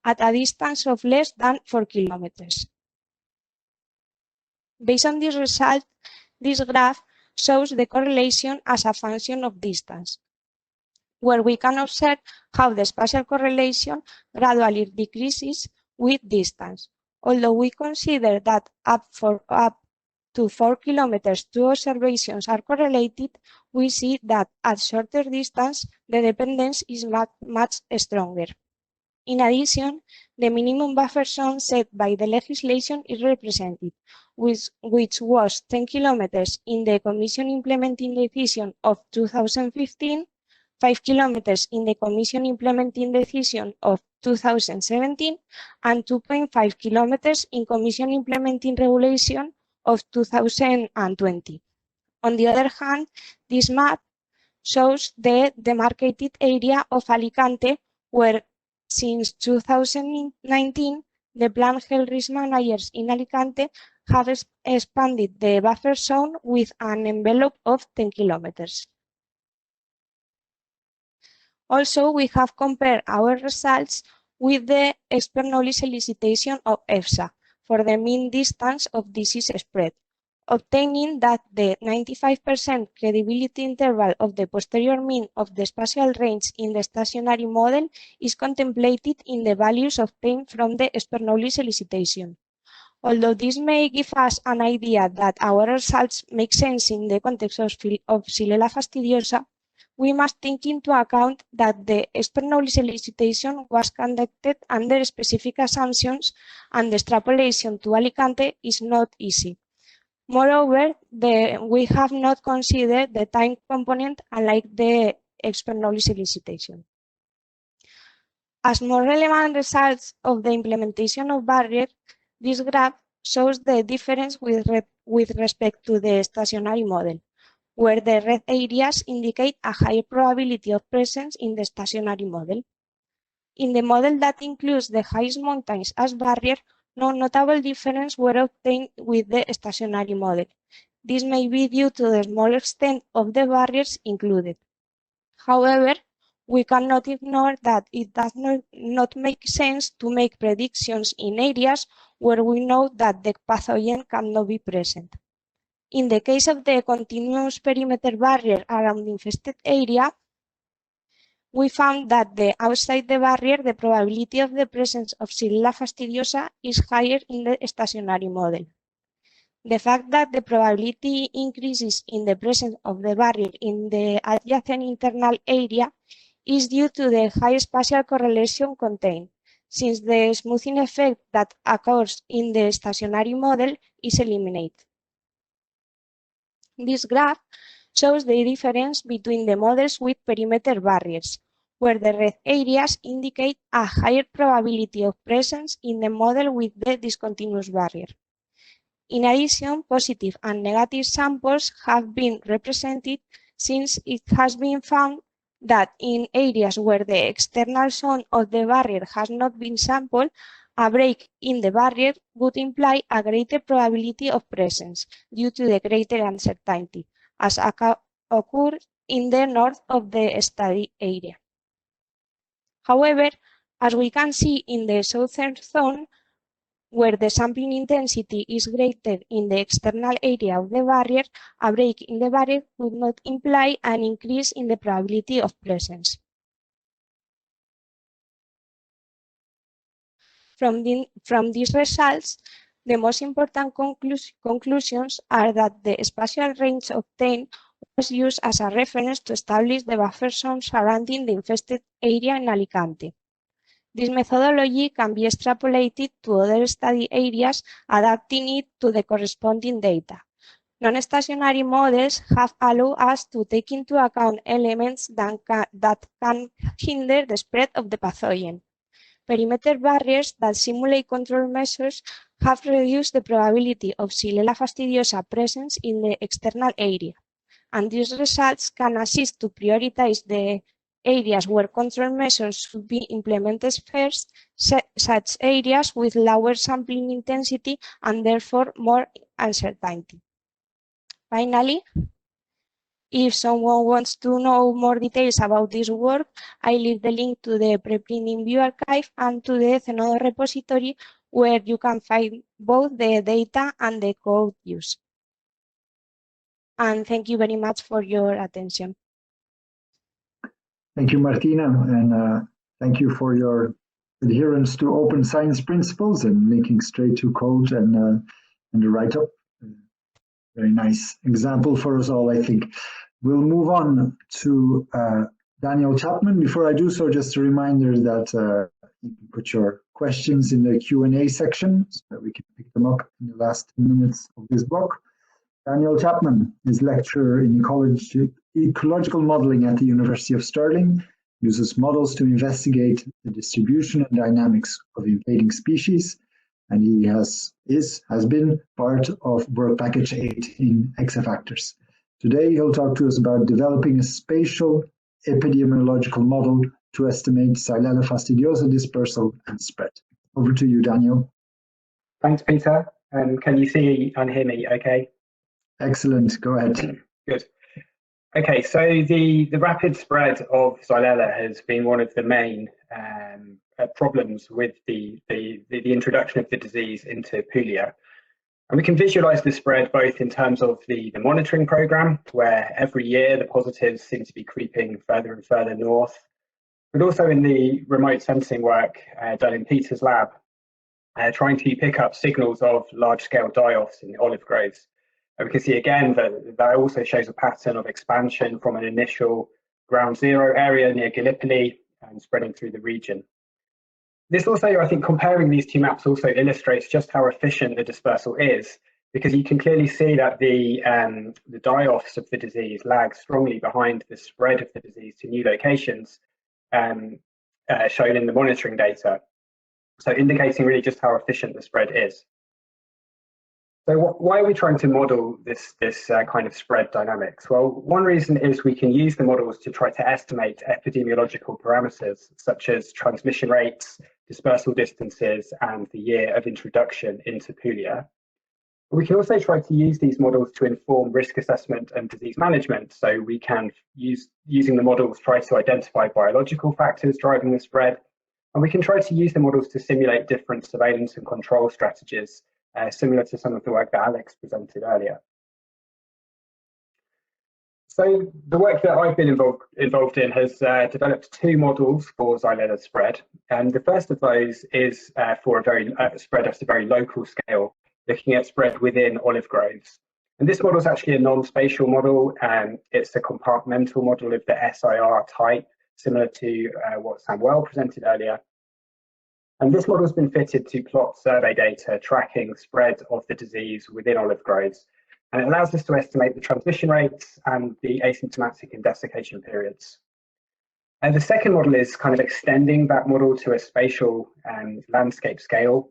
at a distance of less than 4 kilometers. Based on this result, this graph shows the correlation as a function of distance, where we can observe how the spatial correlation gradually decreases with distance. Although we consider that up to 4 kilometers, two observations are correlated, we see that at shorter distance, the dependence is much stronger. In addition, the minimum buffer zone set by the legislation is represented, which was 10 kilometers in the Commission implementing decision of 2015, 5 kilometers in the Commission implementing decision of 2017, and 2.5 kilometers in Commission implementing regulation of 2020. On the other hand, this map shows the demarcated area of Alicante, where since 2019, the plant health risk managers in Alicante have expanded the buffer zone with an envelope of 10 kilometers. Also, we have compared our results with the expert knowledge solicitation of EFSA for the mean distance of disease spread, obtaining that the 95% credibility interval of the posterior mean of the spatial range in the stationary model is contemplated in the values obtained from the expert knowledge solicitation. Although this may give us an idea that our results make sense in the context of Xylella fastidiosa, we must take into account that the expert knowledge solicitation was conducted under specific assumptions and the extrapolation to Alicante is not easy. Moreover, we have not considered the time component unlike the expert knowledge solicitation. As more relevant results of the implementation of barrier, this graph shows the difference with respect to the stationary model, where the red areas indicate a higher probability of presence in the stationary model. In the model that includes the highest mountains as barrier, no notable difference were obtained with the stationary model. This may be due to the small extent of the barriers included. However, we cannot ignore that it does not make sense to make predictions in areas where we know that the pathogen cannot be present. In the case of the continuous perimeter barrier around the infested area, we found that outside the barrier, the probability of the presence of Xylella fastidiosa is higher in the stationary model. The fact that the probability increases in the presence of the barrier in the adjacent internal area is due to the high spatial correlation contained, since the smoothing effect that occurs in the stationary model is eliminated. This graph shows the difference between the models with perimeter barriers, where the red areas indicate a higher probability of presence in the model with the discontinuous barrier. In addition, positive and negative samples have been represented, since it has been found that in areas where the external zone of the barrier has not been sampled, a break in the barrier would imply a greater probability of presence due to the greater uncertainty, as occurred in the north of the study area. However, as we can see in the southern zone, where the sampling intensity is greater in the external area of the barrier, a break in the barrier would not imply an increase in the probability of presence. From these results, the most important conclusions are that the spatial range obtained was used as a reference to establish the buffer zone surrounding the infested area in Alicante. This methodology can be extrapolated to other study areas, adapting it to the corresponding data. Non-stationary models have allowed us to take into account elements that can hinder the spread of the pathogen. Perimeter barriers that simulate control measures have reduced the probability of Xylella fastidiosa presence in the external area, and these results can assist to prioritize the areas where control measures should be implemented first, such areas with lower sampling intensity and therefore more uncertainty. Finally, if someone wants to know more details about this work, I leave the link to the preprint in View archive and to the Zenodo repository, where you can find both the data and the code used. And thank you very much for your attention. Thank you, Martina, and thank you for your adherence to open science principles and linking straight to code and the write-up. Very nice example for us all, I think. We'll move on to Daniel Chapman. Before I do so, just a reminder that you can put your questions in the Q&A section so that we can pick them up in the last 10 minutes of this block. Daniel Chapman is lecturer in ecological modeling at the University of Stirling, uses models to investigate the distribution and dynamics of invading species, and he has been part of work package 8 in Exafactors. Today, he'll talk to us about developing a spatial epidemiological model to estimate Xylella fastidiosa dispersal and spread. Over to you, Daniel. Thanks, Peter. Can you see and hear me okay? Excellent. Go ahead. Good. Okay, so the rapid spread of Xylella has been one of the main problems with the introduction of the disease into Puglia. And we can visualize the spread both in terms of the monitoring program, where every year the positives seem to be creeping further and further north, but also in the remote sensing work done in Peter's lab, trying to pick up signals of large-scale die-offs in the olive groves. And we can see again that also shows a pattern of expansion from an initial ground zero area near Gallipoli and spreading through the region. This also, I think, comparing these two maps also illustrates just how efficient the dispersal is, because you can clearly see that the die-offs of the disease lag strongly behind the spread of the disease to new locations shown in the monitoring data. So indicating really just how efficient the spread is. So why are we trying to model this kind of spread dynamics? Well, one reason is we can use the models to try to estimate epidemiological parameters such as transmission rates, dispersal distances, and the year of introduction into Puglia. We can also try to use these models to inform risk assessment and disease management. So we can using the models try to identify biological factors driving the spread, and we can try to use the models to simulate different surveillance and control strategies, similar to some of the work that Alex presented earlier. So the work that I've been involved in has developed two models for Xylella spread. And the first of those is for a very spread at a very local scale, looking at spread within olive groves. And this model is actually a non-spatial model, and it's a compartmental model of the SIR type, similar to what Samuel presented earlier. And this model has been fitted to plot survey data tracking spread of the disease within olive groves. And it allows us to estimate the transmission rates and the asymptomatic and desiccation periods. And the second model is kind of extending that model to a spatial landscape scale,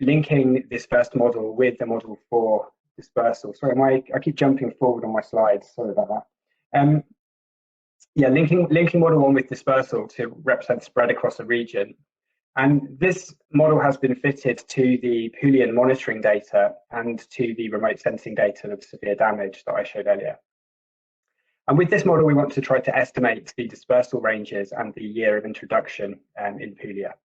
linking this first model with the model for dispersal. Sorry, I keep jumping forward on my slides. Sorry about that. Yeah, linking model one with dispersal to represent spread across a region. And this model has been fitted to the Puglian monitoring data and to the remote sensing data of severe damage that I showed earlier. And with this model, we want to try to estimate the dispersal ranges and the year of introduction in Puglia.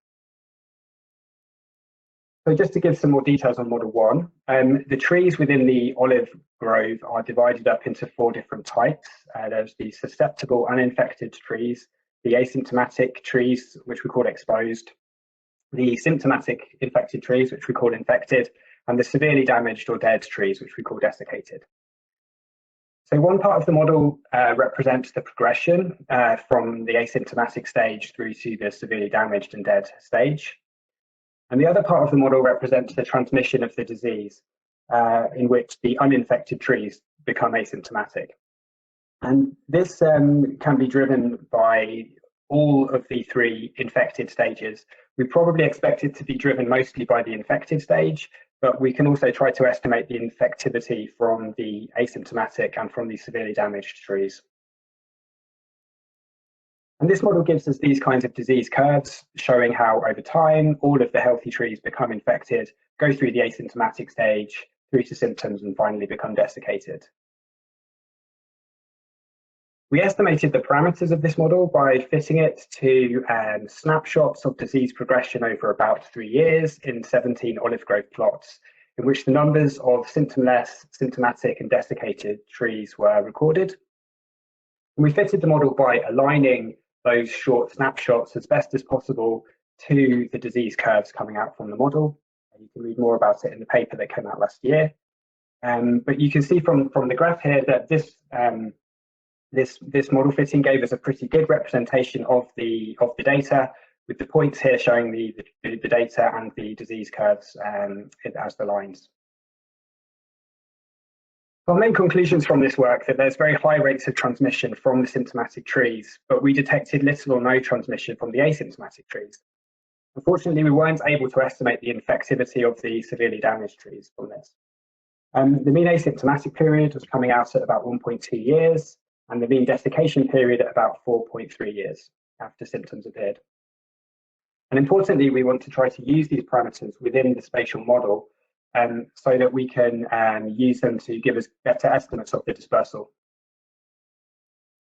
So just to give some more details on model one, the trees within the olive grove are divided up into 4 different types. There's the susceptible uninfected trees, the asymptomatic trees, which we call exposed, the symptomatic infected trees, which we call infected, and the severely damaged or dead trees, which we call desiccated. So one part of the model represents the progression from the asymptomatic stage through to the severely damaged and dead stage. And the other part of the model represents the transmission of the disease, in which the uninfected trees become asymptomatic. And this can be driven by all of the three infected stages. We probably expect it to be driven mostly by the infected stage, but we can also try to estimate the infectivity from the asymptomatic and from the severely damaged trees. And this model gives us these kinds of disease curves, showing how over time, all of the healthy trees become infected, go through the asymptomatic stage, through to symptoms, and finally become desiccated. We estimated the parameters of this model by fitting it to snapshots of disease progression over about 3 years in 17 olive grove plots, in which the numbers of symptomless, symptomatic, and desiccated trees were recorded. And we fitted the model by aligning those short snapshots as best as possible to the disease curves coming out from the model. You can read more about it in the paper that came out last year. But you can see from the graph here that this model fitting gave us a pretty good representation of the data, with the points here showing the data and the disease curves as the lines. Our main conclusions from this work that there's very high rates of transmission from the symptomatic trees, but we detected little or no transmission from the asymptomatic trees. Unfortunately, we weren't able to estimate the infectivity of the severely damaged trees from this. The mean asymptomatic period was coming out at about 1.2 years, and the mean desiccation period at about 4.3 years after symptoms appeared. And importantly, we want to try to use these parameters within the spatial model so that we can use them to give us better estimates of the dispersal.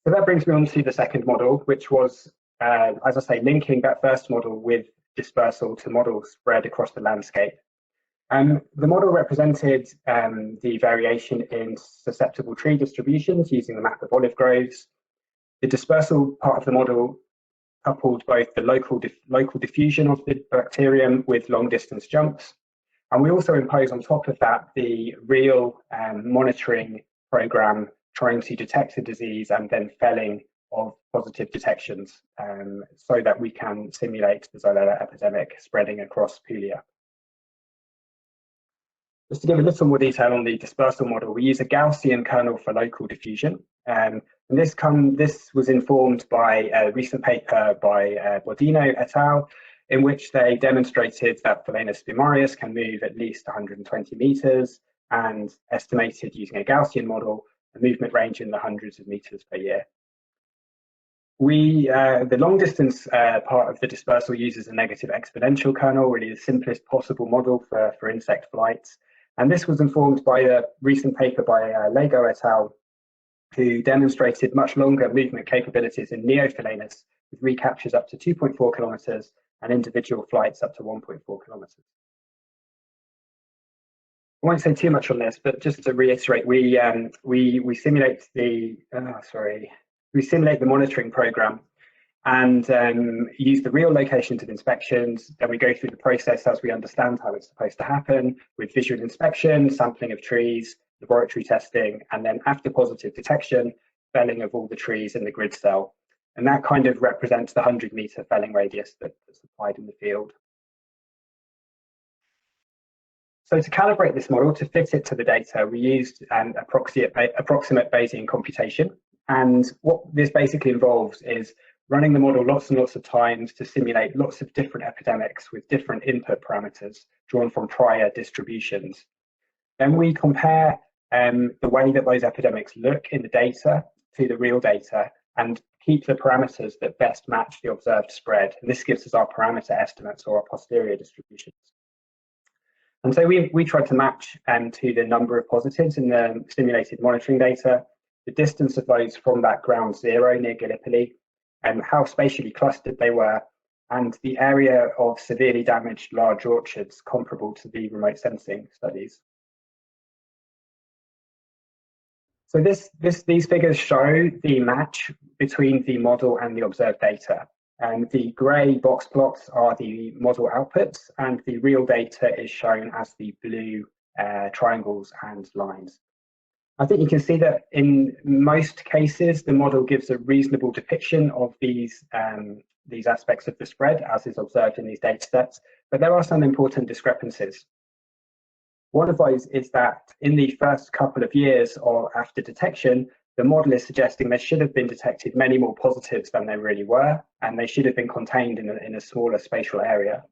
So that brings me on to the second model, which was, as I say, linking that first model with dispersal to model spread across the landscape. The model represented the variation in susceptible tree distributions using the map of olive groves. The dispersal part of the model coupled both the local diffusion of the bacterium with long distance jumps. And we also impose on top of that the real monitoring program trying to detect the disease and then felling of positive detections so that we can simulate the Xylella epidemic spreading across Puglia. Just to give a little more detail on the dispersal model, we use a Gaussian kernel for local diffusion. And this was informed by a recent paper by Bodino et al., in which they demonstrated that Phalaenus spumarius can move at least 120 meters and estimated using a Gaussian model a movement range in the hundreds of meters per year. The long distance part of the dispersal uses a negative exponential kernel, really the simplest possible model for insect flights. And this was informed by a recent paper by Lego et al., who demonstrated much longer movement capabilities in Neophalanus with recaptures up to 2.4 kilometers and individual flights up to 1.4 kilometers. I won't say too much on this, but just to reiterate, we simulate the monitoring program and use the real locations of inspections. Then we go through the process as we understand how it's supposed to happen, with visual inspection, sampling of trees, laboratory testing, and then after positive detection, felling of all the trees in the grid cell. And that kind of represents the 100-meter felling radius that's applied in the field. So to calibrate this model, to fit it to the data, we used an approximate Bayesian computation. And what this basically involves is running the model lots and lots of times to simulate lots of different epidemics with different input parameters drawn from prior distributions. Then we compare the way that those epidemics look in the data to the real data and keep the parameters that best match the observed spread. And this gives us our parameter estimates or our posterior distributions. And so we tried to match to the number of positives in the simulated monitoring data, the distance of those from that ground zero near Gallipoli, and how spatially clustered they were, and the area of severely damaged large orchards comparable to the remote sensing studies. So these figures show the match between the model and the observed data. The grey box plots are the model outputs, and the real data is shown as the blue triangles and lines. I think you can see that in most cases, the model gives a reasonable depiction of these aspects of the spread, as is observed in these data sets, but there are some important discrepancies. One of those is that in the first couple of years or after detection, the model is suggesting there should have been detected many more positives than there really were, and they should have been contained in a smaller spatial area.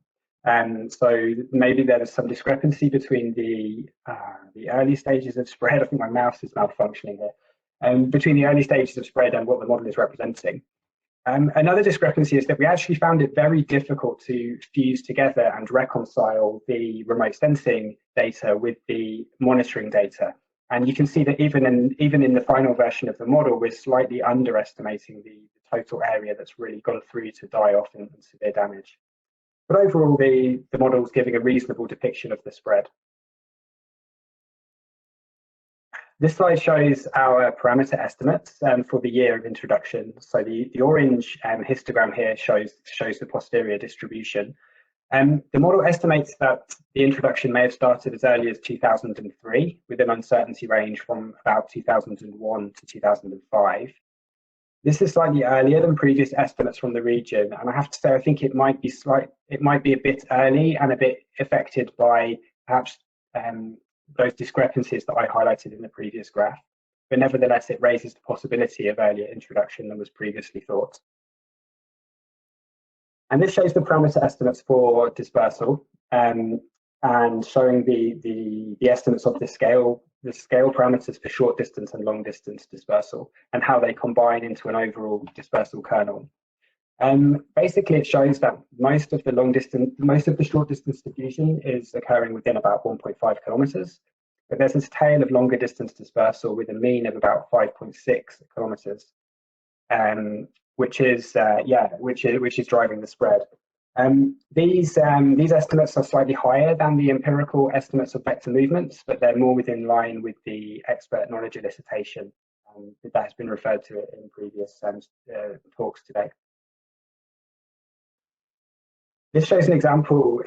So maybe there was some discrepancy between the early stages of spread. I think my mouse is malfunctioning here. Between the early stages of spread and what the model is representing. Another discrepancy is that we actually found it very difficult to fuse together and reconcile the remote sensing data with the monitoring data. And you can see that even in the final version of the model, we're slightly underestimating the total area that's really gone through to die off in severe damage. But overall, the model is giving a reasonable depiction of the spread. This slide shows our parameter estimates for the year of introduction. So the orange histogram here shows the posterior distribution. The model estimates that the introduction may have started as early as 2003, with an uncertainty range from about 2001 to 2005. This is slightly earlier than previous estimates from the region, and I have to say I think it might be a bit early and a bit affected by perhaps those discrepancies that I highlighted in the previous graph. But nevertheless, it raises the possibility of earlier introduction than was previously thought. And this shows the parameter estimates for dispersal, and showing the estimates of the scale parameters for short distance and long distance dispersal, and how they combine into an overall dispersal kernel. Basically, it shows that most of the short distance diffusion is occurring within about 1.5 kilometers, but there's this tail of longer distance dispersal with a mean of about 5.6 kilometers, which is driving the spread. These estimates are slightly higher than the empirical estimates of vector movements, but they're more within line with the expert knowledge elicitation that has been referred to in previous talks today. This shows an example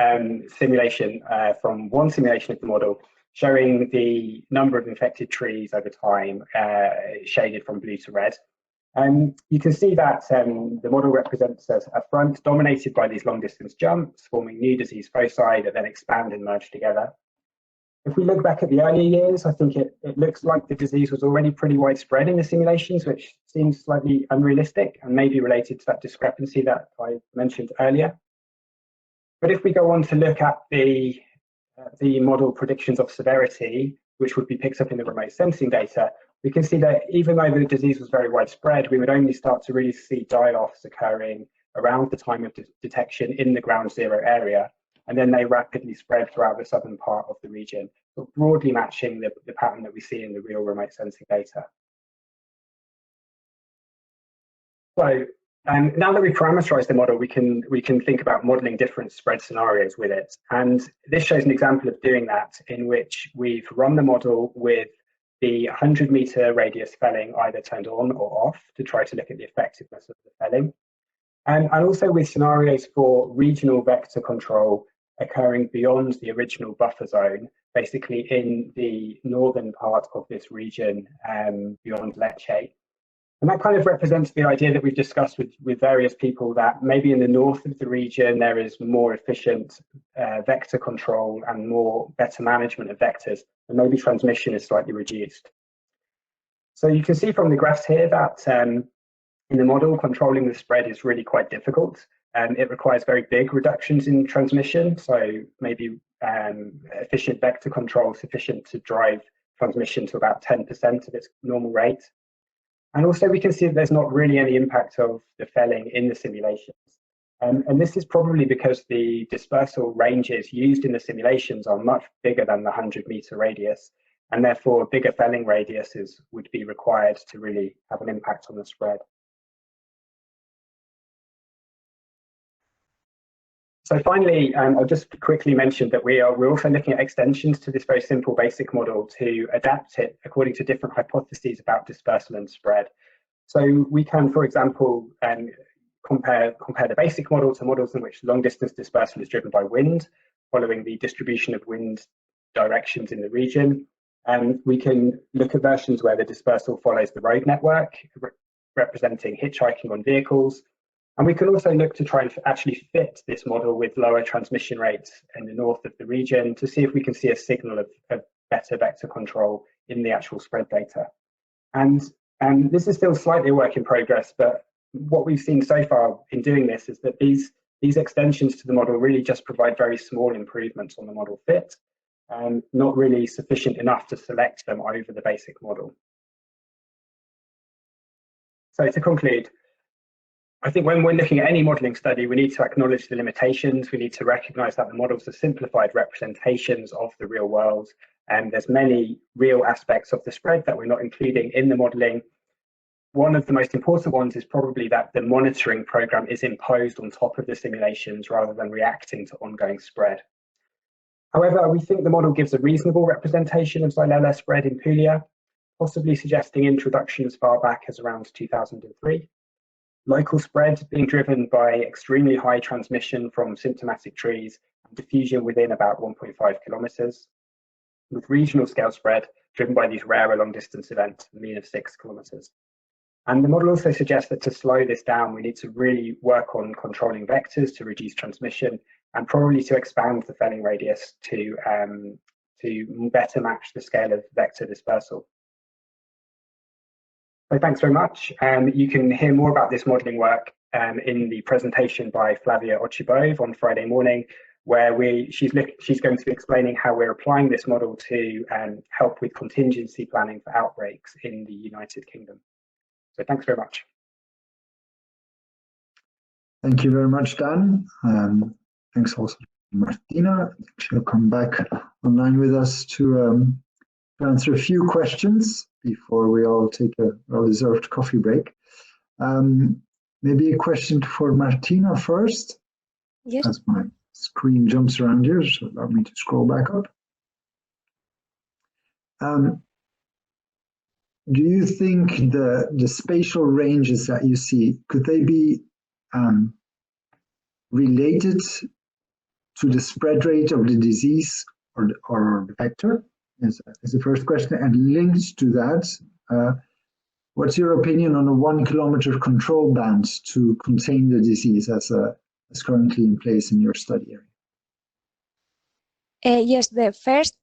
simulation from one simulation of the model, showing the number of infected trees over time, shaded from blue to red. You can see that the model represents a front dominated by these long distance jumps, forming new disease foci that then expand and merge together. If we look back at the earlier years, I think it looks like the disease was already pretty widespread in the simulations, which seems slightly unrealistic and may be related to that discrepancy that I mentioned earlier. But if we go on to look at the model predictions of severity, which would be picked up in the remote sensing data, we can see that even though the disease was very widespread, we would only start to really see die-offs occurring around the time of detection in the ground zero area, and then they rapidly spread throughout the southern part of the region, but broadly matching the pattern that we see in the real remote sensing data. So now that we've parameterized the model, we can think about modeling different spread scenarios with it. And this shows an example of doing that, in which we've run the model with the 100-meter radius felling either turned on or off to try to look at the effectiveness of the felling. And also with scenarios for regional vector control occurring beyond the original buffer zone, basically in the northern part of this region, beyond Lecce. And that kind of represents the idea that we've discussed with various people, that maybe in the north of the region there is more efficient vector control and better management of vectors, and maybe transmission is slightly reduced. So you can see from the graphs here that in the model, controlling the spread is really quite difficult. It requires very big reductions in transmission, so maybe efficient vector control sufficient to drive transmission to about 10% of its normal rate. And also we can see that there's not really any impact of the felling in the simulations. And this is probably because the dispersal ranges used in the simulations are much bigger than the 100-meter radius, and therefore bigger felling radiuses would be required to really have an impact on the spread. So finally, I'll just quickly mention that we're also looking at extensions to this very simple basic model to adapt it according to different hypotheses about dispersal and spread. So we can, for example, compare the basic model to models in which long-distance dispersal is driven by wind, following the distribution of wind directions in the region. And we can look at versions where the dispersal follows the road network, representing hitchhiking on vehicles. And we can also look to try and actually fit this model with lower transmission rates in the north of the region to see if we can see a signal of better vector control in the actual spread data. And this is still slightly a work in progress, but what we've seen so far in doing this is that these extensions to the model really just provide very small improvements on the model fit, and not really sufficient enough to select them over the basic model. So to conclude, I think when we're looking at any modelling study, we need to acknowledge the limitations. We need to recognise that the models are simplified representations of the real world, and there's many real aspects of the spread that we're not including in the modelling. One of the most important ones is probably that the monitoring programme is imposed on top of the simulations rather than reacting to ongoing spread. However, we think the model gives a reasonable representation of Xylella spread in Puglia, possibly suggesting introduction as far back as around 2003. Local spread being driven by extremely high transmission from symptomatic trees and diffusion within about 1.5 kilometres, with regional scale spread driven by these rarer long distance events, a mean of 6 kilometres. And the model also suggests that to slow this down, we need to really work on controlling vectors to reduce transmission, and probably to expand the felling radius to better match the scale of vector dispersal. So thanks very much. You can hear more about this modelling work in the presentation by Flavia Ochibove on Friday morning, where she's going to be explaining how we're applying this model to help with contingency planning for outbreaks in the United Kingdom. So thanks very much. Thank you very much, Dan. Thanks also to Martina. She'll come back online with us to answer a few questions before we all take a well-deserved coffee break. Maybe a question for Martina first. Yes. As my screen jumps around here, so allow me to scroll back up. Do you think the spatial ranges that you see, could they be related to the spread rate of the disease or the vector? Is the first question. And linked to that, what's your opinion on a 1 kilometer control band to contain the disease as currently in place in your study area? Yes, the first,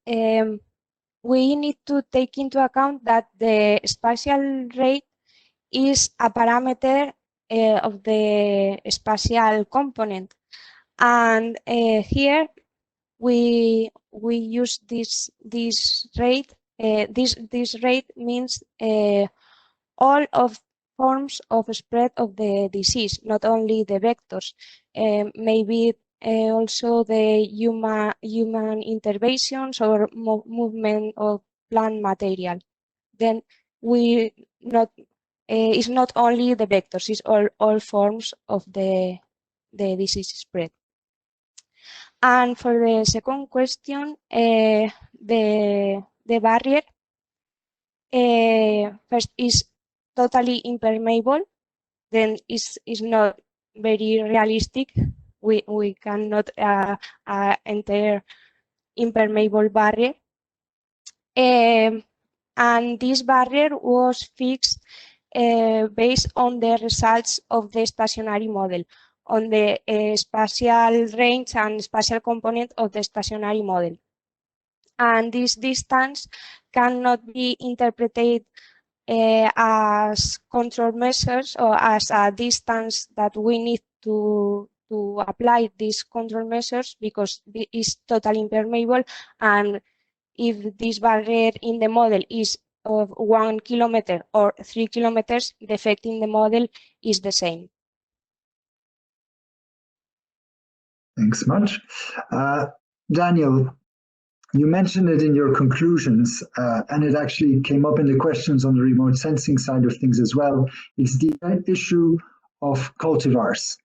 we need to take into account that the spatial rate is a parameter of the spatial component, and here we use this rate. This rate means all of forms of spread of the disease, not only the vectors, maybe also the human interventions or movement of plant material. Then it's not only the vectors, it's all forms of the disease spread. And for the second question, the barrier first is totally impermeable, then is not very realistic. We cannot enter impermeable barrier. And this barrier was fixed based on the results of the stationary model, on the spatial range and spatial component of the stationary model. And this distance cannot be interpreted as control measures or as a distance that we need to apply these control measures, because it is totally impermeable, and if this barrier in the model is of 1 kilometer or 3 kilometers, the effect in the model is the same. Thanks much. Daniel, you mentioned it in your conclusions, and it actually came up in the questions on the remote sensing side of things as well. It's the issue of cultivars,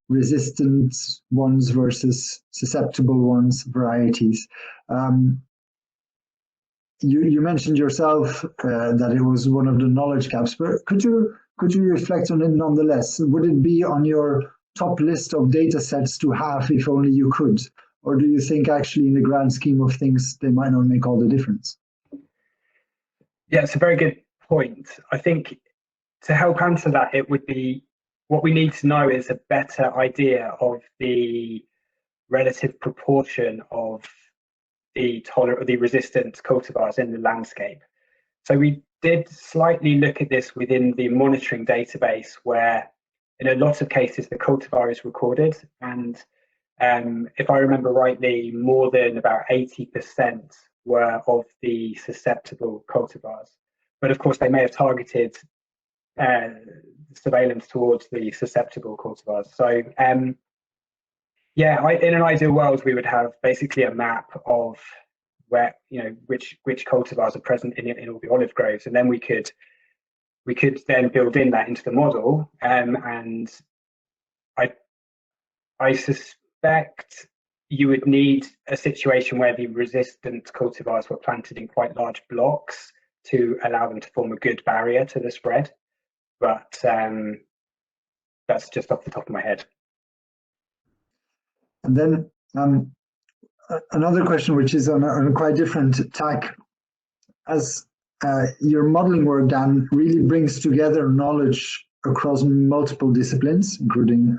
resistant ones versus susceptible ones, varieties. You mentioned yourself that it was one of the knowledge gaps, but could you could you reflect on it nonetheless? Would it be on your top list of data sets to have if only you could? Or do you think actually in the grand scheme of things, they might not make all the difference? Yeah, it's a very good point. I think to help answer that, it would be, what we need to know is a better idea of the relative proportion of the resistant cultivars in the landscape. So we did slightly look at this within the monitoring database, where in a lot of cases the cultivar is recorded, and if I remember rightly, more than about 80% were of the susceptible cultivars. But of course, they may have targeted surveillance towards the susceptible cultivars. So yeah, in an ideal world, we would have basically a map of where, which cultivars are present in all the olive groves, and then we could then build in that into the model. And I suspect you would need a situation where the resistant cultivars were planted in quite large blocks to allow them to form a good barrier to the spread. But that's just off the top of my head. And then another question, which is on a quite different tack. As your modeling work, Dan, really brings together knowledge across multiple disciplines, including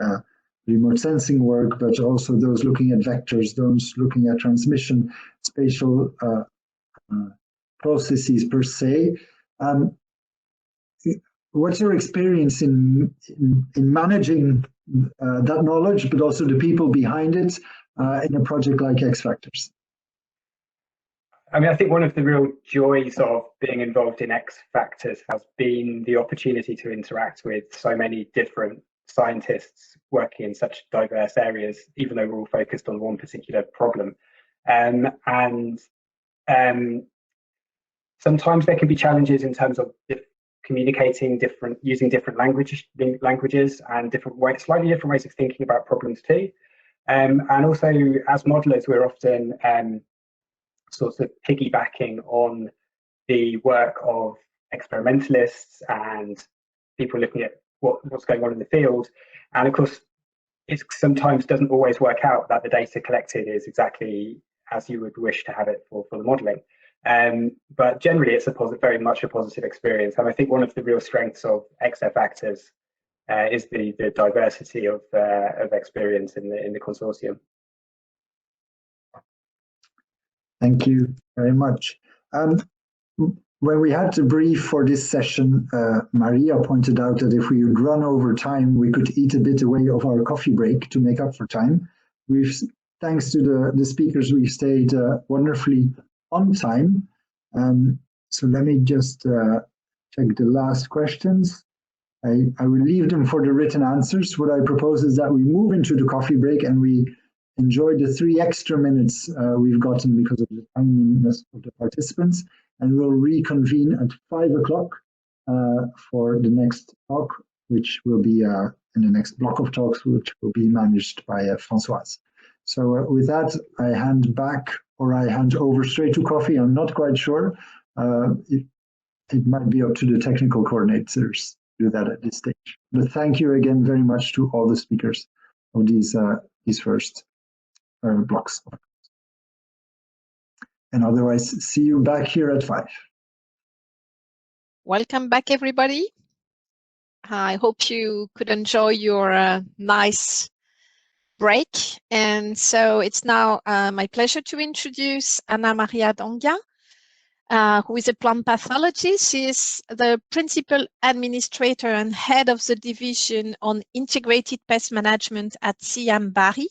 remote sensing work, but also those looking at vectors, those looking at transmission, spatial processes per se. What's your experience in managing that knowledge, but also the people behind it in a project like X Factors? I mean, I think one of the real joys of being involved in X Factors has been the opportunity to interact with so many different scientists working in such diverse areas, even though we're all focused on one particular problem. And sometimes there can be challenges in terms of communicating using different languages and slightly different ways of thinking about problems too. And also, as modelers, we're often sort of piggybacking on the work of experimentalists and people looking at what's going on in the field. And of course, it sometimes doesn't always work out that the data collected is exactly as you would wish to have it for the modelling. But generally, it's very much a positive experience. And I think one of the real strengths of XF Factors is the diversity of experience in the consortium. Thank you very much. When we had to brief for this session, Maria pointed out that if we would run over time, we could eat a bit away of our coffee break to make up for time. Thanks to the speakers, we stayed wonderfully on time. So let me just check the last questions. I will leave them for the written answers. What I propose is that we move into the coffee break and we enjoy the 3 extra minutes we've gotten because of the timeliness of the participants, and we'll reconvene at 5 o'clock for the next talk, which will be in the next block of talks, which will be managed by Françoise. So with that, I hand back, or I hand over straight to coffee. I'm not quite sure. It might be up to the technical coordinators to do that at this stage. But thank you again very much to all the speakers of these first blocks. And otherwise, see you back here at 5. Welcome back, everybody. I hope you could enjoy your nice break. And so it's now my pleasure to introduce Ana Maria Donga, who is a plant pathologist. She is the principal administrator and head of the division on integrated pest management at CM Bari.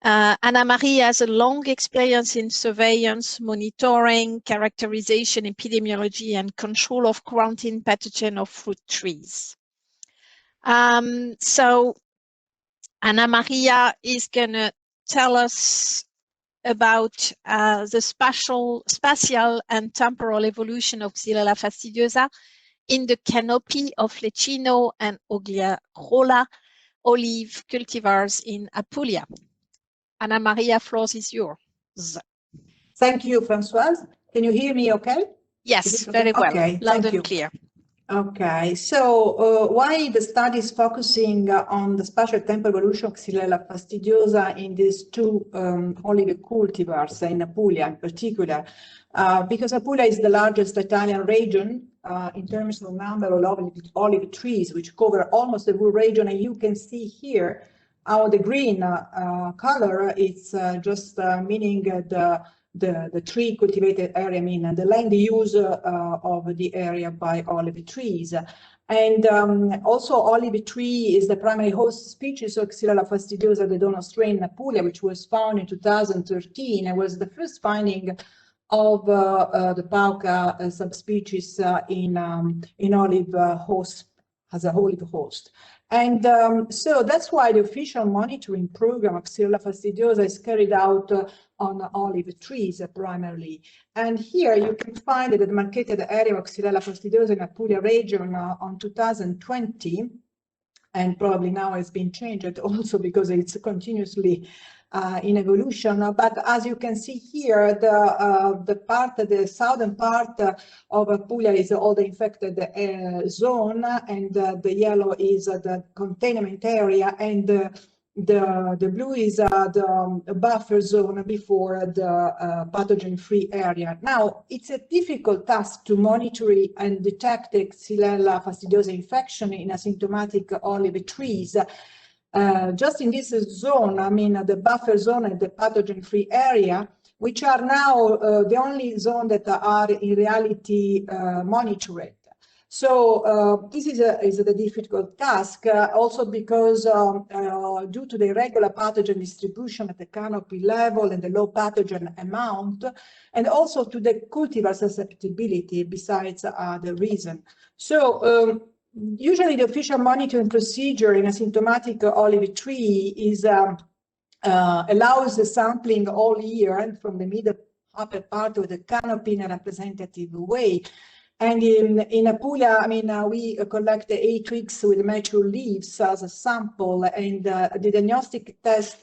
Ana Maria has a long experience in surveillance, monitoring, characterization, epidemiology, and control of quarantine pathogen of fruit trees. So Ana Maria is going to tell us about the spatial and temporal evolution of Xylella fastidiosa in the canopy of Lecino and Ogliarola olive cultivars in Apulia. Ana Maria, floor is yours. Thank you, Françoise. Can you hear me okay? Yes, very well. Okay, Loud and clear. Okay, so why the study is focusing on the spatial tempo evolution of Xylella fastidiosa in these two olive cultivars in Apulia in particular? Because Apulia is the largest Italian region in terms of number of olive trees, which cover almost the whole region. And you can see here how the green color is just meaning the tree cultivated area, I mean the land use of the area by olive trees. And also olive tree is the primary host species of Xylella fastidiosa, the donor strain in Apulia, which was found in 2013 and was the first finding of the Pauca subspecies in olive host, as a olive host. And so that's why the official monitoring program of Xylella fastidiosa is carried out on olive trees primarily. And here you can find the demarcated area of Xylella fastidiosa in Apulia region on 2020, and probably now has been changed also because it's continuously in evolution. But as you can see here, the southern part of Apulia is all the infected zone, and the yellow is the containment area, and the blue is the buffer zone before the pathogen-free area. Now, it's a difficult task to monitor and detect the Xylella fastidiosa infection in asymptomatic olive trees. Just in this zone, I mean, the buffer zone and the pathogen-free area, which are now the only zone that are in reality monitored. So this is a difficult task, also because due to the irregular pathogen distribution at the canopy level and the low pathogen amount, and also to the cultivar susceptibility besides the reason. So usually the official monitoring procedure in asymptomatic olive tree is allows the sampling all year and from the middle upper part of the canopy in a representative way. And in Apulia, I mean, we collect the 8 weeks with mature leaves as a sample, and the diagnostic test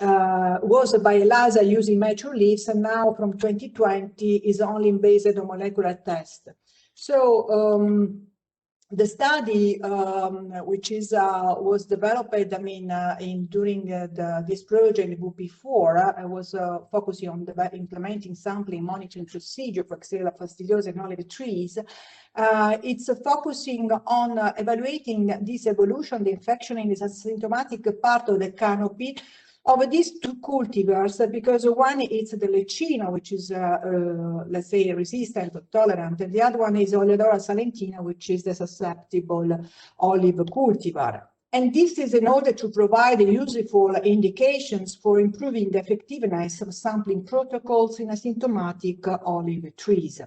was by ELISA using mature leaves, and now from 2020 is only based on molecular test. So the study, which is was developed, I mean, during this project before, I was focusing on implementing sampling monitoring procedure for Xylella fastidiosa in olive trees. It's focusing on evaluating this evolution, the infection in this asymptomatic part of the canopy of these two cultivars, because one is the Lecino, which is, let's say, resistant or tolerant, and the other one is Oleodora salentina, which is the susceptible olive cultivar. And this is in order to provide useful indications for improving the effectiveness of sampling protocols in asymptomatic olive trees.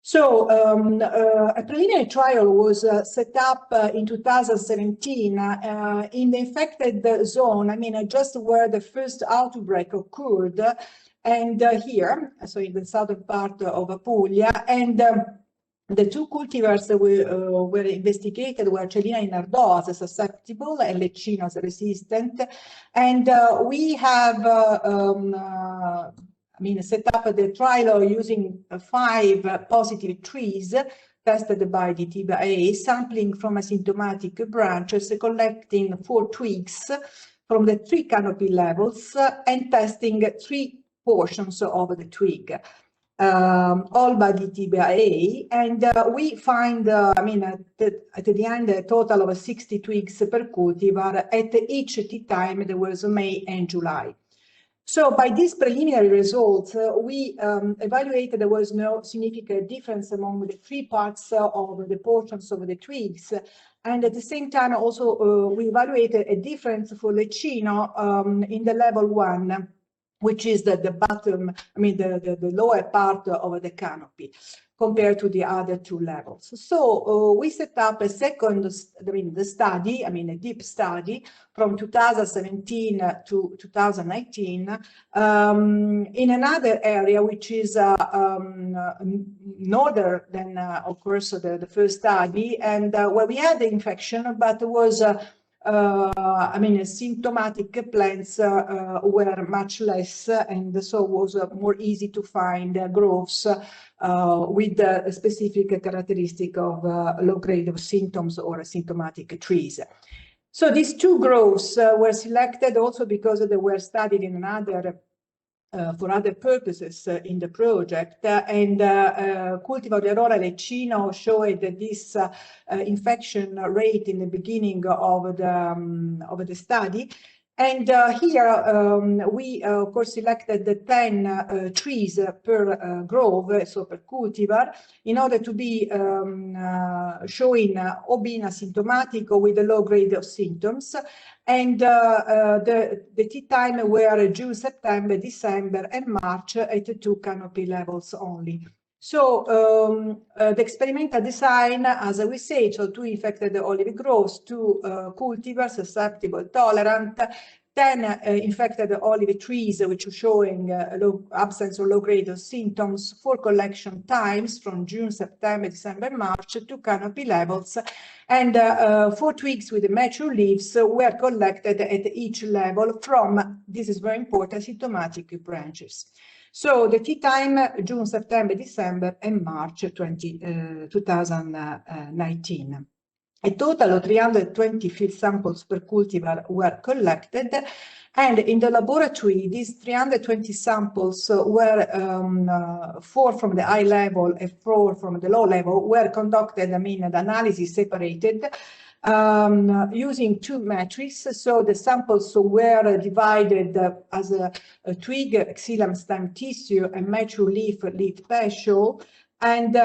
So a preliminary trial was set up in 2017 in the infected zone, I mean, just where the first outbreak occurred, and here, so in the southern part of Apulia, and the two cultivars that were investigated were Celina and Nardò as susceptible and Lecino as resistant, and we have I mean, set up the trial using 5 positive trees tested by the DTBA, sampling from asymptomatic branches, collecting 4 twigs from the 3 canopy levels and testing 3 portions of the twig, all by the DTBA. And we find, I mean, at the end, a total of 60 twigs per cultivar at each tea time. There was May and July. So by these preliminary results, we evaluated there was no significant difference among the 3 parts of the portions of the twigs. And at the same time, also, we evaluated a difference for Lecino in the level 1, which is the bottom, I mean, the lower part of the canopy, compared to the other 2 levels. So we set up a second, I mean, the study, I mean, a deep study from 2017 to 2019 in another area, which is northern than, of course, the first study, and where we had the infection, but was symptomatic plants were much less, and so was more easy to find growths with a specific characteristic of low grade of symptoms or symptomatic trees. So these two growths were selected also because they were studied in another for other purposes in the project, and cultivar Aurora Lecino showed this infection rate in the beginning of the study. And here we, of course, selected the 10 trees per grove, so per cultivar, in order to be showing or being asymptomatic or with a low grade of symptoms. And the tea time were June, September, December, and March at 2 canopy levels only. So the experimental design, as we say, so 2 infected olive groves, 2 cultivars susceptible, tolerant, 10 infected olive trees, which are showing absence or low grade of symptoms, 4 collection times from June, September, December, March, 2 canopy levels, and 4 twigs with mature leaves were collected at each level from, this is very important, symptomatic branches. So the tea time, June, September, December, and March 2019. A total of 320 field samples per cultivar were collected, and in the laboratory, these 320 samples were 4 from the high level and 4 from the low level were conducted, the analysis separated, using 2 matrices. So the samples were divided as a twig, xylem stem tissue, and mature leaf fasciole. And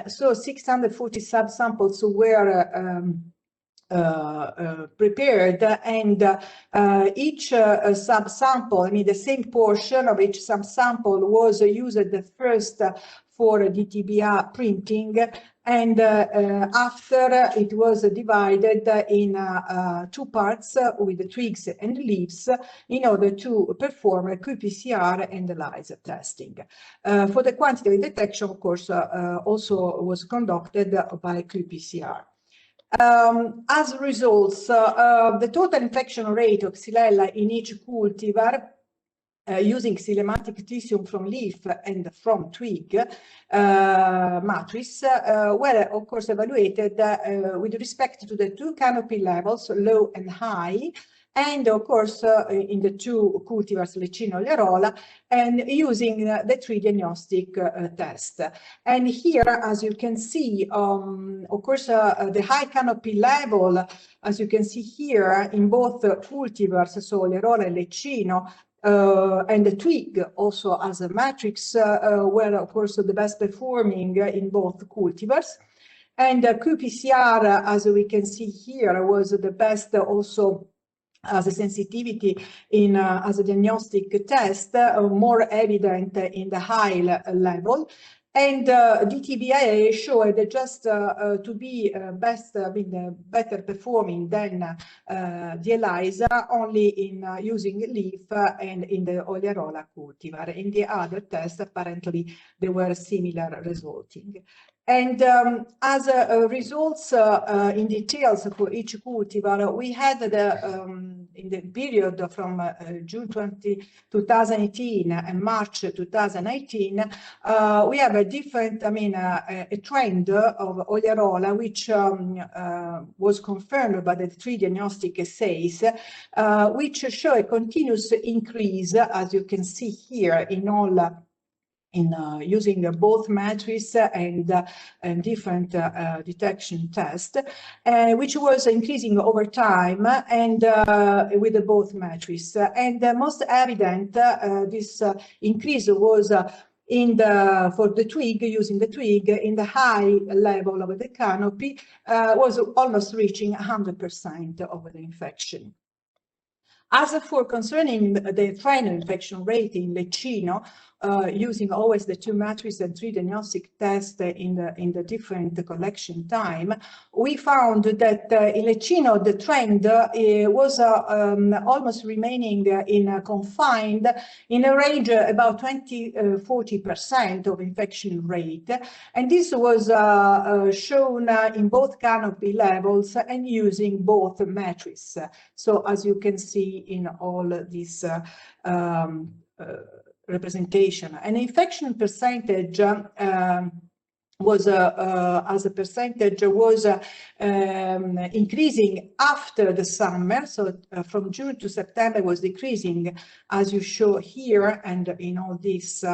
so 640 subsamples were prepared, and each subsample, the same portion of each subsample was used first for DTBA printing, and after it was divided in 2 parts with the twigs and leaves in order to perform a qPCR and ELISA testing. For the quantitative detection, of course, also was conducted by qPCR. As results, the total infection rate of Xylella in each cultivar using xylematic tissue from leaf and from twig matrix were, of course, evaluated with respect to the 2 canopy levels, low and high, and of course in the 2 cultivars Lecino Lerola, and using the 3 diagnostic test. And here, as you can see, of course, the high canopy level, as you can see here in both cultivars, so Lerola and Lecino, and the twig also as a matrix were, of course, the best performing in both cultivars. And qPCR, as we can see here, was the best also as a sensitivity in as a diagnostic test, more evident in the high level. And DTBA showed just to be better performing than the ELISA only in using leaf and in the Olearola cultivar. In the other tests, apparently, they were similar resulting. And as results in details for each cultivar, we had in the period from June 2018 and March 2018, we have a different, a trend of Olearola, which was confirmed by the 3 diagnostic assays, which show a continuous increase, as you can see here, in all using both matrices and different detection tests, which was increasing over time and with both matrices. And most evident, this increase was for the twig, using the twig in the high level of the canopy, was almost reaching 100% of the infection. As for concerning the final infection rate in Lecino, using always the 2 matrices and 3 diagnostic tests in the different collection time, we found that in Lecino the trend was almost remaining confined in a range about 20–40% of infection rate, and this was shown in both Canopy levels and using both metrics. So as you can see in all this representation, an infection percentage was as a percentage was increasing after the summer. So from June to September was decreasing, as you show here and in all this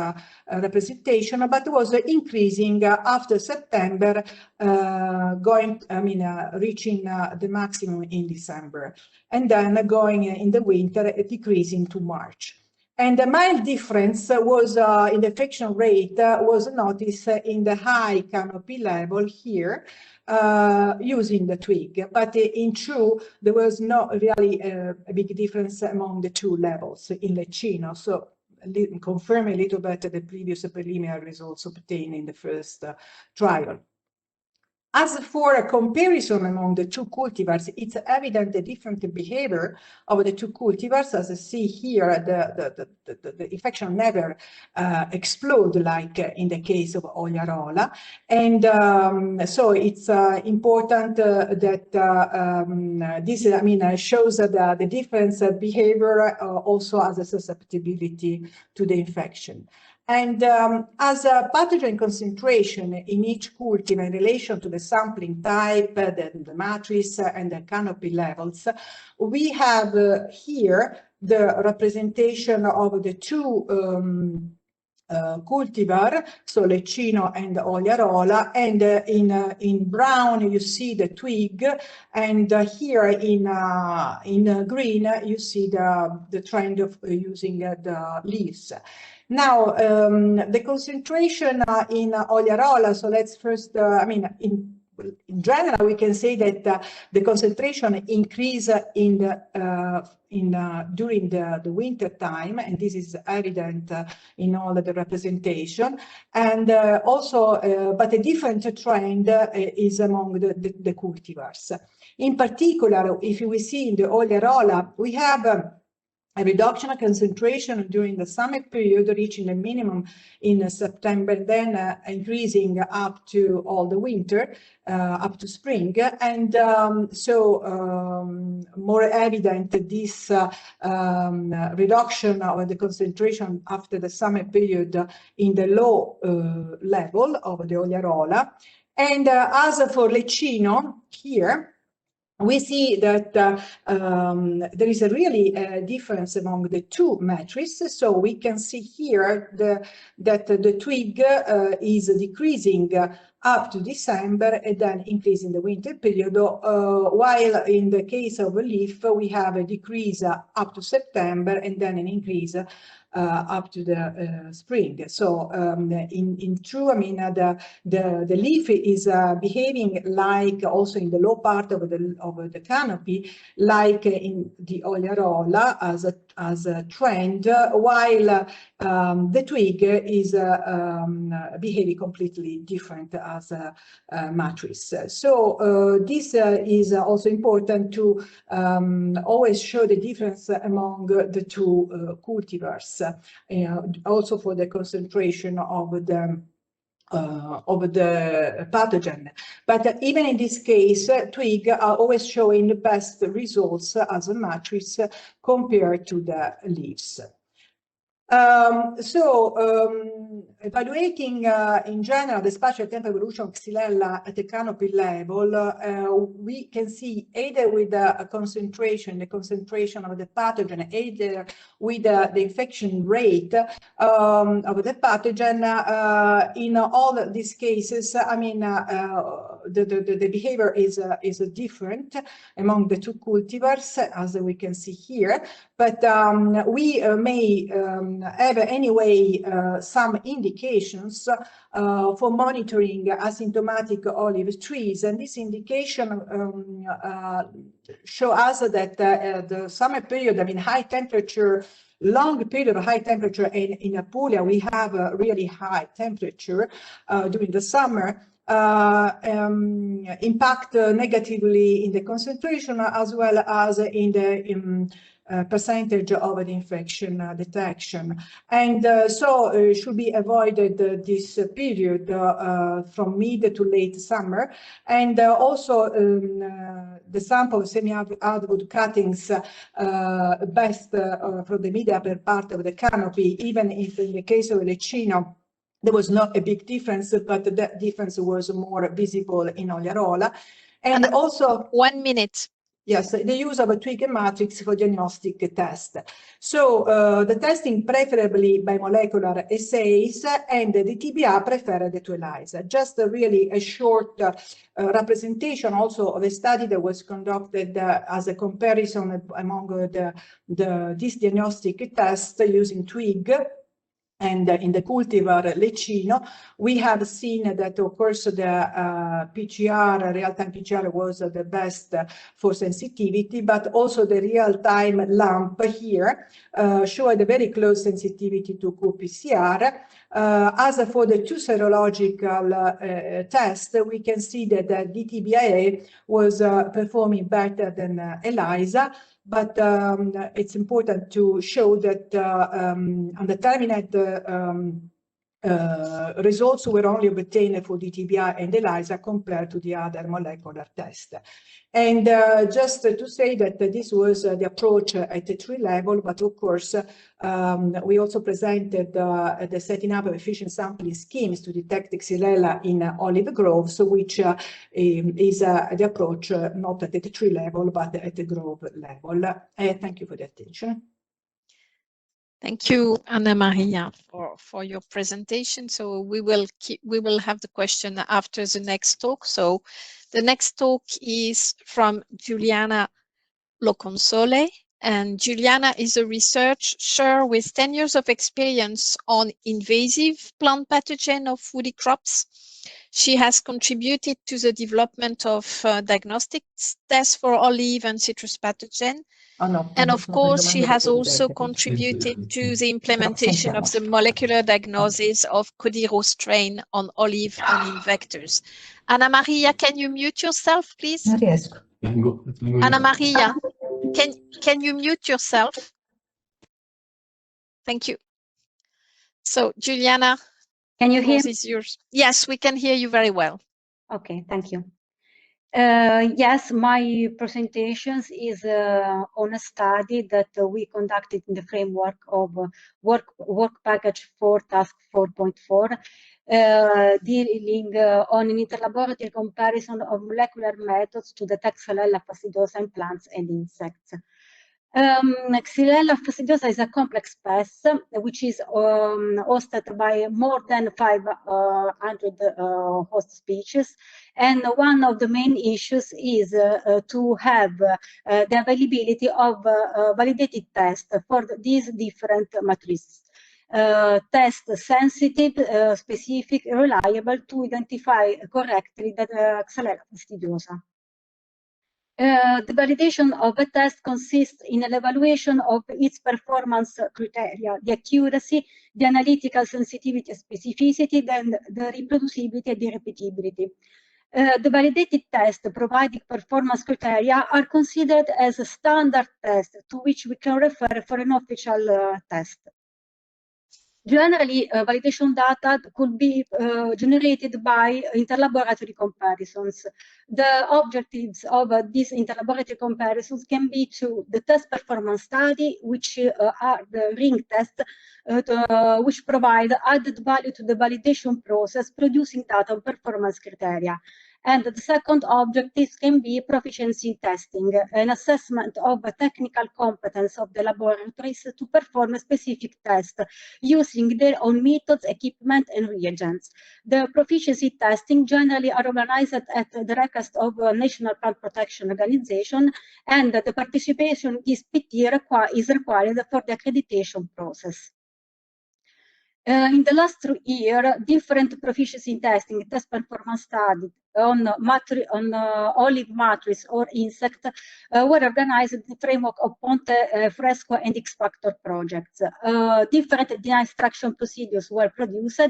representation, but was increasing after September, reaching the maximum in December, and then going in the winter, decreasing to March. And a mild difference was in the infection rate was noticed in the high Canopy level here using the twig. But in true, there was not really a big difference among the 2 levels in Lecino. So confirm a little bit the previous preliminary results obtained in the first trial. As for a comparison among the 2 cultivars, it's evident the different behavior of the 2 cultivars. As I see here, the infection never explode like in the case of Oliarola. And so it's important that this shows the difference behavior also as a susceptibility to the infection. And as a pathogen concentration in each cultivar in relation to the sampling type, the matrix, and the Canopy levels, we have here the representation of the 2 cultivar, so Lecino and Oliarola, and in brown you see the twig, and here in green you see the trend of using the leaves. Now, the concentration in Oliarola, so let's first, in general, we can say that the concentration increase during the winter time, and this is evident in all the representation, and also, but a different trend is among the cultivars. In particular, if we see in the Oliarola, we have a reduction of concentration during the summer period, reaching a minimum in September, then increasing up to all the winter, up to spring. And more evident this reduction of the concentration after the summer period in the low level of the Oliarola. And as for Lecino, here, we see that there is a really difference among the 2 matrices. So we can see here that the twig is decreasing up to December and then increase in the winter period, while in the case of a leaf, we have a decrease up to September and then an increase up to the spring. So in true, the leaf is behaving like also in the low part of the canopy, like in the Oliarola as a trend, while the twig is behaving completely different as a matrix. So this is also important to always show the difference among the 2 cultivars, also for the concentration of the pathogen. But even in this case, twig are always showing the best results as a matrix compared to the leaves. Evaluating in general the spatial temporal evolution of Xylella at the canopy level, we can see either with the concentration of the pathogen, either with the infection rate of the pathogen. In all these cases, the behavior is different among the 2 cultivars, as we can see here. But we may have anyway some indications for monitoring asymptomatic olive trees, and this indication show us that the summer period, high temperature long period of high temperature. In Apulia, we have a really high temperature during the summer, impact negatively in the concentration as well as in the percentage of an infection detection. And so it should be avoided this period from mid to late summer. And also the sample of semi-hardwood cuttings best from the mid upper part of the canopy, even if in the case of Lecino, there was not a big difference, but that difference was more visible in Oliarola. And also 1 minute. Yes, the use of a twig matrix for diagnostic test. So the testing preferably by molecular assays, and the TBA preferred to ELISA. Just really a short representation also of a study that was conducted as a comparison among this diagnostic test using twig. And in the cultivar Lecino, we have seen that, of course, the PCR, real-time PCR was the best for sensitivity, but also the real-time lamp here showed a very close sensitivity to qPCR. As for the two serological tests, we can see that the DTBA was performing better than ELISA. But it's important to show that undetermined results were only obtained for DTBI and ELISA compared to the other molecular tests. And just to say that this was the approach at the tree level, but of course, we also presented the setting up of efficient sampling schemes to detect Xylella in olive groves, which is the approach not at the tree level, but at the grove level. Thank you for the attention. Thank you, Anna Maria, for your presentation. So we will have the question after the next talk. So the next talk is from Giuliana Loconsole, and Giuliana is a researcher with 10 years of experience on invasive plant pathogen of woody crops. She has contributed to the development of diagnostic tests for olive and citrus pathogen. And of course, she has also contributed to the implementation of the molecular diagnosis of Codiro strain on olive and in vectors. Anna Maria, can you mute yourself, please? Anna Maria, can you mute yourself? Thank you. So, Giuliana, can you hear? Is yours. Yes, we can hear you very well. Okay, thank you. Yes, my presentation is on a study that we conducted in the framework of work package 4 task 4.4, dealing on an interlaboratory comparison of molecular methods to detect Xylella fastidiosa in plants and insects. Xylella fastidiosa is a complex pest which is hosted by more than 500 host species, and one of the main issues is to have the availability of validated tests for these different matrices. Test sensitive, specific, reliable to identify correctly the Xylella fastidiosa. The validation of a test consists in an evaluation of its performance criteria, the accuracy, the analytical sensitivity and specificity, then the reproducibility and the repeatability. The validated tests providing performance criteria are considered as a standard test to which we can refer for an official test. Generally, validation data could be generated by interlaboratory comparisons. The objectives of these interlaboratory comparisons can be to the test performance study, which are the ring tests, which provide added value to the validation process, producing data on performance criteria. And the second objective can be proficiency testing, an assessment of the technical competence of the laboratories to perform a specific test using their own methods, equipment, and reagents. The proficiency testing generally are organized at the request of a National Plant Protection Organization, and the participation is is required for the accreditation process. In the last year, different proficiency testing, test performance studies, on olive matrix or insect were organized in the framework of Ponte Fresco and X Factor projects. Different DNA extraction procedures were produced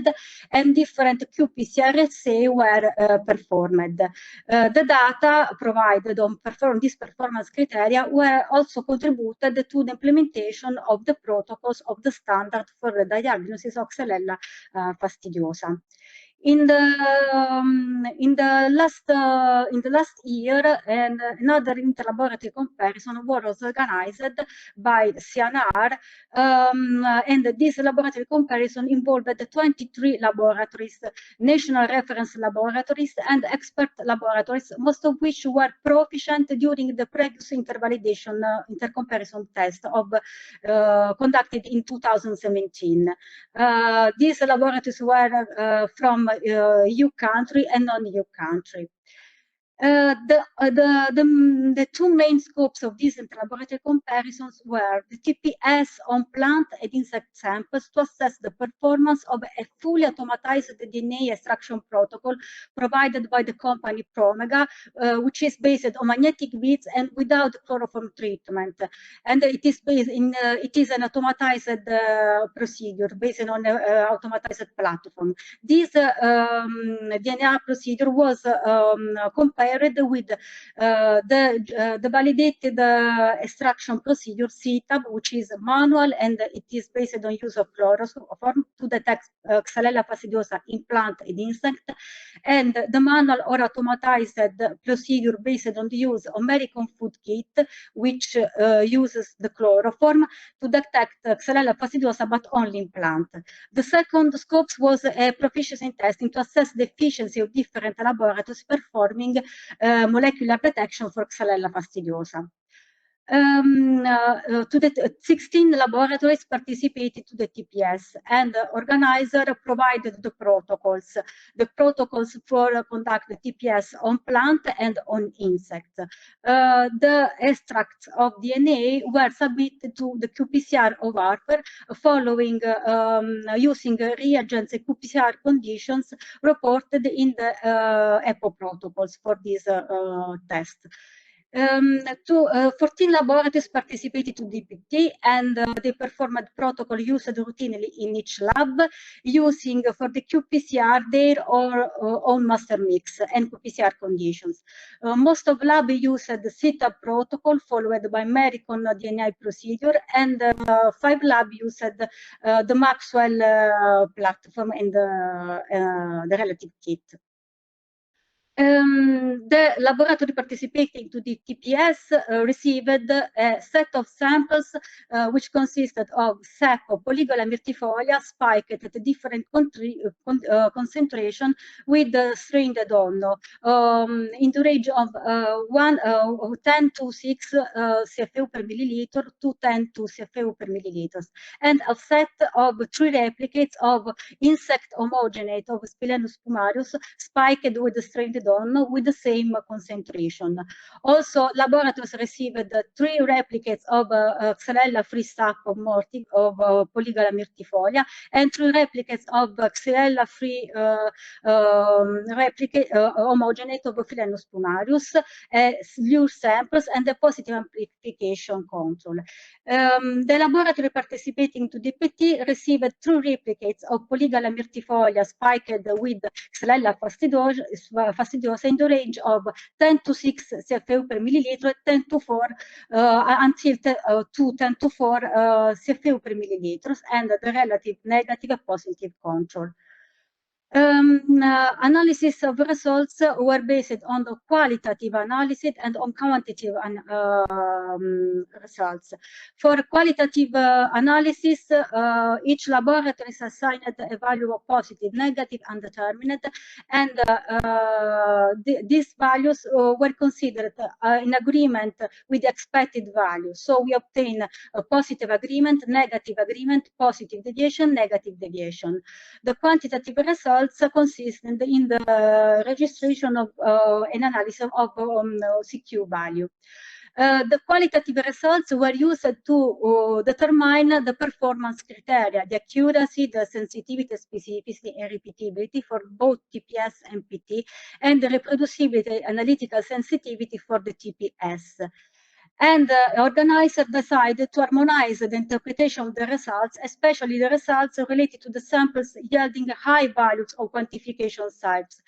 and different qPCR were performed. The data provided on these performance criteria were also contributed to the implementation of the protocols of the standard for the diagnosis of Xylella fastidiosa. In the last year, another interlaboratory comparison was organized by CNR, and this laboratory comparison involved 23 laboratories, national reference laboratories, and expert laboratories, most of which were proficient during the previous intervalidation intercomparison test conducted in 2017. These laboratories were from EU country and non-EU country. The two main scopes of these interlaboratory comparisons were the TPS on plant and insect samples to assess the performance of a fully automatized DNA extraction protocol provided by the company Promega, which is based on magnetic beads and without chloroform treatment. And it is based in it is an automatized procedure based on an automatized platform. This DNA procedure was compared with the validated extraction procedure CTAB, which is manual and it is based on use of chloroform to detect Xylella fastidiosa in plant and insect, and the manual or automatized procedure based on the use of American Food Kit, which uses the chloroform to detect Xylella fastidiosa, but only in plant. The second scope was a proficiency testing to assess the efficiency of different laboratories performing molecular detection for Xylella fastidiosa. 16 laboratories participated to the TPS, and the organizer provided the protocols for conduct the TPS on plant and on insects. The extracts of DNA were submitted to the qPCR of ARPR following using reagents and qPCR conditions reported in the EPO protocols for this test. 14 laboratories participated to DPT, and they performed protocol used routinely in each lab, using for the qPCR their own master mix and qPCR conditions. Most of lab used the CTAB protocol followed by American DNA procedure, and 5 lab used the Maxwell platform and the relative kit. The laboratory participating to the TPS received a set of samples which consisted of SEPO polygola myrtifolia spiked at a different concentration with the strained donno in the range of 10 to 6 CFU per milliliter to 10 to CFU per milliliters, and a set of 3 replicates of insect homogenate of Spilenus spumarius spiked with the strained donno with the same concentration. Also, laboratories received 3 replicates of Xylella-free sac of polygola myrtifolia and 3 replicates of Xylella-free replicate homogenate of Philenus spumarius, lure samples, and a positive amplification control. The laboratory participating to DPT received 3 replicates of polygola myrtifolia spiked with Xylella fastidiosa in the range of 10 to 6 CFU per milliliter, 10 to 4 until 10 to 4 CFU per milliliters, and the relative negative and positive control. Analysis of results were based on the qualitative analysis and on quantitative results. For qualitative analysis, each laboratory is assigned a value of positive, negative, undetermined, and these values were considered in agreement with the expected value. So we obtain a positive agreement, negative agreement, positive deviation, negative deviation. The quantitative results consistent in the registration of an analysis of CQ value. The qualitative results were used to determine the performance criteria, the accuracy, the sensitivity, specificity, and repeatability for both TPS and PT, and the reproducibility, analytical sensitivity for the TPS. And the organizer decided to harmonize the interpretation of the results, especially the results related to the samples yielding high values of quantification types,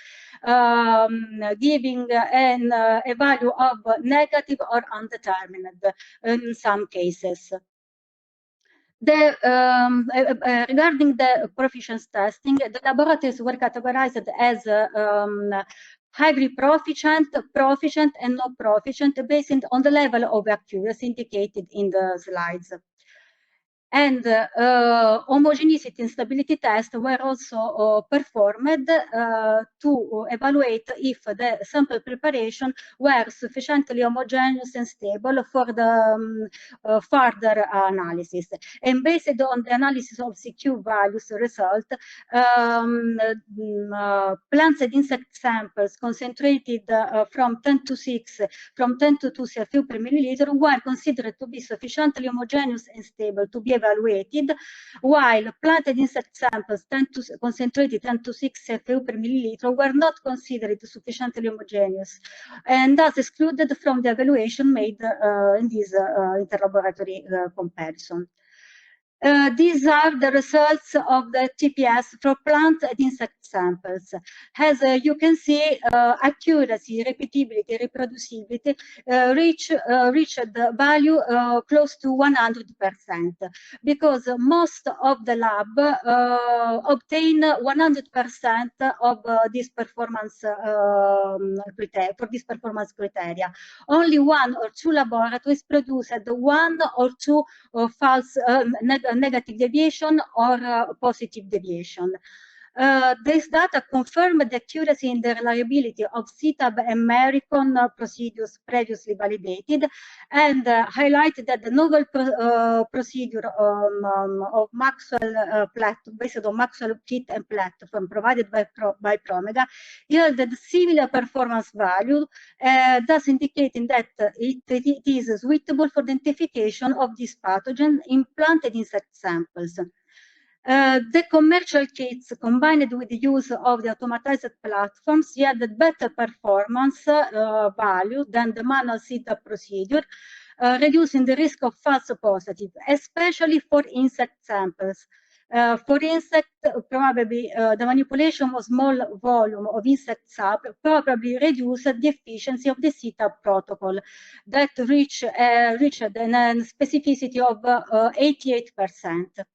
giving a value of negative or undetermined in some cases. Regarding the proficiency testing, the laboratories were categorized as highly proficient, proficient, and not proficient, based on the level of accuracy indicated in the slides. And homogeneity and stability tests were also performed to evaluate if the sample preparation were sufficiently homogeneous and stable for the further analysis. And based on the analysis of CQ values result, plants and insect samples concentrated from 10 to 6, from 10 to 2 CFU per milliliter were considered to be sufficiently homogeneous and stable to be evaluated, while plant and insect samples concentrated 10 to 6 CFU per milliliter were not considered sufficiently homogeneous and thus excluded from the evaluation made in this interlaboratory comparison. These are the results of the TPS for plant and insect samples. As you can see, accuracy, repeatability, reproducibility reached the value close to 100%, because most of the lab obtain 100% of this performance criteria. For this performance criteria, only 1 or 2 laboratories produced 1 or 2 false negative deviation or positive deviation. This data confirm the accuracy and the reliability of CTAB and American procedures previously validated, and highlight that the novel procedure of Maxwell based on Maxwell kit and platform provided by Promega yielded similar performance value, thus indicating that it is suitable for identification of this pathogen in plant and insect samples. The commercial kits, combined with the use of the automatized platforms, yielded better performance value than the manual CTAB procedure, reducing the risk of false positive, especially for insect samples. For insect, probably the manipulation of small volume of insect sample probably reduced the efficiency of the CTAB protocol that reached a specificity of 88%.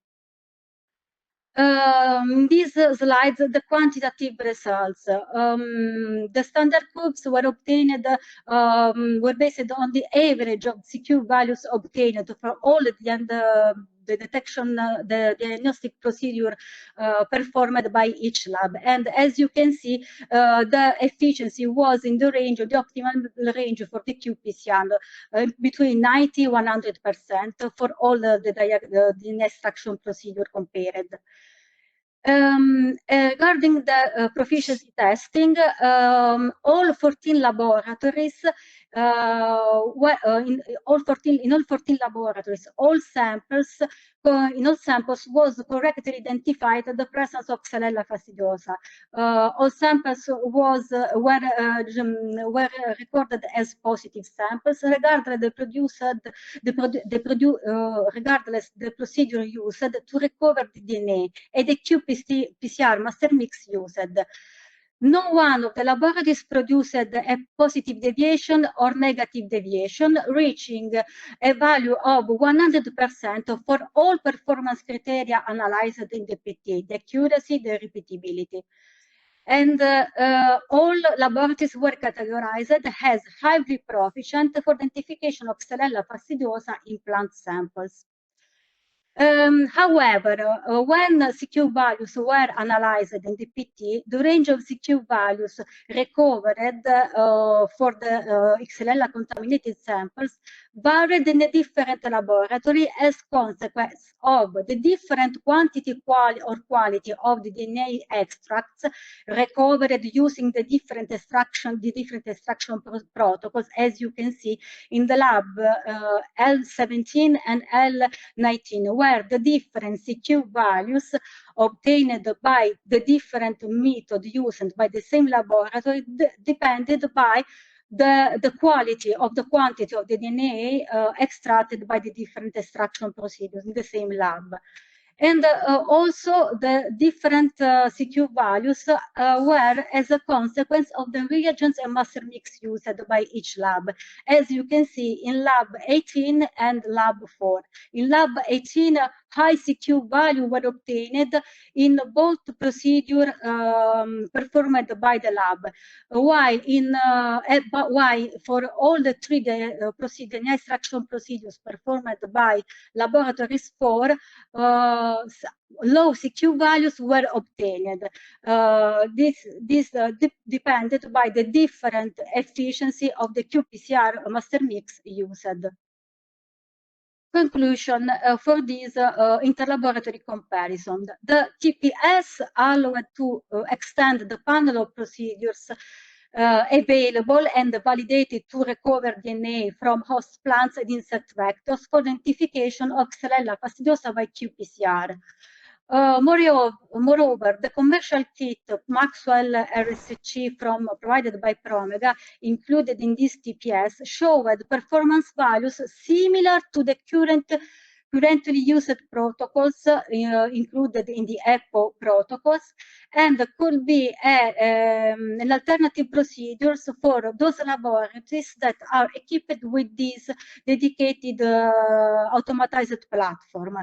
These slides, the quantitative results. The standard curves were obtained, were based on the average of CQ values obtained for all the detection, the diagnostic procedure performed by each lab. And as you can see, the efficiency was in the range of the optimal range for the qPCR, between 90 and 100% for all the extraction procedure compared. Regarding the proficiency testing, all 14 laboratories, in all 14 laboratories, all samples was correctly identified the presence of Xylella fastidiosa. All samples were recorded as positive samples, regardless the procedure used to recover the DNA and the qPCR master mix used. No one of the laboratories produced a positive deviation or negative deviation, reaching a value of 100% for all performance criteria analyzed in the PT, the accuracy, the repeatability. And all laboratories were categorized as highly proficient for identification of Xylella fastidiosa in plant samples. However, when CQ values were analyzed in the PT, the range of CQ values recovered for the Xylella contaminated samples varied in a different laboratory as consequence of the different quantity or quality of the DNA extracts recovered using the different extraction protocols, as you can see in the lab L17 and L19, where the different CQ values obtained by the different method used by the same laboratory depended by the quality of the quantity of the DNA extracted by the different extraction procedures in the same lab. And also the different CQ values were as a consequence of the reagents and master mix used by each lab, as you can see in lab 18 and lab 4. In lab 18, high CQ value were obtained in both procedure performed by the lab, while for all the three DNA extraction procedures performed by laboratories 4, low CQ values were obtained. This depended by the different efficiency of the qPCR master mix used. Conclusion for this interlaboratory comparison. The TPS allowed to extend the panel of procedures available and validated to recover DNA from host plants and insect vectors for the identification of Xylella fastidiosa by qPCR. Moreover, the commercial kit Maxwell RSC provided by Promega included in this TPS showed performance values similar to the currently used protocols included in the EPO protocols, and could be an alternative procedures for those laboratories that are equipped with this dedicated automatized platform,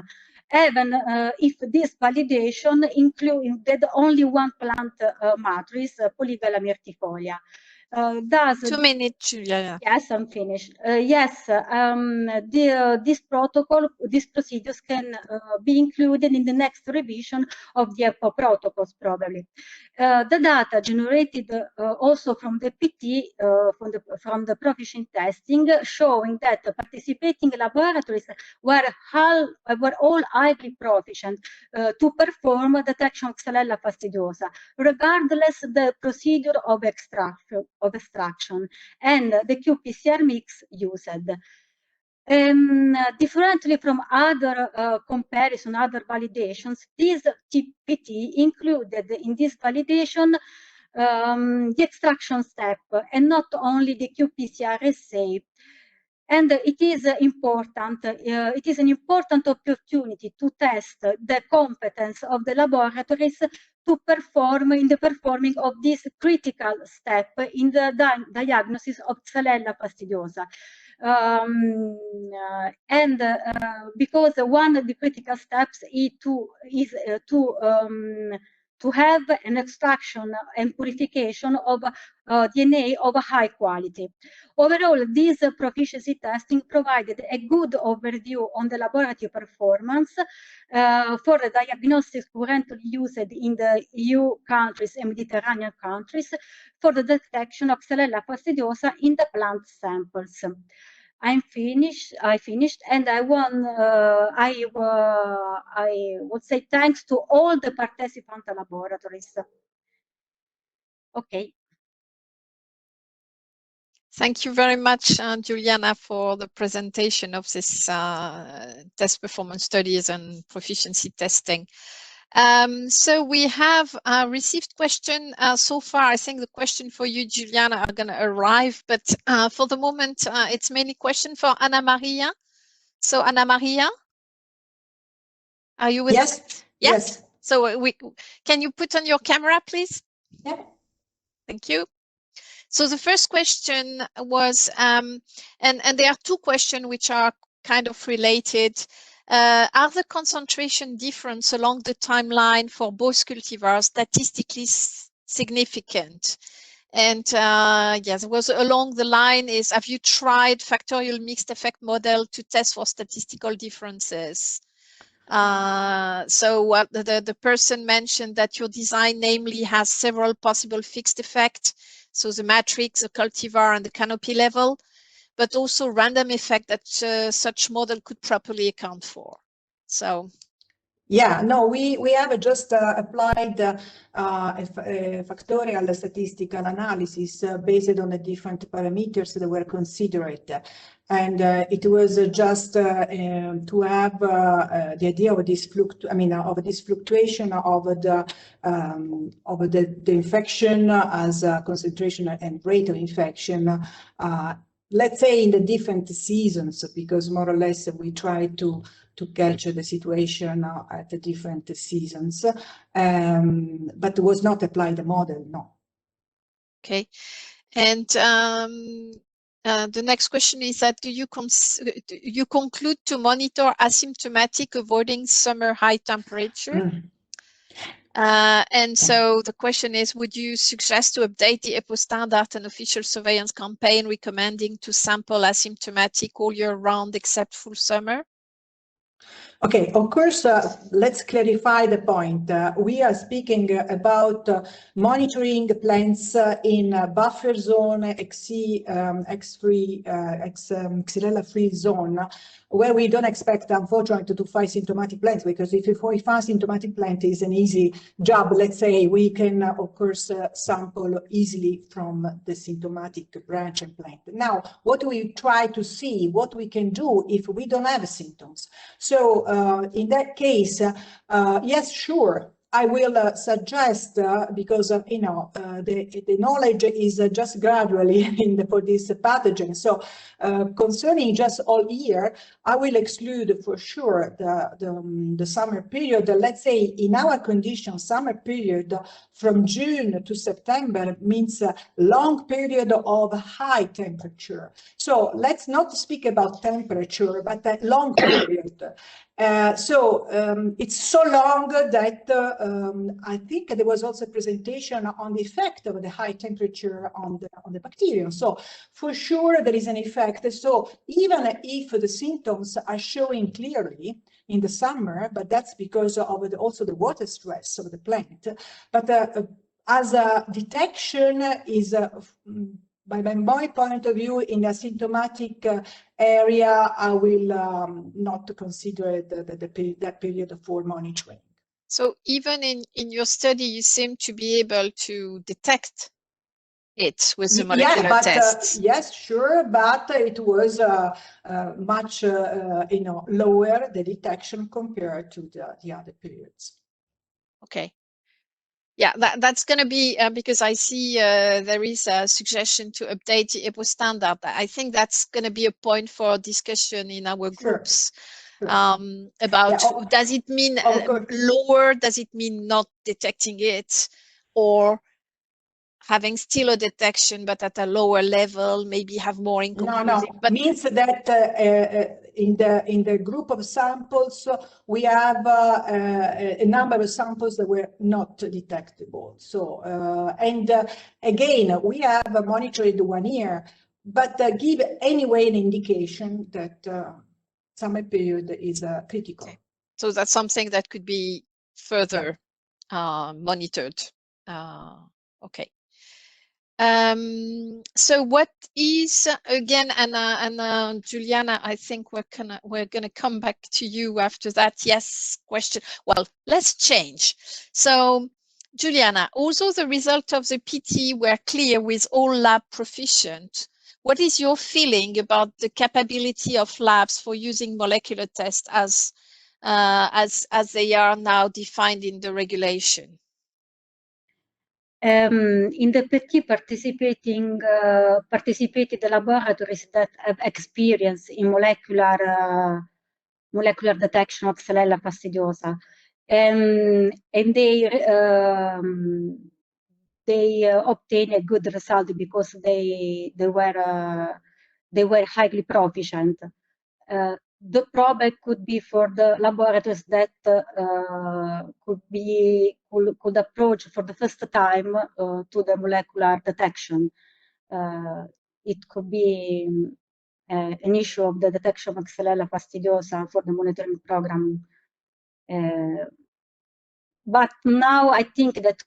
even if this validation included only one plant matrix, Polygala myrtifolia. 2 minutes, Juliana. Yes, I'm finished. Yes, this protocol, these procedures can be included in the next revision of the EPO protocols, probably. The data generated also from the PT, from the proficient testing, showing that the participating laboratories were all highly proficient to perform detection of Xylella fastidiosa, regardless the procedure of extraction and the qPCR mix used. Differently from other other validations, this TPT included in this validation the extraction step and not only the qPCR assay. And it is important. It is an important opportunity to test the competence of the laboratories to perform in the performing of this critical step in the diagnosis of Xylella fastidiosa. Because one of the critical steps is to have an extraction and purification of DNA of a high quality. Overall, this proficiency testing provided a good overview on the laboratory performance for the diagnostics currently used in the EU countries and Mediterranean countries for the detection of Xylella fastidiosa in the plant samples. I finished, and I would say thanks to all the participant laboratories. Okay. Thank you very much, Juliana, for the presentation of this test performance studies and proficiency testing. So we have received question so far. I think the question for you, Juliana, are going to arrive, but for the moment, it's mainly question for Anna Maria. So Anna Maria, are you with us? Yeah? Yes. So can you put on your camera, please? Yeah. Thank you. So the first question was, and there are two questions which are kind of related. Are the concentration difference along the timeline for both cultivars statistically significant? And yes, it was along the line is, have you tried factorial mixed effect model to test for statistical differences? So the person mentioned that your design namely has several possible fixed effects. So the matrix, the cultivar, and the canopy level. but also random effect that such model could properly account for. So. Yeah, no, we have just applied a factorial statistical analysis based on the different parameters that were considered. And it was just to have the idea of this fluctuation of the infection as a concentration and rate of infection, let's say in the different seasons, because more or less we try to capture the situation at the different seasons, but was not applied the model, no. Okay, and the next question is that do you conclude to monitor asymptomatic avoiding summer high temperature? And so the question is, would you suggest to update the EPO standard and official surveillance campaign recommending to sample asymptomatic all year round except full summer? Okay, of course, let's clarify the point. We are speaking about monitoring plants in buffer zone, Xylella-free zone, where we don't expect, unfortunately, to find symptomatic plants, because if we find symptomatic plant, is an easy job. Let's say we can, of course, sample easily from the symptomatic branch and plant. Now, what we try to see, what we can do if we don't have symptoms. So in that case, yes, sure, I will suggest, because the knowledge is just gradually for this pathogen. So concerning just all year, I will exclude for sure the summer period. Let's say in our conditions, summer period from June to September means a long period of high temperature. So let's not speak about temperature, but a long period. It's so long that I think there was also a presentation on the effect of the high temperature on the bacterium. So for sure there is an effect. So even if the symptoms are showing clearly in the summer, but that's because of also the water stress of the plant. But as a detection is by my point of view, in a symptomatic area, I will not consider that period for monitoring. So even in your study, you seem to be able to detect it with the molecular tests. Yes, sure, but it was much lower, the detection, compared to the other periods. Okay. Yeah, that's going to be because I see there is a suggestion to update the EPO standard. I think that's going to be a point for discussion in our groups. Sure. About does it mean lower, does it mean not detecting it, or having still a detection but at a lower level, maybe have more inconclusive? No, but means that in the group of samples we have a number of samples that were not detectable. So and again, we have monitored 1 year, but give anyway an indication that summer period is critical. Okay. So that's something that could be further monitored. Okay. So what is again, and Juliana, I think we're gonna come back to you after that. Yes, question. Well, let's change. So Juliana, although the results of the PT were clear with all lab proficient, what is your feeling about the capability of labs for using molecular tests as they are now defined in the regulation? In the PT, participated laboratories that have experience in molecular detection of Xylella fastidiosa, and they obtained a good result because they were highly proficient. The drawback could be for the laboratories that could approach for the first time to the molecular detection. It could be an issue of the detection of Xylella fastidiosa for the monitoring program. But now I think that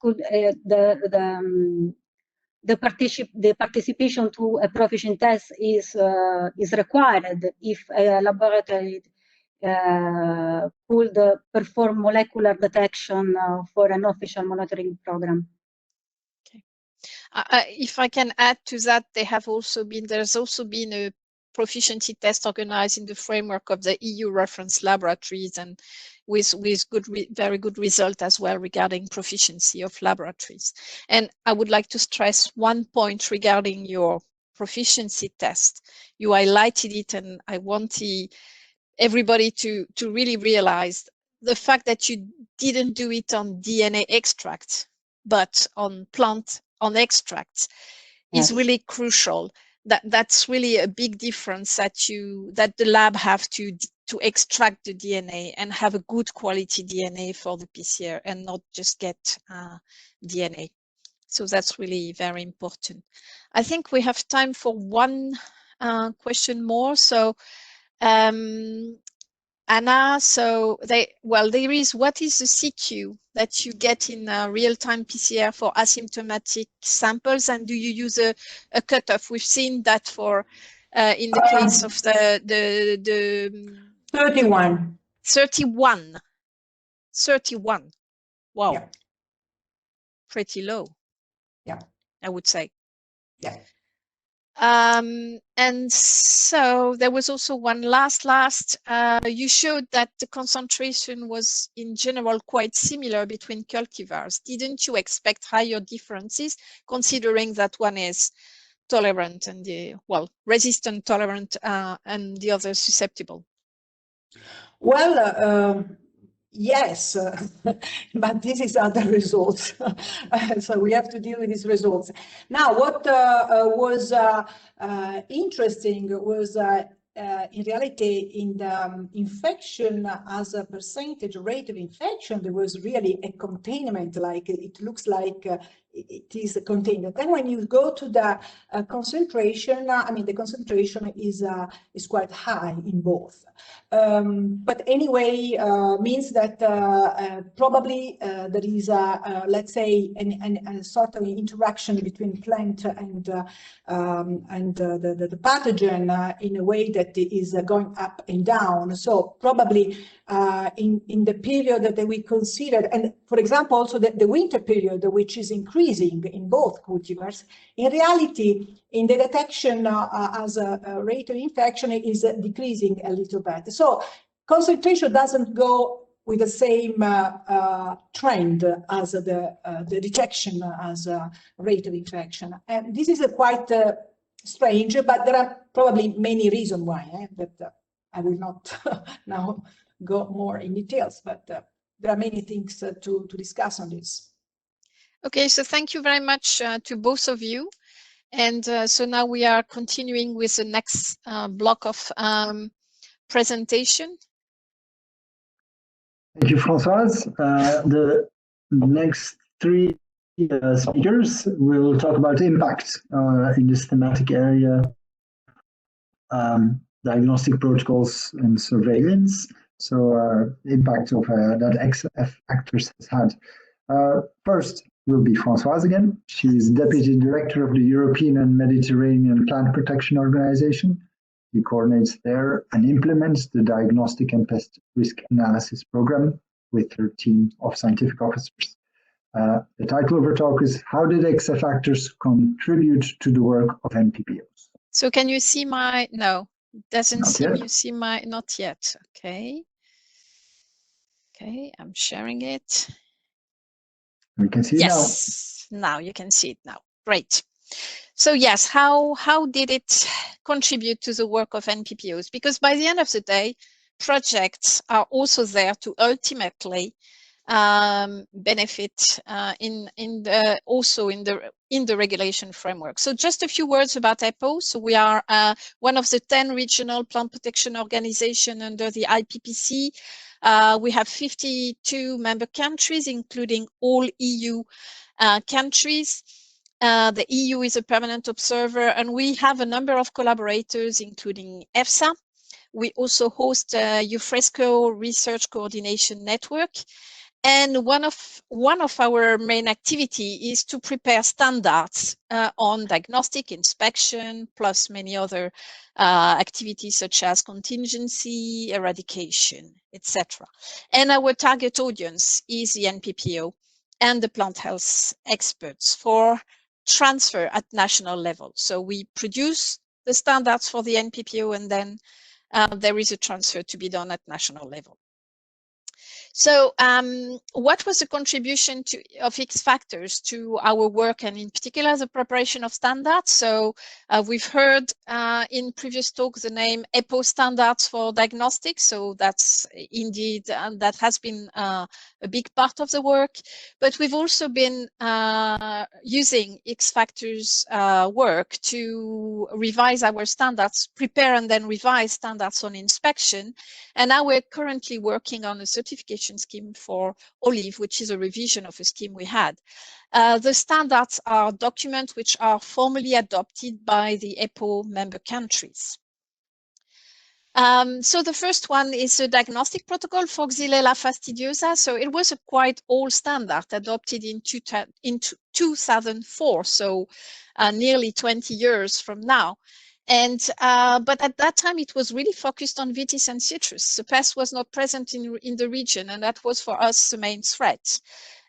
the participation to a proficiency test is required if a laboratory could perform molecular detection for an official monitoring program. Okay. If I can add to that, there's also been a proficiency test organized in the framework of the EU reference laboratories, and with very good result as well regarding proficiency of laboratories. And I would like to stress one point regarding your proficiency test. You highlighted it, and I want everybody to really realize the fact that you didn't do it on DNA extracts, but on extracts is really crucial. That's really a big difference that the lab have to extract the DNA and have a good quality DNA for the PCR and not just get DNA. So that's really very important. I think we have time for one question more. So Anna, so there is, what is the CQ that you get in real-time PCR for asymptomatic samples, and do you use a cutoff? We've seen that for in the case of the 31. 31. Wow. Yeah. Pretty low. Yeah. I would say. Yeah. And so there was also one last, you showed that the concentration was in general quite similar between cultivars. Didn't you expect higher differences, considering that one is tolerant and resistant, tolerant, and the other susceptible? Well, yes, but this is other results. So we have to deal with these results. Now, what was interesting was in reality, in the infection as a percentage rate of infection, there was really a containment, like it looks like it is contained. Then when you go to the concentration, I mean, the concentration is quite high in both. But anyway, means that probably there is let's say, a sort of interaction between plant and the pathogen in a way that is going up and down. So probably in the period that we considered, and for example, also the winter period, which is increasing in both cultivars, in reality, in the detection as a rate of infection is decreasing a little bit. So concentration doesn't go with the same trend as the detection as a rate of infection. And this is quite strange, but there are probably many reasons why, that I will not now go more in details, but there are many things to discuss on this. Okay, so thank you very much to both of you. And so now we are continuing with the next block of presentation. Thank you, Françoise. The next three speakers will talk about impact in this thematic area, diagnostic protocols and surveillance. So impact of that XF actors has had. First will be Françoise again. She is Deputy Director of the European and Mediterranean Plant Protection Organization. He coordinates there and implements the Diagnostic and Pest Risk Analysis Program with her team of scientific officers. The title of her talk is How did XF factors contribute to the work of NPPOs? So can you see my, no, it doesn't Not seem yet. you see my, not yet, okay. Okay, I'm sharing it. We can see it now. Yes, now you can see it now, great. So yes, how did it contribute to the work of NPPOs? Because by the end of the day, projects are also there to ultimately benefit also in the regulation framework. So just a few words about EPO. So we are one of the 10 regional plant protection organizations under the IPPC. We have 52 member countries, including all EU countries. The EU is a permanent observer, and we have a number of collaborators, including EFSA. We also host a UFRESCO Research Coordination Network. And one of our main activity is to prepare standards on diagnostic inspection, plus many other activities such as contingency, eradication, etc. And our target audience is the NPPO and the plant health experts for transfer at national level. So we produce the standards for the NPPO, and then there is a transfer to be done at national level. So what was the contribution of X factors to our work, and in particular the preparation of standards? So we've heard in previous talks the name EPO standards for diagnostics. So that's indeed, that has been a big part of the work. But we've also been using X factors work to revise our standards, prepare and then revise standards on inspection. And now we're currently working on a certification scheme for OLIVE, which is a revision of a scheme we had. The standards are documents which are formally adopted by the EPO member countries. So the first one is a diagnostic protocol for Xylella fastidiosa. So it was a quite old standard adopted in 2004, so nearly 20 years from now. And but at that time it was really focused on vitis and citrus. The pest was not present in the region, and that was for us the main threat.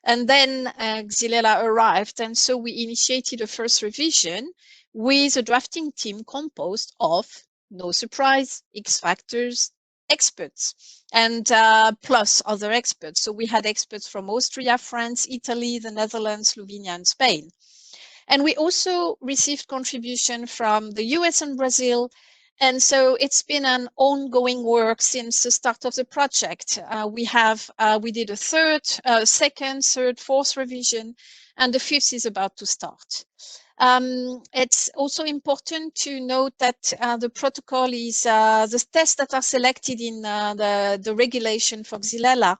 And then Xylella arrived, and so we initiated a first revision with a drafting team composed of, no surprise, X factors experts, and plus other experts. So we had experts from Austria, France, Italy, the Netherlands, Slovenia, and Spain. And we also received contribution from the US and Brazil. And so it's been an ongoing work since the start of the project. We did a second, third, fourth revision, and the fifth is about to start. It's also important to note that the protocol is the tests that are selected in the regulation for Xylella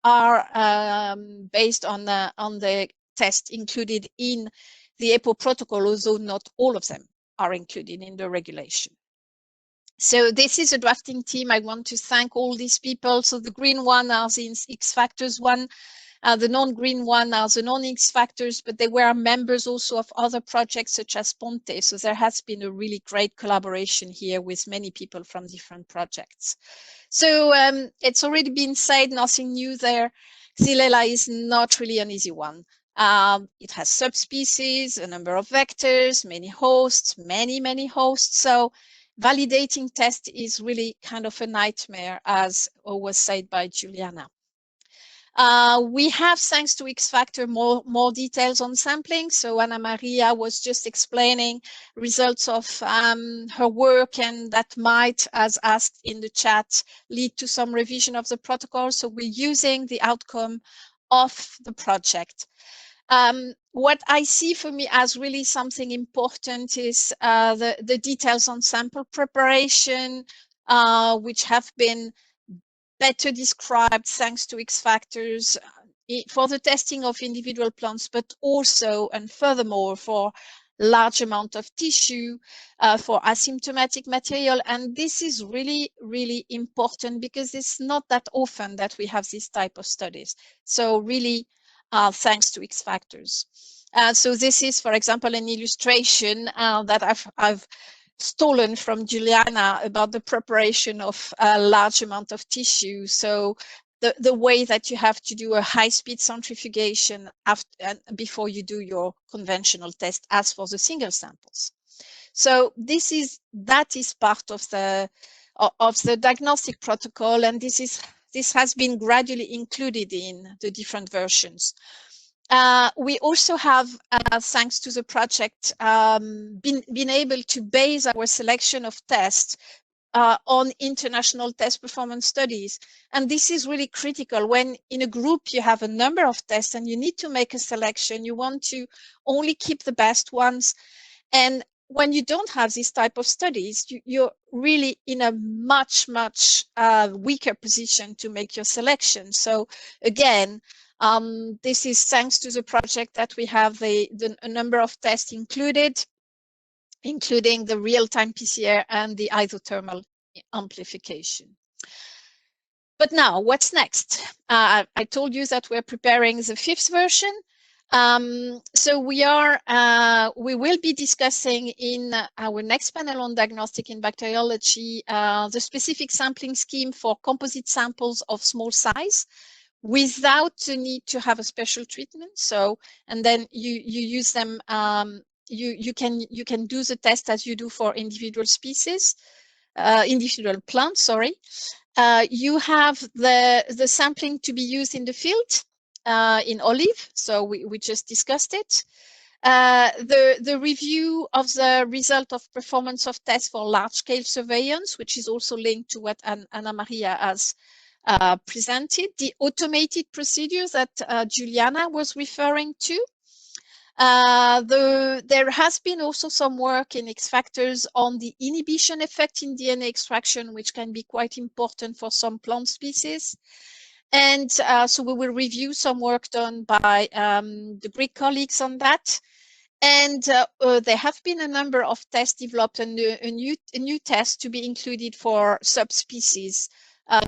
are based on the test included in the EPO protocol, although not all of them are included in the regulation. So this is a drafting team. I want to thank all these people. So the green one are the X factors one. The non-green one are the non-X factors, but they were members also of other projects such as Ponte. So there has been a really great collaboration here with many people from different projects. So it's already been said, nothing new there. Xylella is not really an easy one. It has subspecies, a number of vectors, many hosts, many hosts. So validating test is really kind of a nightmare, as was said by Juliana. We have, thanks to X Factor, more details on sampling. So Anna Maria was just explaining results of her work, and that might, as asked in the chat, lead to some revision of the protocol. So we're using the outcome of the project. What I see for me as really something important is the details on sample preparation, which have been better described thanks to X factors for the testing of individual plants, but also and furthermore for large amount of tissue, for asymptomatic material. And this is really, really important because it's not that often that we have this type of studies. So really, thanks to X factors. So this is, for example, an illustration that I've stolen from Juliana about the preparation of a large amount of tissue. So the way that you have to do a high-speed centrifugation before you do your conventional test as for the single samples. So that is part of the diagnostic protocol, and this has been gradually included in the different versions. We also have, thanks to the project, been able to base our selection of tests on international test performance studies. And this is really critical when in a group you have a number of tests and you need to make a selection. You want to only keep the best ones. And when you don't have this type of studies, you're really in a much weaker position to make your selection. So again, this is thanks to the project that we have a number of tests included, including the real-time PCR and the isothermal amplification. But now, what's next? I told you that we're preparing the 5th version. So we will be discussing in our next panel on diagnostic in bacteriology the specific sampling scheme for composite samples of small size without the need to have a special treatment. So, and then you use them. You can do the test as you do for individual species, individual plants. Sorry. You have the sampling to be used in the field in olive, so we just discussed it. The review of the result of performance of tests for large-scale surveillance, which is also linked to what Anna Maria has presented. The automated procedures that Juliana was referring to. There has been also some work in X factors on the inhibition effect in DNA extraction, which can be quite important for some plant species. And so we will review some work done by the Greek colleagues on that. And there have been a number of tests developed, and a new test to be included for subspecies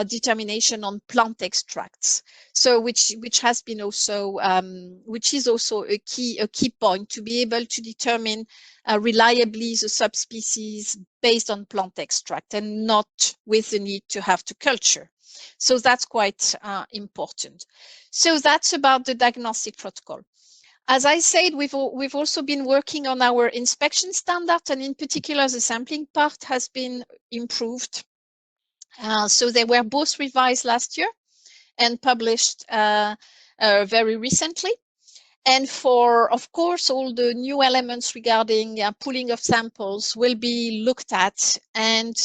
determination on plant extracts. So which has been also which is also a key point to be able to determine reliably the subspecies based on plant extract and not with the need to have to culture. So that's quite important. So that's about the diagnostic protocol. As I said, we've also been working on our inspection standard, and in particular, the sampling part has been improved. So they were both revised last year and published very recently. And for, of course, all the new elements regarding pooling of samples will be looked at. And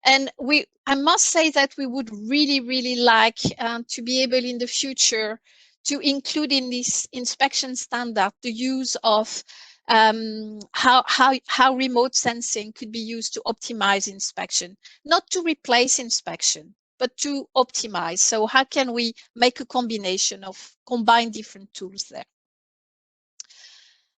I must say that we would really like to be able in the future to include in this inspection standard the use of how remote sensing could be used to optimize inspection, not to replace inspection, but to optimize. So how can we make a combination of combine different tools there?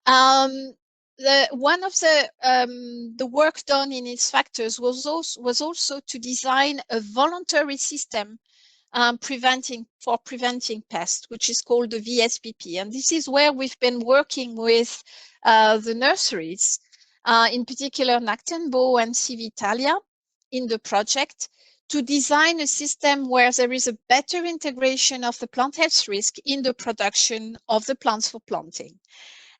One of the work done in its factors was also to design a voluntary system preventing pests, which is called the VSPP. And this is where we've been working with the nurseries, in particular Nactenbo and Civitalia in the project, to design a system where there is a better integration of the plant health risk in the production of the plants for planting.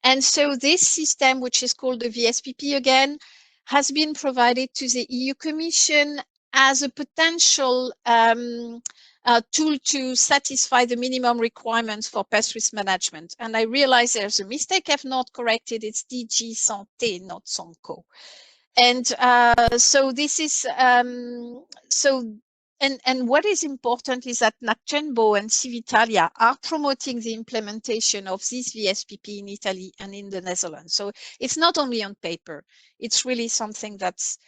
And so this system, which is called the VSPP again, has been provided to the EU Commission as a potential tool to satisfy the minimum requirements for pest risk management. And I realize there's a mistake I've not corrected. It's DG Santé, not Sanco. And so this is, and what is important is that Nactenbo and Civitalia are promoting the implementation of this VSPP in Italy and in the Netherlands. So it's not only on paper, it's really something that's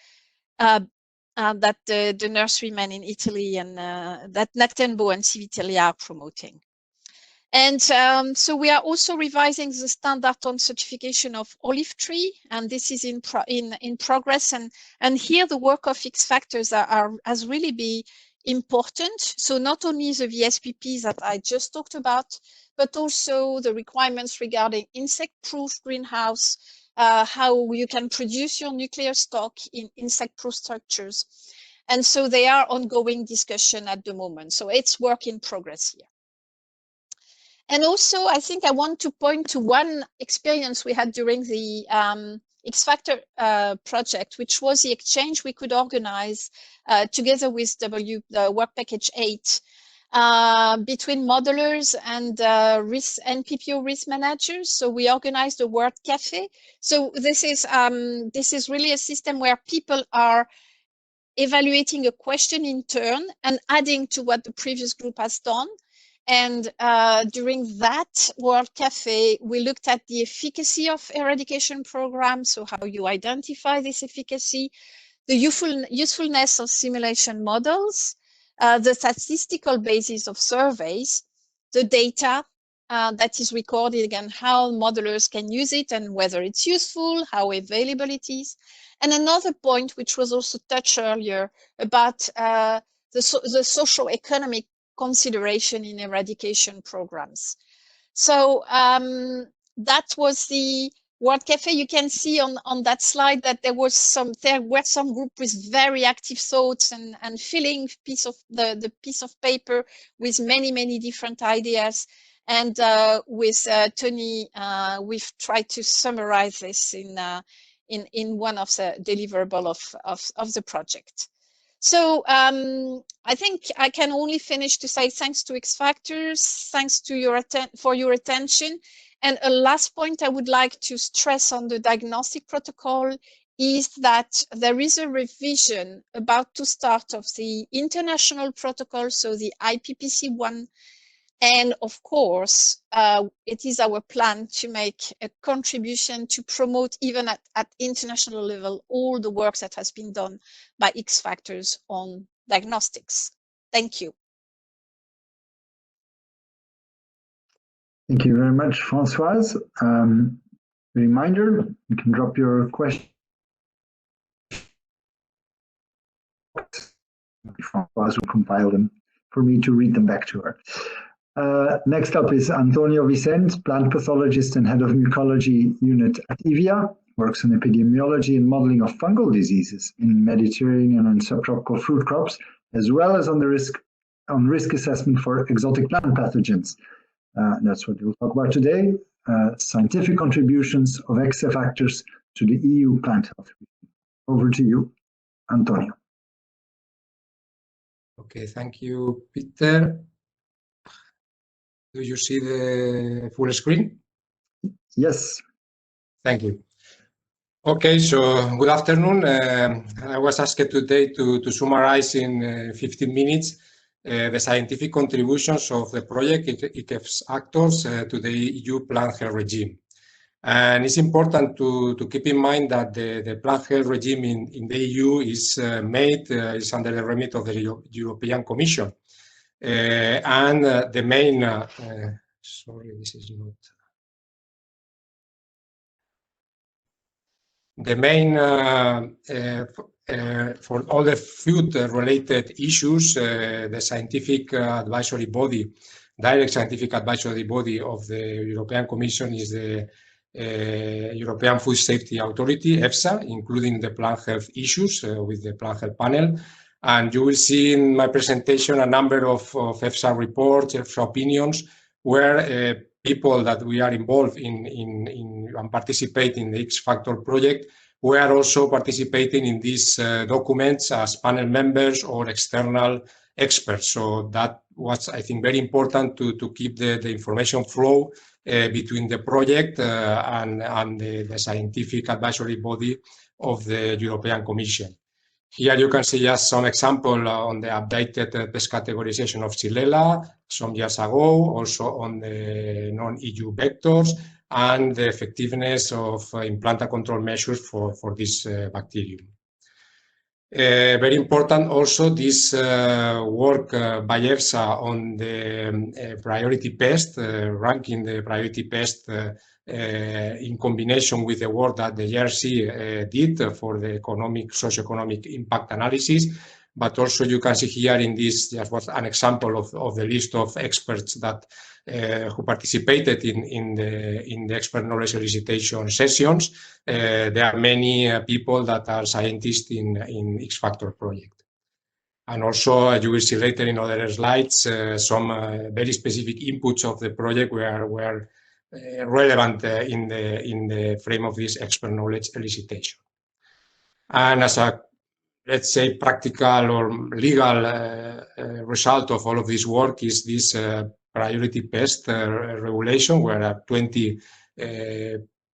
that the nurserymen in Italy and that Nactenbo and Civitalia are promoting. And so we are also revising the standard on certification of olive tree, and this is in progress. And here the work of X factors has really been important. So not only the VSPPs that I just talked about, but also the requirements regarding insect-proof greenhouse, how you can produce your nuclear stock in insect-proof structures. And so they are ongoing discussion at the moment. So it's work in progress here. And also, I think I want to point to one experience we had during the X Factor project, which was the exchange we could organize together with the Work Package 8 between modelers and PPO risk managers. So we organized a word cafe. So this is really a system where people are evaluating a question in turn and adding to what the previous group has done. And during that World Cafe, we looked at the efficacy of eradication programs, so how you identify this efficacy, the usefulness of simulation models, the statistical basis of surveys, the data that is recorded, again, how modelers can use it and whether it's useful, how available it is. And another point, which was also touched earlier, about the socio-economic consideration in eradication programs. So that was the World Cafe. You can see on that slide that there were some group with very active thoughts and filling the piece of paper with many different ideas. And with Tony, we've tried to summarize this in one of the deliverables of the project. So I think I can only finish to say thanks to X Factors, thanks to for your attention. And a last point I would like to stress on the diagnostic protocol is that there is a revision about to start of the international protocol, so the IPPC1. And of course, it is our plan to make a contribution to promote, even at international level, all the work that has been done by X Factors on diagnostics. Thank you. Thank you very much, Françoise. Reminder, you can drop your question. Françoise will compile them for me to read them back to her. Next up is Antonio Vicente, plant pathologist and head of mycology unit at EVIA, works on epidemiology and modeling of fungal diseases in Mediterranean and subtropical fruit crops, as well as on the risk assessment for exotic plant pathogens. That's what we'll talk about today, scientific contributions of X factors to the EU plant health. Over to you, Antonio. Okay, thank you, Peter. Do you see the full screen? Yes. Thank you. Okay, so good afternoon. I was asked today to summarize in 15 minutes the scientific contributions of the project X Factors to the EU plant health regime. And it's important to keep in mind that the plant health regime in the EU is is under the remit of the European Commission. And the main, sorry, this is not. The main, for all the food-related issues, the scientific advisory body, direct scientific advisory body of the European Commission is the European Food Safety Authority, EFSA, including the plant health issues with the plant health panel. And you will see in my presentation a number of EFSA reports, EFSA opinions, where people that we are involved in and participate in the X Factor project, we are also participating in these documents as panel members or external experts. So that was, I think, very important to keep the information flow between the project and the scientific advisory body of the European Commission. Here you can see just some example on the updated pest categorization of Xylella some years ago, also on the non-EU vectors and the effectiveness of implanted control measures for this bacterium. Very important also this work by EFSA on the priority pest, ranking the priority pest in combination with the work that the JRC did for the socio-economic impact analysis. But also you can see here in this, just was an example of the list of experts that who participated in the expert knowledge elicitation sessions. There are many people that are scientists in X Factor project. And also, you will see later in other slides, some very specific inputs of the project were relevant in the frame of this expert knowledge elicitation. And as a, let's say, practical or legal result of all of this work is this priority pest regulation, where there are 20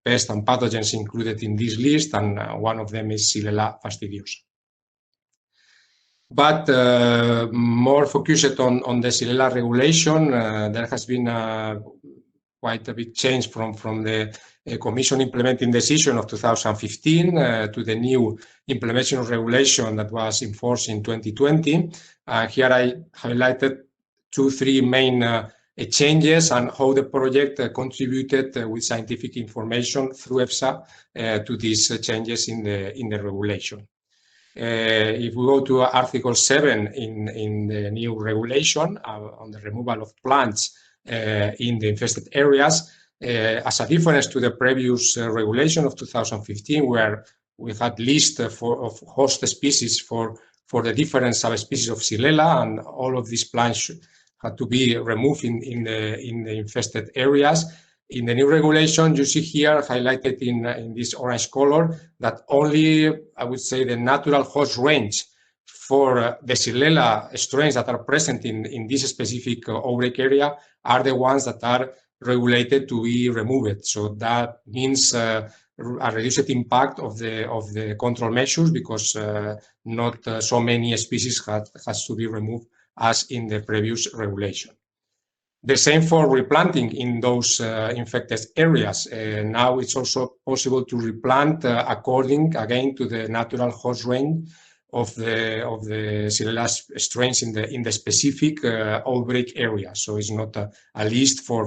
pests and pathogens included in this list, and one of them is Xylella fastidiosa. But more focused on the Xylella regulation, there has been quite a big change from the Commission implementing decision of 2015 to the new implementation regulation that was enforced in 2020. Here I highlighted 2-3 main changes and how the project contributed with scientific information through EFSA to these changes in the regulation. If we go to Article 7 in the new regulation on the removal of plants in the infested areas, as a difference to the previous regulation of 2015, where we had list of host species for the different subspecies of Xylella, and all of these plants had to be removed in the infested areas. In the new regulation, you see here highlighted in this orange color that only, I would say, the natural host range for the Xylella strains that are present in this specific outbreak area are the ones that are regulated to be removed. So that means a reduced impact of the control measures, because not so many species has to be removed as in the previous regulation. The same for replanting in those infected areas. Now it's also possible to replant according, again, to the natural host range of the Xylella strains in the specific outbreak area. So it's not a list for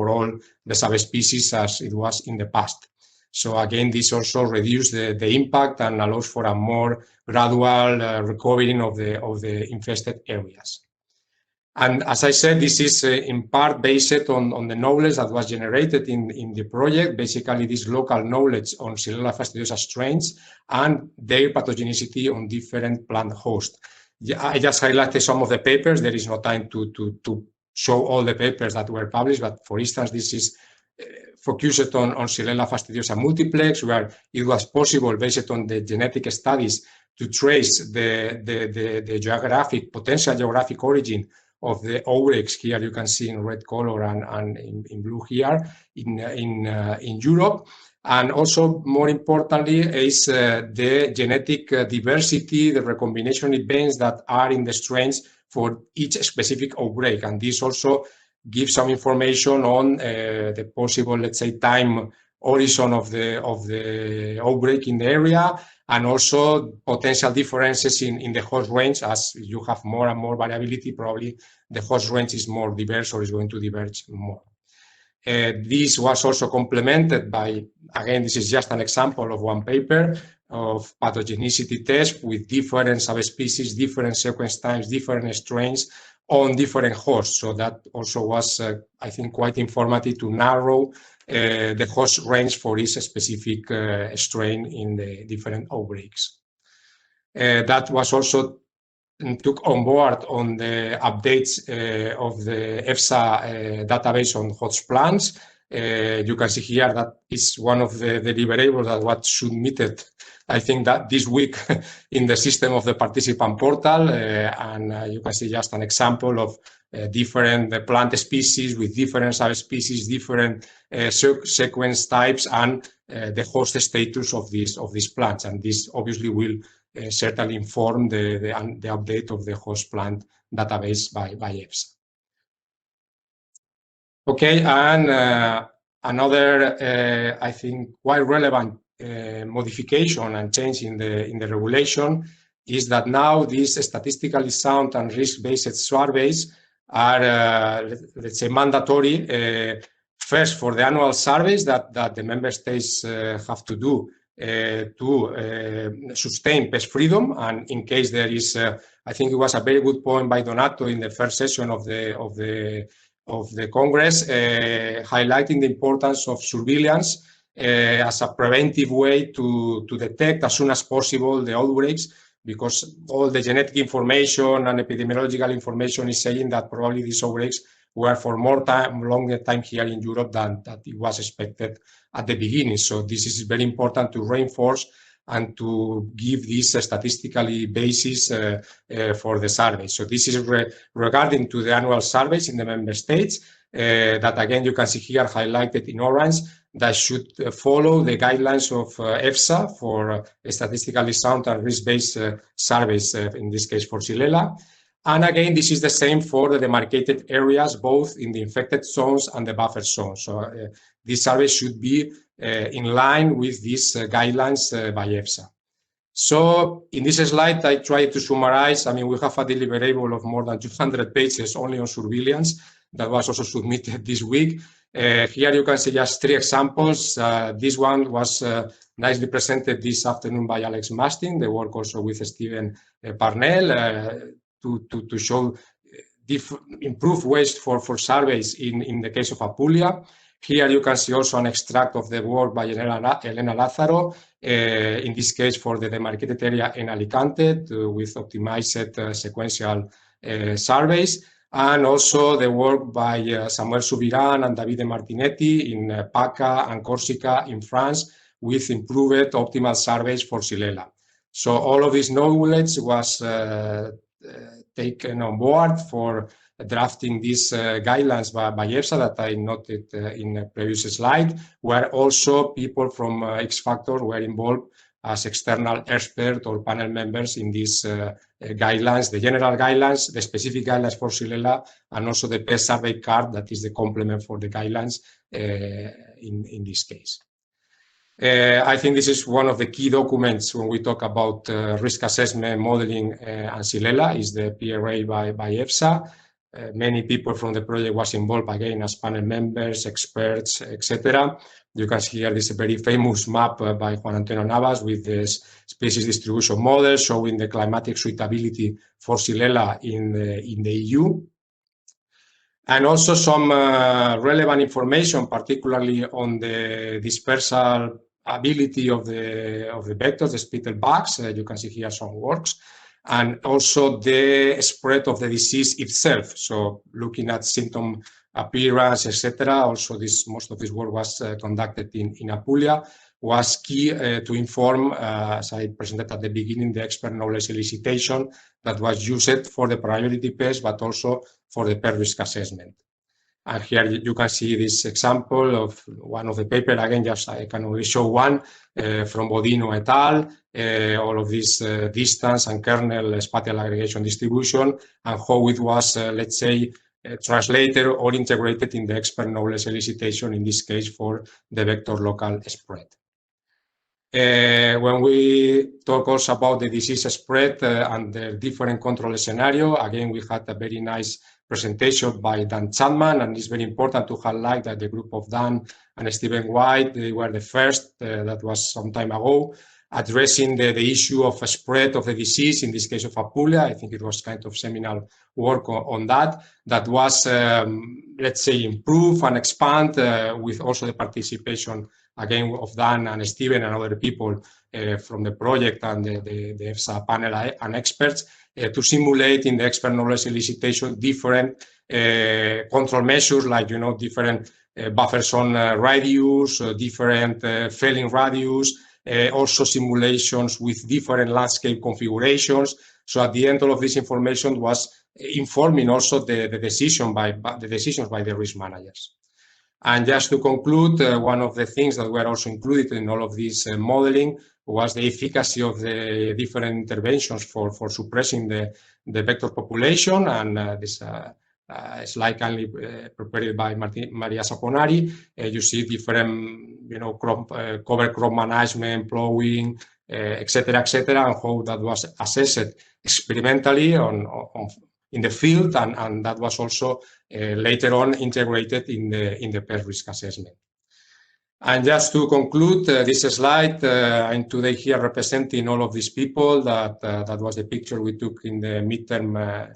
all the subspecies as it was in the past. So again, this also reduces the impact and allows for a more gradual recovering of the infested areas. And as I said, this is in part based on the knowledge that was generated in the project, basically this local knowledge on Xylella fastidiosa strains and their pathogenicity on different plant hosts. I just highlighted some of the papers. There is no time to show all the papers that were published, but for instance, this is focused on Xylella fastidiosa multiplex, where it was possible, based on the genetic studies, to trace the potential geographic origin of the outbreaks. Here you can see in red color and in blue here in Europe. And also, more importantly, is the genetic diversity, the recombination events that are in the strains for each specific outbreak. And this also gives some information on the possible, let's say, time horizon of the outbreak in the area, and also potential differences in the host range. As you have more and more variability, probably the host range is more diverse or is going to diverge more. This was also complemented by, again, this is just an example of one paper of pathogenicity test with different subspecies, different sequence times, different strains on different hosts. So that also was, I think, quite informative to narrow the host range for each specific strain in the different outbreaks. That was also took on board on the updates of the EFSA database on host plants. You can see here that is one of the deliverables that was submitted, I think, that this week in the system of the participant portal. And you can see just an example of different plant species with different subspecies, different sequence types, and the host status of these plants. And this obviously will certainly inform the update of the host plant database by EFSA. Okay, and another, I think, quite relevant modification and change in the regulation is that now these statistically sound and risk-based surveys are, let's say, mandatory. First, for the annual surveys that the member states have to do to sustain pest freedom, and in case there is, I think it was a very good point by Donato in the first session of the Congress, highlighting the importance of surveillance as a preventive way to detect as soon as possible the outbreaks, because all the genetic information and epidemiological information is saying that probably these outbreaks were for longer time here in Europe than that it was expected at the beginning. So this is very important to reinforce and to give this statistically basis for the survey. So this is regarding to the annual surveys in the member states that, again, you can see here highlighted in orange, that should follow the guidelines of EFSA for statistically sound and risk-based surveys, in this case for Xylella. And again, this is the same for the demarcated areas, both in the infected zones and the buffer zones. So this survey should be in line with these guidelines by EFSA. So in this slide, I try to summarize. I mean, we have a deliverable of more than 200 pages only on surveillance that was also submitted this week. Here you can see just 3 examples. This one was nicely presented this afternoon by Alex Mastin, the work also with Stephen Parnell, to show improved ways for surveys in the case of Apulia. Here you can see also an extract of the work by Elena Lázaro, in this case for the demarcated area in Alicante with optimized sequential surveys, and also the work by Samuel Subiran and Davide Martinetti in PACA and Corsica in France with improved optimal surveys for Xylella. So all of this knowledge was taken on board for drafting these guidelines by EFSA that I noted in a previous slide, where also people from X Factor were involved as external expert or panel members in these guidelines, the general guidelines, the specific guidelines for Xylella, and also the pest survey card that is the complement for the guidelines in this case. I think this is one of the key documents when we talk about risk assessment, modeling, and Xylella, is the PRA by EFSA. Many people from the project was involved again as panel members, experts, etc. You can see here this very famous map by Juan Antonio Navas with the species distribution model showing the climatic suitability for Xylella in the EU. And also some relevant information, particularly on the dispersal ability of the vectors, the spittle bugs. You can see here some works. And also the spread of the disease itself. So looking at symptom appearance, etc. Also, most of this work was conducted in Apulia, was key to inform, as I presented at the beginning, the expert knowledge elicitation that was used for the priority pest, but also for the pest risk assessment. And here you can see this example of one of the paper. Again, just I can only show one from Bodino et al. All of this distance and kernel spatial aggregation distribution, and how it was, let's say, translated or integrated in the expert knowledge elicitation, in this case for the vector local spread. When we talk also about the disease spread and the different control scenario, again, we had a very nice presentation by Dan Chapman, and it's very important to highlight that the group of Dan and Stephen White, they were the first, that was some time ago, addressing the issue of a spread of the disease, in this case of Apulia. I think it was kind of seminal work on that was, let's say, improve and expand with also the participation, again, of Dan and Stephen and other people from the project and the EFSA panel and experts, to simulate in the expert knowledge elicitation different control measures, like, different buffer zone radius, different failing radius, also simulations with different landscape configurations. So at the end, all of this information was informing also the decisions by the risk managers. And just to conclude, one of the things that were also included in all of this modeling was the efficacy of the different interventions for suppressing the vector population. And this slide kindly prepared by Maria Saponari. You see different, cover crop management, plowing, etc., and how that was assessed experimentally in the field, and that was also later on integrated in the pest risk assessment. And just to conclude this slide, I'm today here representing all of these people. That was the picture we took in the midterm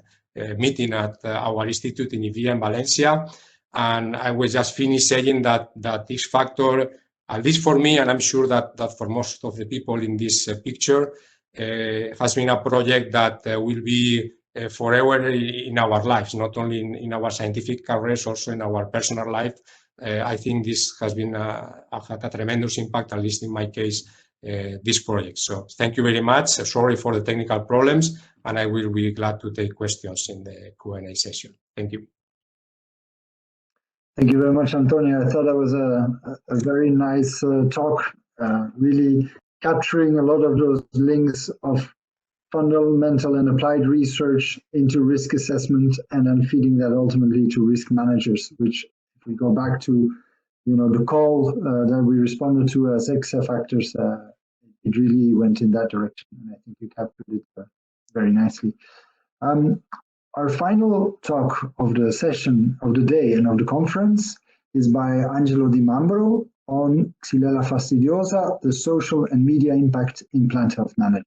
meeting at our institute in Ivrea in Valencia. And I will just finish saying that this factor, at least for me, and I'm sure that for most of the people in this picture, has been a project that will be forever in our lives, not only in our scientific careers, also in our personal life. I think this has been had a tremendous impact, at least in my case, this project. So thank you very much. Sorry for the technical problems, and I will be glad to take questions in the Q&A session. Thank you. Thank you very much, Antonio. I thought that was a very nice talk, really capturing a lot of those links of fundamental and applied research into risk assessment, and then feeding that ultimately to risk managers, which, if we go back to the call that we responded to as X factors, it really went in that direction, and I think you captured it very nicely. Our final talk of the session, of the day, and of the conference is by Angelo Di Mambro on Xylella fastidiosa, the social and media impact in plant health management.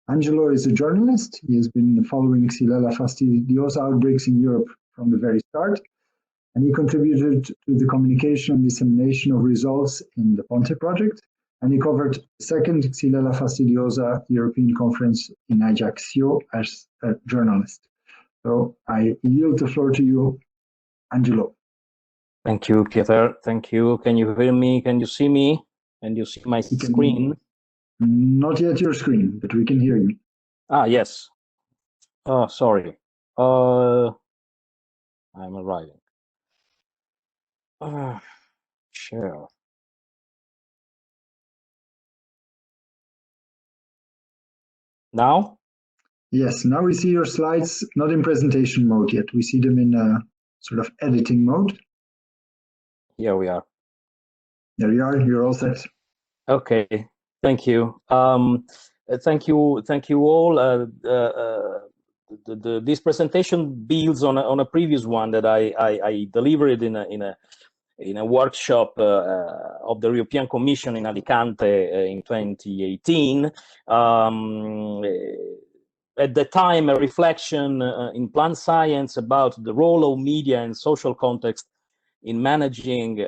Angelo is a journalist. He has been following Xylella fastidiosa outbreaks in Europe from the very start, and he contributed to the communication and dissemination of results in the Ponte project, and he covered the second Xylella fastidiosa European conference in Ajaccio as a journalist. So I yield the floor to you, Angelo. Thank you, Peter. Thank you. Can you hear me? Can you see me? Can you see my screen? Not yet your screen, but we can hear you. Ah, yes. Oh, sorry. I'm arriving. Sure. Now? Yes, now we see your slides, not in presentation mode yet. We see them in a sort of editing mode. Here we are. There you are. You're all set. Okay. Thank you. Thank you all. This presentation builds on a previous one that I delivered in a workshop of the European Commission in Alicante in 2018. At the time, a reflection in plant science about the role of media and social context in managing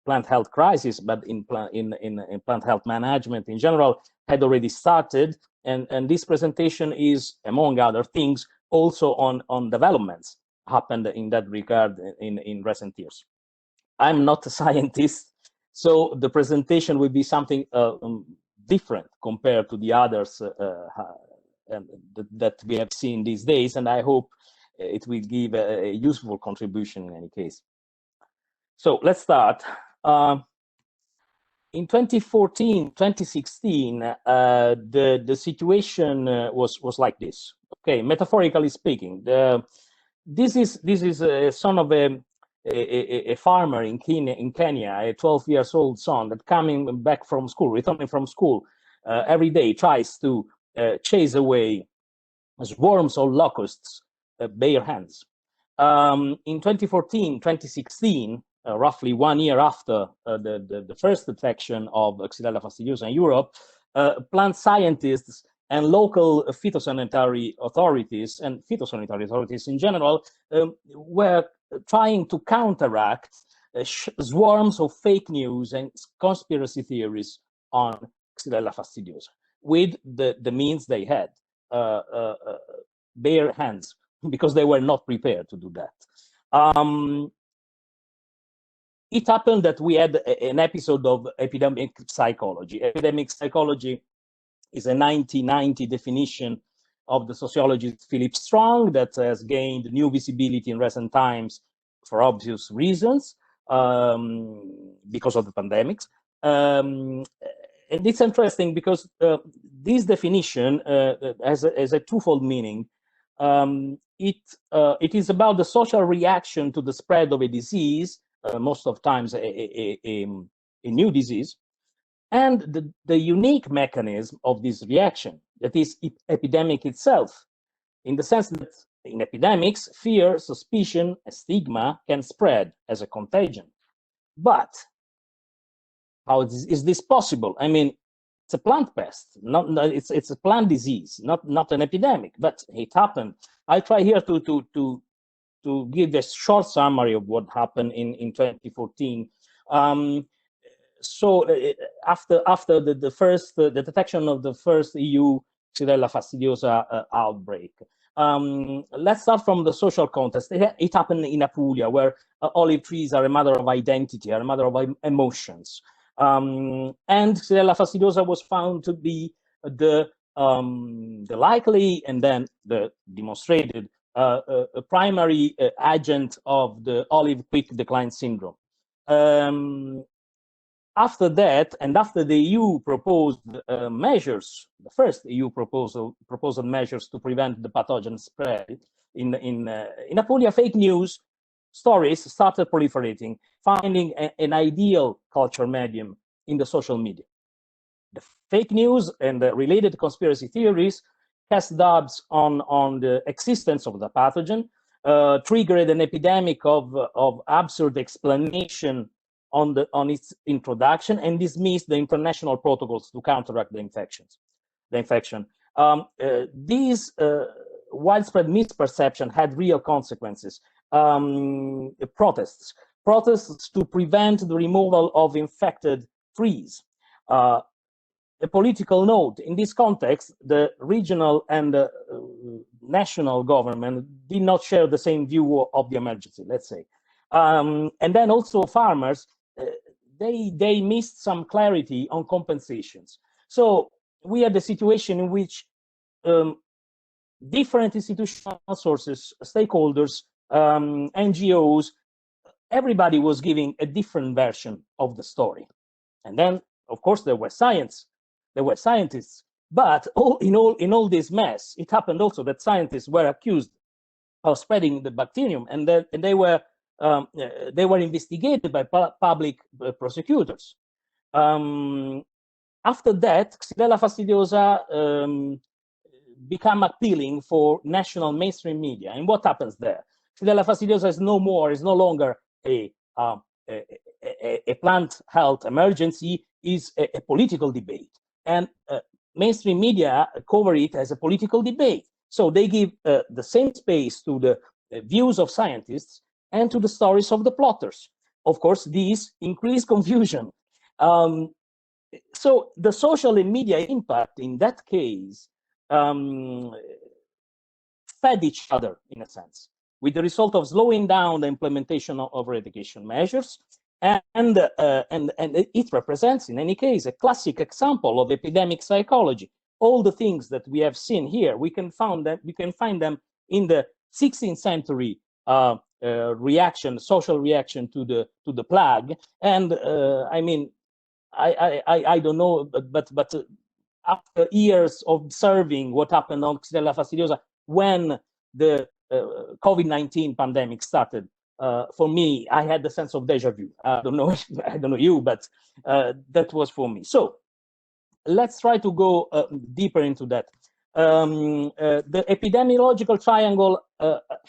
plant health crisis, but in plant health management in general, had already started. And this presentation is, among other things, also on developments happened in that regard in recent years. I'm not a scientist, so the presentation will be something different compared to the others that we have seen these days, and I hope it will give a useful contribution in any case. So let's start. In 2014, 2016, the situation was like this. Okay, metaphorically speaking, this is a son of a farmer in Kenya, a 12 years old son that coming back from school, returning from school every day, tries to chase away swarms of locusts, bare hands. In 2014, 2016, roughly 1 year after the first detection of Xylella fastidiosa in Europe, plant scientists and local phytosanitary authorities and phytosanitary authorities in general were trying to counteract swarms of fake news and conspiracy theories on Xylella fastidiosa with the means they had, bare hands, because they were not prepared to do that. It happened that we had an episode of epidemic psychology. Epidemic psychology is a 1990 definition of the sociologist Philip Strong that has gained new visibility in recent times for obvious reasons, because of the pandemics. And it's interesting because this definition has a twofold meaning. It is about the social reaction to the spread of a disease, most of times a new disease, and the unique mechanism of this reaction, that is epidemic itself, in the sense that in epidemics, fear, suspicion, and stigma can spread as a contagion. But how is this possible? I mean, it's a plant pest, it's a plant disease, not an epidemic, but it happened. I try here to give a short summary of what happened in 2014. So after the detection of the first EU Xylella fastidiosa outbreak, let's start from the social context. It happened in Apulia, where olive trees are a matter of identity, are a matter of emotions. And Xylella fastidiosa was found to be the likely and then the demonstrated a primary agent of the olive quick decline syndrome. After that, and after the EU proposed measures, the first EU proposed measures to prevent the pathogen spread in Apulia, fake news stories started proliferating, finding an ideal culture medium in the social media. The fake news and the related conspiracy theories cast doubts on the existence of the pathogen, triggered an epidemic of absurd explanation on its introduction and dismissed the international protocols to counteract the infection. These widespread misperception had real consequences. Protests to prevent the removal of infected trees. A political note: in this context, the regional and national government did not share the same view of the emergency, let's say. And then also farmers, they missed some clarity on compensations. So we had a situation in which different institutional sources, stakeholders, NGOs, everybody was giving a different version of the story. And then, of course, there were scientists. But in all this mess, it happened also that scientists were accused of spreading the bacterium, and they were investigated by public prosecutors. After that, Xylella fastidiosa become appealing for national mainstream media. And what happens there? Xylella fastidiosa is no longer a plant health emergency, is a political debate. And mainstream media cover it as a political debate. So they give the same space to the views of scientists and to the stories of the plotters. Of course, these increase confusion. So the social and media impact in that case fed each other, in a sense, with the result of slowing down the implementation of eradication measures. And it represents, in any case, a classic example of epidemic psychology. All the things that we have seen here, we can find them in the 16th century social reaction to the plague. And I mean, I don't know, but after years of observing what happened on Xylella fastidiosa when the COVID-19 pandemic started, for me, I had the sense of deja vu. I don't know you, but that was for me. So let's try to go deeper into that. The epidemiological triangle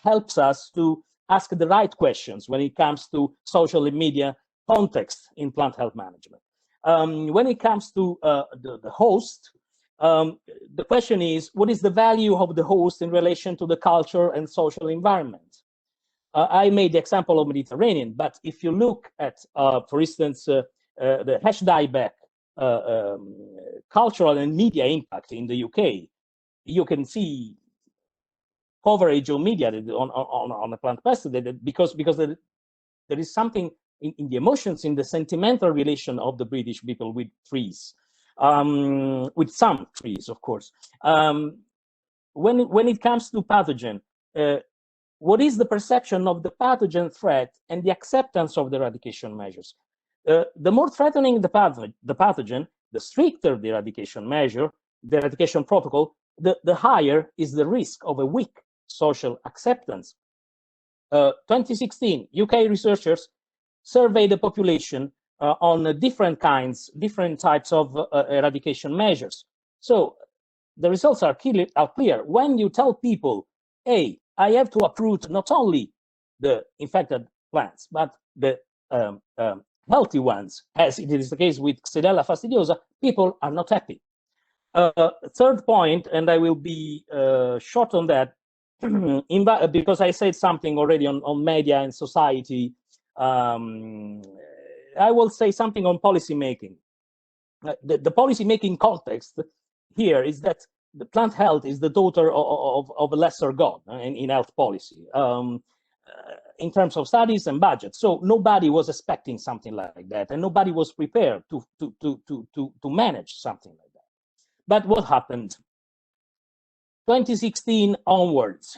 helps us to ask the right questions when it comes to social and media context in plant health management. When it comes to the host, the question is, what is the value of the host in relation to the culture and social environment? I made the example of Mediterranean, but if you look at, for instance, the dieback cultural and media impact in the UK, you can see coverage of media on a plant pest because there is something in the emotions, in the sentimental relation of the British people with trees, with some trees, of course. When it comes to pathogen, what is the perception of the pathogen threat and the acceptance of the eradication measures? The more threatening the pathogen, the stricter the eradication measure, the eradication protocol, the higher is the risk of a weak social acceptance. 2016, UK researchers surveyed the population on different types of eradication measures. So the results are clear. When you tell people, hey, I have to uproot not only the infected plants, but the healthy ones, as it is the case with Xylella fastidiosa, people are not happy. Third point, and I will be short on that, because I said something already on media and society, I will say something on policy making. The policy making context here is that the plant health is the daughter of a lesser god in health policy, in terms of studies and budget. So nobody was expecting something like that, and nobody was prepared to manage something like that. But what happened? 2016 onwards.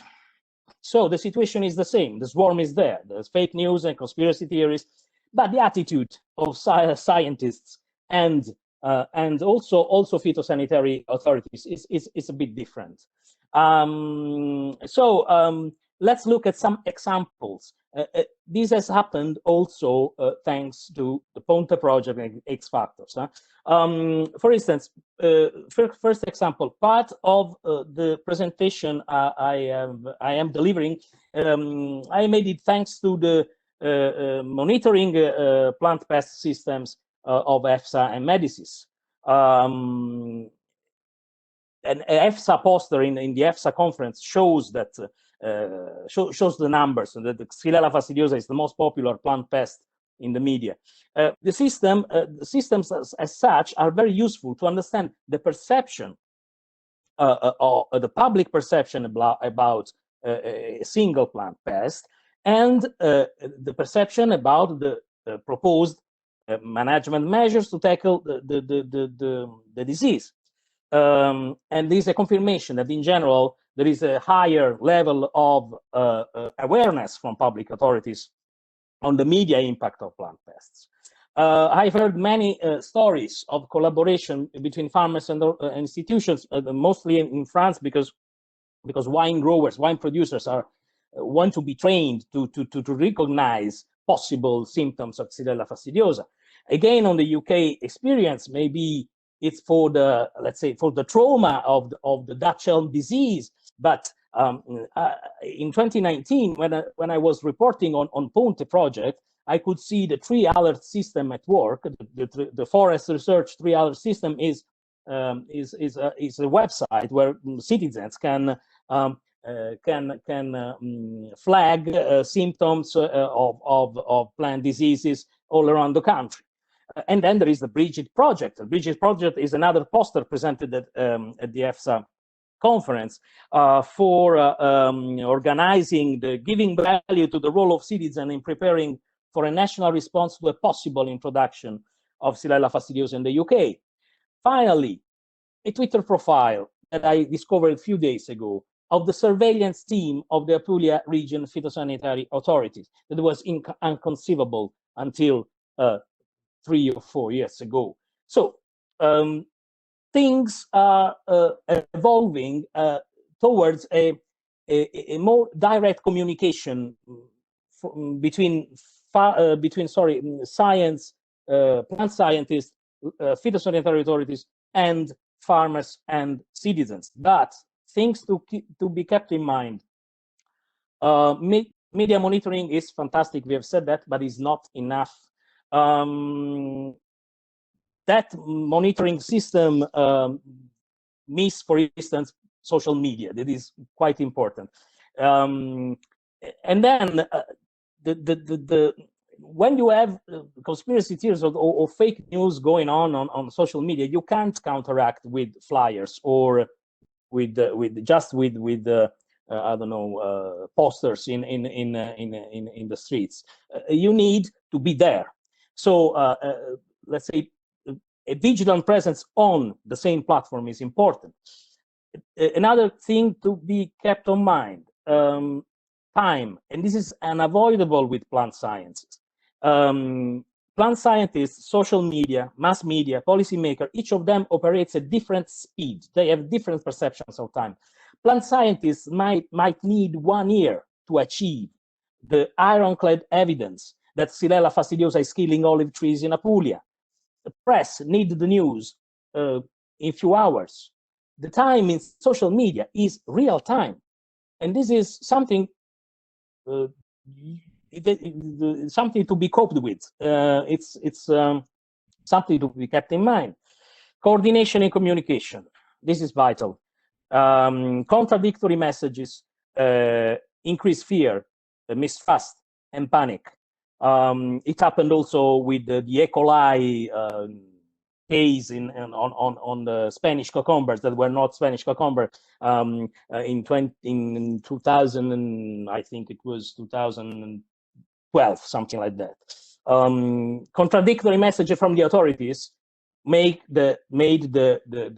So the situation is the same. The swarm is there. There's fake news and conspiracy theories, but the attitude of scientists and also phytosanitary authorities is a bit different. Let's look at some examples. this has happened also thanks to the Ponte project and X factors. For instance, first example, part of the presentation I am delivering, I made it thanks to the monitoring plant pest systems of EFSA and Medicis. An EFSA poster in the EFSA conference shows that shows the numbers, and that the Xylella fastidiosa is the most popular plant pest in the media. The systems as such are very useful to understand the perception, the public perception about a single plant pest, and the perception about the proposed management measures to tackle the disease. And this is a confirmation that in general there is a higher level of awareness from public authorities on the media impact of plant pests. I've heard many stories of collaboration between farmers and institutions, mostly in France, because wine growers, wine producers want to be trained to recognize possible symptoms of Xylella fastidiosa. Again, on the UK experience, maybe it's for the, let's say, for the trauma of the Dutch elm disease. But in 2019, when I was reporting on Ponte project, I could see the tree alert system at work. The Forest Research tree alert system is a website where citizens can flag symptoms of plant diseases all around the country. And then there is the Bridget project. The Bridget project is another poster presented at the EFSA conference for organizing, giving value to the role of citizens in preparing for a national response to a possible introduction of Xylella fastidiosa in the UK. Finally, a Twitter profile that I discovered a few days ago of the surveillance team of the Apulia region phytosanitary authorities. That was inconceivable until 3 or 4 years ago. So things are evolving towards a more direct communication between science, plant scientists, phytosanitary authorities, and farmers and citizens. But things to be kept in mind. Media monitoring is fantastic. We have said that, but it's not enough. That monitoring system miss, for instance, social media. That is quite important. And then when you have conspiracy theories or fake news going on social media, you can't counteract with flyers or with I don't know, posters in the streets. You need to be there. So let's say a vigilant presence on the same platform is important. Another thing to be kept in mind, time, and this is unavoidable with plant sciences. Plant scientists, social media, mass media, policymakers, each of them operates at different speed. They have different perceptions of time. Plant scientists might need 1 year to achieve the ironclad evidence that Xylella fastidiosa is killing olive trees in Apulia. The press need the news in few hours. The time in social media is real time, and this is something something to be coped with. It's something to be kept in mind. Coordination and communication. This is vital. Contradictory messages increase fear, mistrust, and panic. It happened also with the E. coli case on the Spanish cucumbers that were not Spanish cucumber in 2000, and I think it was 2012, something like that. Contradictory messages from the authorities made the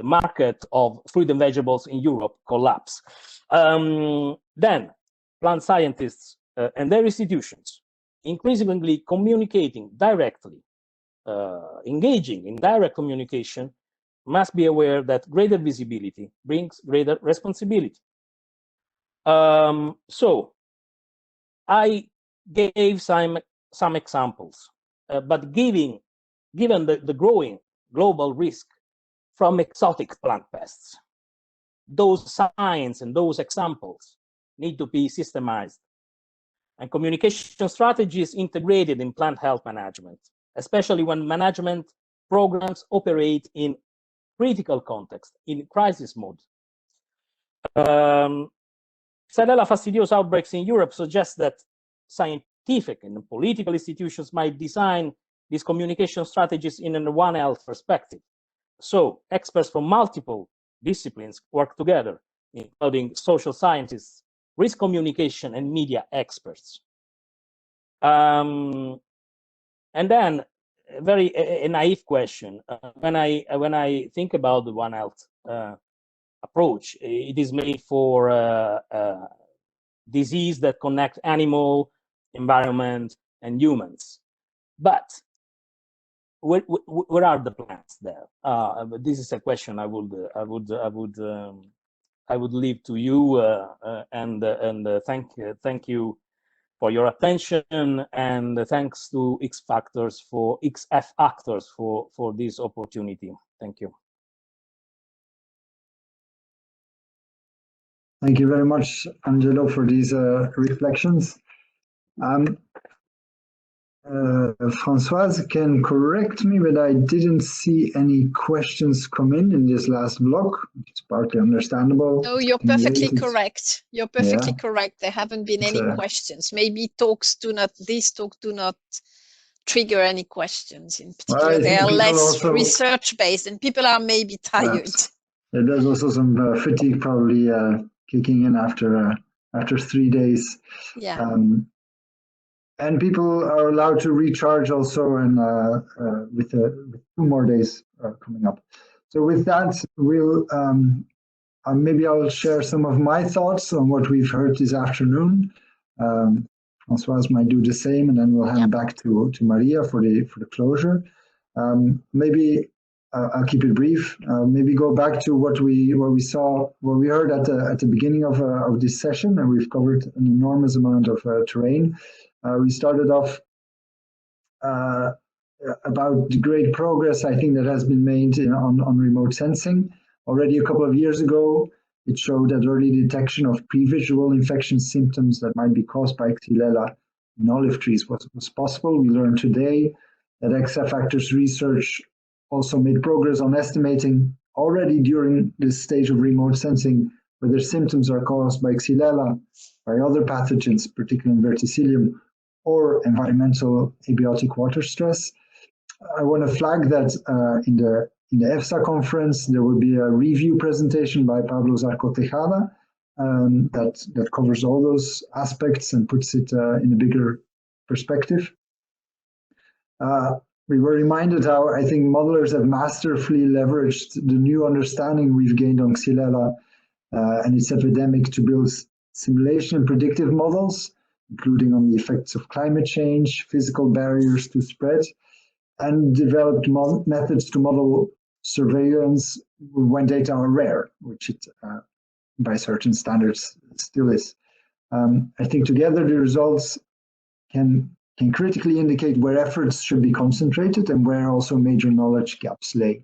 market of fruit and vegetables in Europe collapse. Then plant scientists and their institutions increasingly communicating directly, engaging in direct communication, must be aware that greater visibility brings greater responsibility. So I gave some examples, but given the growing global risk from exotic plant pests, those signs and those examples need to be systemized, and communication strategies integrated in plant health management, especially when management programs operate in critical context, in crisis mode. Xylella fastidiosa outbreaks in Europe suggest that scientific and political institutions might design these communication strategies in a One Health perspective. So experts from multiple disciplines work together, including social scientists, risk communication, and media experts. And then a naive question. When I think about the One Health approach, it is made for disease that connect animal, environment, and humans. But where are the plants there? This is a question I would leave to you, and thank you for your attention, and thanks to XF Actors for this opportunity. Thank you. Thank you very much, Angelo, for these reflections. Françoise can correct me, but I didn't see any questions come in this last block, which is partly understandable. No, you're perfectly correct. You're perfectly correct. There haven't been any questions. Maybe these talks do not trigger any questions in particular. They are less research-based, and people are maybe tired. Yeah, there's also some fatigue probably kicking in after 3 days. Yeah. And people are allowed to recharge also, and with 2 more days coming up. So with that, we'll maybe I'll share some of my thoughts on what we've heard this afternoon. Françoise might do the same, and then we'll hand back to Maria for the closure. Maybe I'll keep it brief. Maybe go back to what we heard at the beginning of this session, and we've covered an enormous amount of terrain. We started off about the great progress I think that has been made on remote sensing. Already a couple of years ago, it showed that early detection of pre-visual infection symptoms that might be caused by Xylella in olive trees was possible. We learned today that XF Actors research also made progress on estimating already during this stage of remote sensing whether symptoms are caused by Xylella, by other pathogens, particularly in verticillium, or environmental abiotic water stress. I want to flag that in the EFSA conference, there will be a review presentation by Pablo Zarco Tejada that covers all those aspects and puts it in a bigger perspective. We were reminded how I think modelers have masterfully leveraged the new understanding we've gained on Xylella and its epidemic to build simulation and predictive models, including on the effects of climate change, physical barriers to spread, and developed methods to model surveillance when data are rare, which it, by certain standards, still is. I think together the results can critically indicate where efforts should be concentrated and where also major knowledge gaps lay.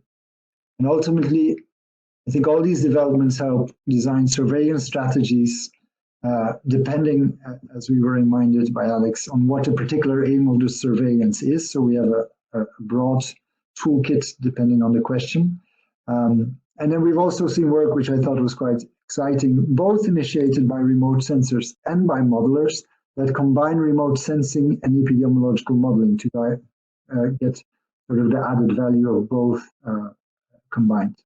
And ultimately, I think all these developments help design surveillance strategies depending, as we were reminded by Alex, on what a particular aim of the surveillance is. So we have a broad toolkit depending on the question. And then we've also seen work which I thought was quite exciting, both initiated by remote sensors and by modelers that combine remote sensing and epidemiological modeling to get sort of the added value of both combined.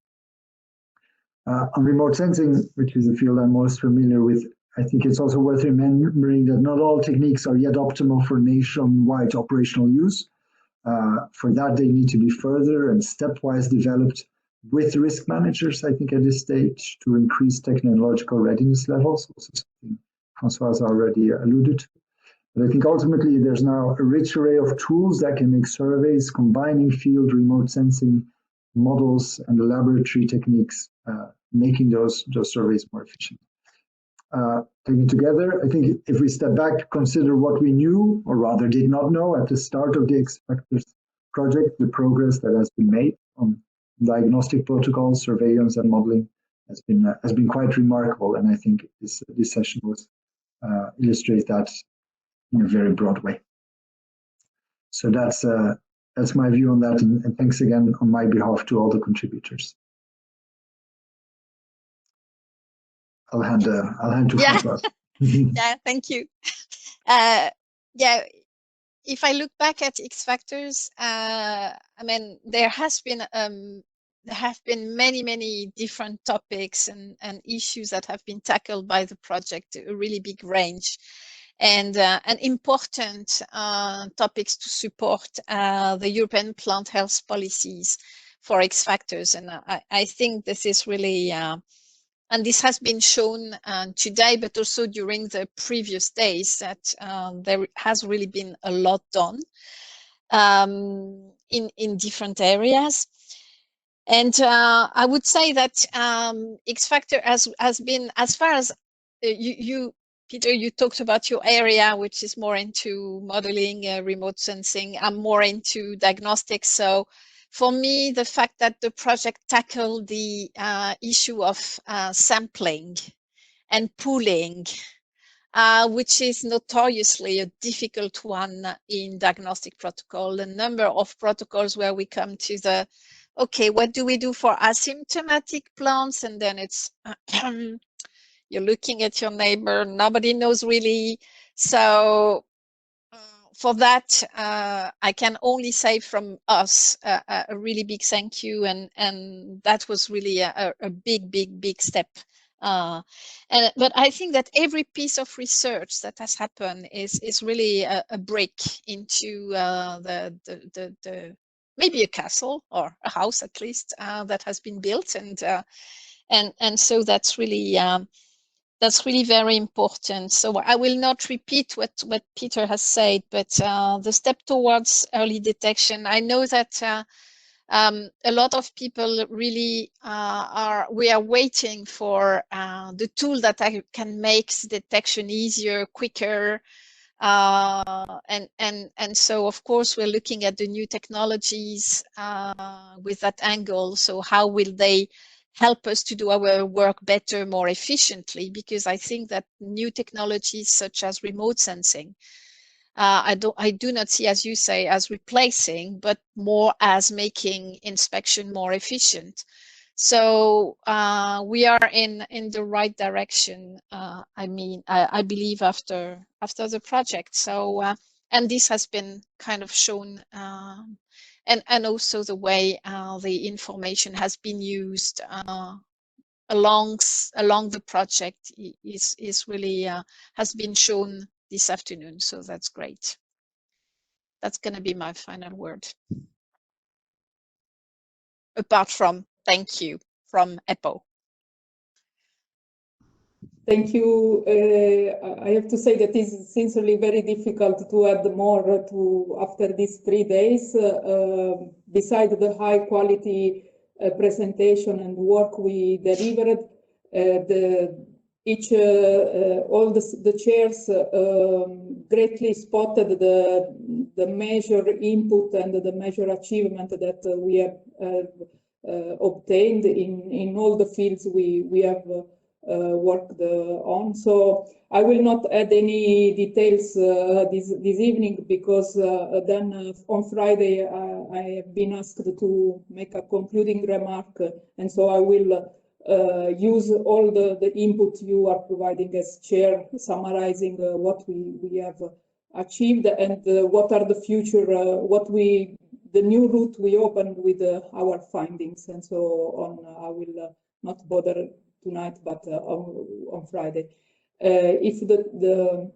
On remote sensing, which is a field I'm most familiar with, I think it's also worth remembering that not all techniques are yet optimal for nationwide operational use. For that, they need to be further and stepwise developed with risk managers, I think, at this stage to increase technological readiness levels, also something Françoise already alluded to. But I think ultimately there's now a rich array of tools that can make surveys combining field remote sensing models and the laboratory techniques, making those surveys more efficient. taken together. I think if we step back, consider what we knew, or rather did not know at the start of the X Factors project, the progress that has been made on diagnostic protocols, surveillance, and modeling has been quite remarkable. And I think this session was illustrates that in a very broad way. So that's my view on that, and thanks again on my behalf to all the contributors. I'll hand to Françoise. Yeah, thank you. Yeah, if I look back at X Factors, I mean, there have been many different topics and issues that have been tackled by the project, a really big range, and important topics to support the European plant health policies for X Factors. And I think this is really and this has been shown today, but also during the previous days, that there has really been a lot done in different areas. And I would say that X Factor has been, as far as you, Peter, you talked about your area, which is more into modeling, remote sensing. I'm more into diagnostics. So for me, the fact that the project tackled the issue of sampling and pooling, which is notoriously a difficult one in diagnostic protocol. The number of protocols where we come to the, okay, what do we do for asymptomatic plants? And then it's, you're looking at your neighbor, nobody knows really. So for that, I can only say from us a really big thank you, and that was really a big step. But I think that every piece of research that has happened is really a break into the maybe a castle or a house at least that has been built, and so that's really very important. So I will not repeat what Peter has said, but the step towards early detection, I know that a lot of people really we are waiting for the tool that can make detection easier, quicker, and so of course we're looking at the new technologies with that angle. So how will they help us to do our work better, more efficiently? Because I think that new technologies such as remote sensing, I do not see, as you say, as replacing, but more as making inspection more efficient. So we are in the right direction. I mean, I believe after the project. So and this has been kind of shown, and also the way the information has been used along the project is really has been shown this afternoon. So that's great. That's going to be my final word. Apart from thank you from EPO. Thank you. I have to say that it's sincerely very difficult to add more to after these 3 days. Besides the high quality presentation and work we delivered, all the chairs greatly spotted the measure input and the measure achievement that we have obtained in all the fields we have worked on. So I will not add any details this evening, because then on Friday I have been asked to make a concluding remark, and so I will use all the input you are providing as chair, summarizing what we have achieved and what are the future, the new route we opened with our findings, and so on. I will not bother tonight, but on Friday. If the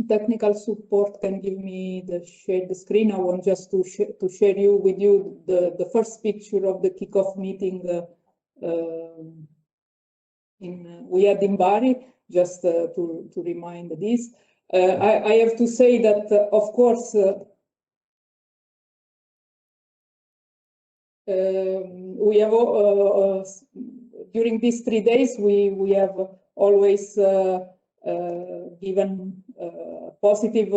technical support can give me share the screen, I want just to share with you the first picture of the kickoff meeting we had in Bari, just to remind this. I have to say that, of course, we have during these 3 days we have always given positive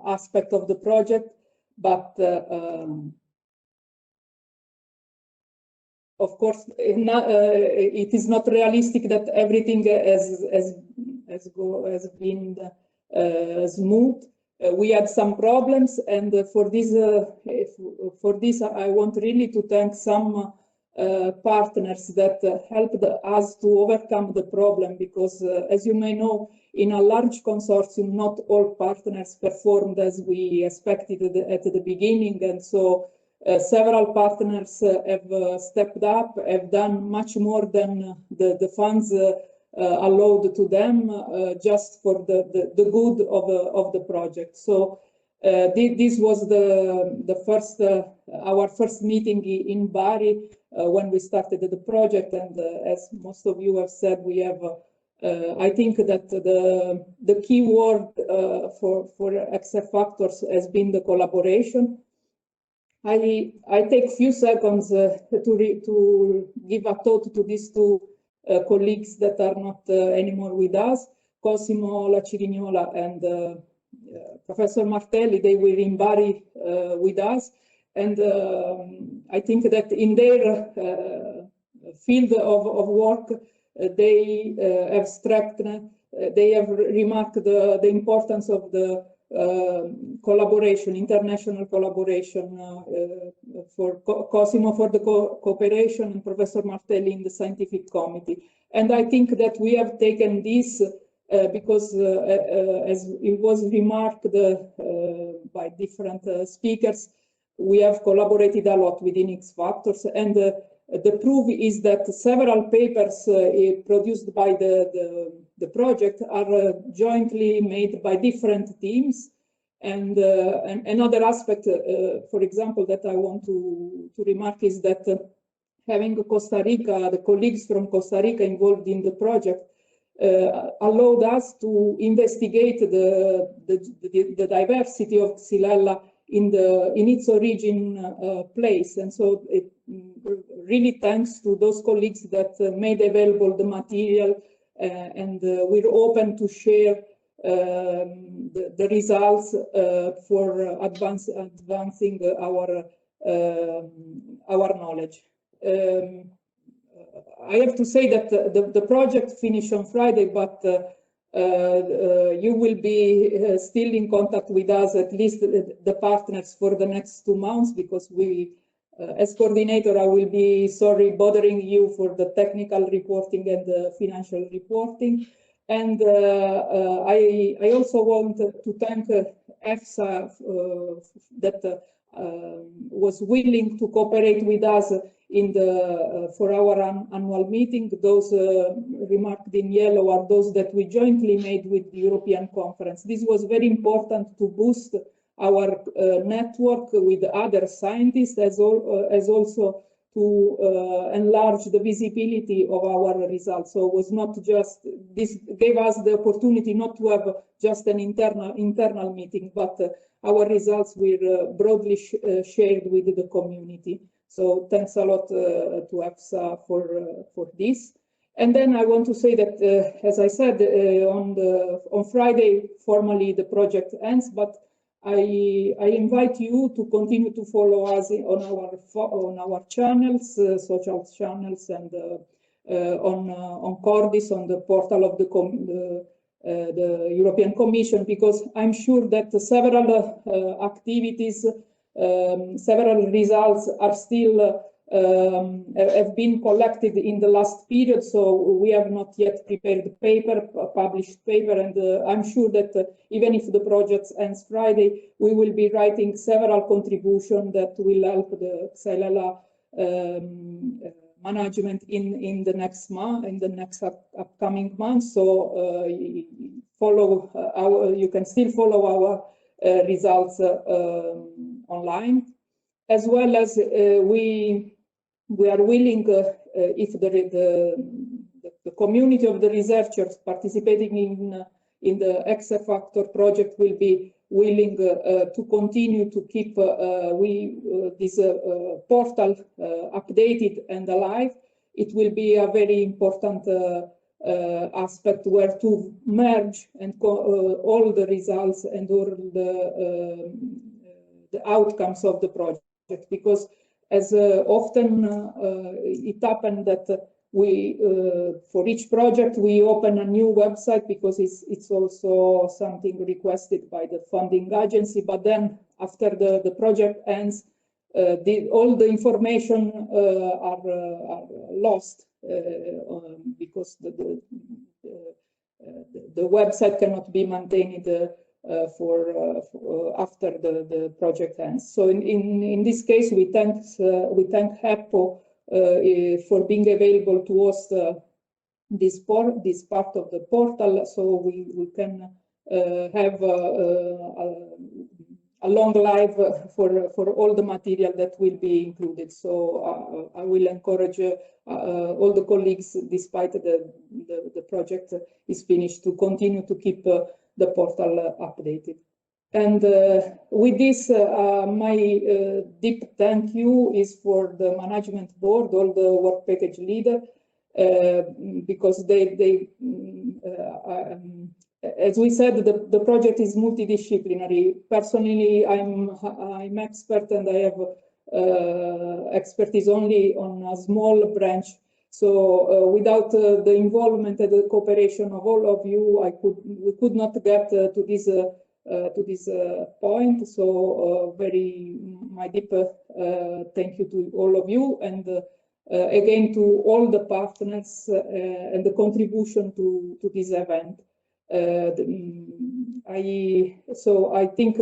aspect of the project, but of course, it is not realistic that everything has been smooth. We had some problems, and for this, I want really to thank some partners that helped us to overcome the problem, because as you may know, in a large consortium, not all partners performed as we expected at the beginning, and so several partners have stepped up, have done much more than the funds allowed to them, just for the good of the project. So this was the first our first meeting in Bari when we started the project, and as most of you have said, we have. I think that the key word for XF Factors has been the collaboration. I take few seconds to give a thought to these two colleagues that are not anymore with us, Cosimo Lacirignola and Professor Martelli. They were in Bari with us, and I think that in their field of work, they have strengthened, they have remarked the importance of the collaboration, international collaboration, for Cosimo for the cooperation, and Professor Martelli in the scientific committee. And I think that we have taken this because, as it was remarked by different speakers, we have collaborated a lot within X Factors, and the proof is that several papers produced by the project are jointly made by different teams. And another aspect, for example, that I want to remark is that having Costa Rica, the colleagues from Costa Rica involved in the project, allowed us to investigate the diversity of Xylella in its origin place. And so it really thanks to those colleagues that made available the material, and we're open to share the results for advancing our knowledge. I have to say that the project finished on Friday, but you will be still in contact with us, at least the partners, for the next 2 months, because we, as coordinator, I will be sorry bothering you for the technical reporting and the financial reporting. And I also want to thank EFSA that was willing to cooperate with us in for our annual meeting. Those remarked in yellow are those that we jointly made with the European Conference. This was very important to boost our network with other scientists, as also to enlarge the visibility of our results. So it was not just, this gave us the opportunity not to have just an internal meeting, but our results were broadly shared with the community. So thanks a lot to EFSA for this. And then I want to say that, as I said, on Friday, formally the project ends, but I invite you to continue to follow us on our channels, social channels, and on Cordis, on the portal of the European Commission, because I'm sure that several activities, several results are still have been collected in the last period, so we have not yet prepared published paper, and I'm sure that even if the project ends Friday, we will be writing several contributions that will help the Xylella management in the next month, in the next upcoming months. So you can still follow our results online, as well as we are willing, if the community of the researchers participating in the XF Factor project will be willing to continue to keep this portal updated and alive. It will be a very important aspect where to merge and all the results and all the outcomes of the project, because as often it happened that we for each project we open a new website because it's also something requested by the funding agency, but then after the project ends, all the information are lost because the website cannot be maintained for after the project ends. So in this case, we thank HEPO for being available to host this part of the portal, so we can have a long life for all the material that will be included. So I will encourage all the colleagues, despite the project is finished, to continue to keep the portal updated. And with this, my deep thank you is for the management board, all the work package leader, because as we said, the project is multidisciplinary. Personally, I'm expert and I have expertise only on a small branch. So without the involvement and the cooperation of all of you, we could not get to this point. So my deep thank you to all of you, and again to all the partners and the contribution to this event. I think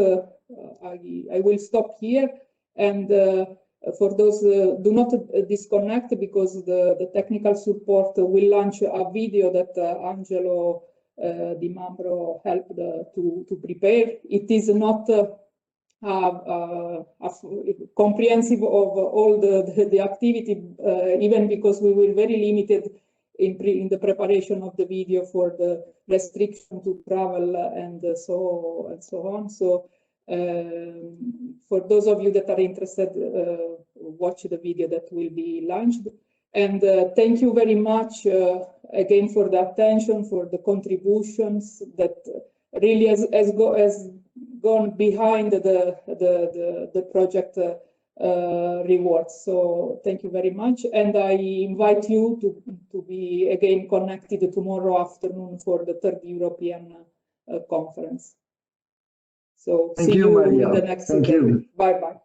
I will stop here, and for those do not disconnect, because the technical support will launch a video that Angelo Di Mambro helped to prepare. It is not comprehensive of all the activity, even because we were very limited in the preparation of the video for the restriction to travel and so on. So for those of you that are interested, watch the video that will be launched. And thank you very much again for the attention, for the contributions that really has gone behind the project rewards. So thank you very much, and I invite you to be again connected tomorrow afternoon for the third European conference. So see you in the next day. Bye bye.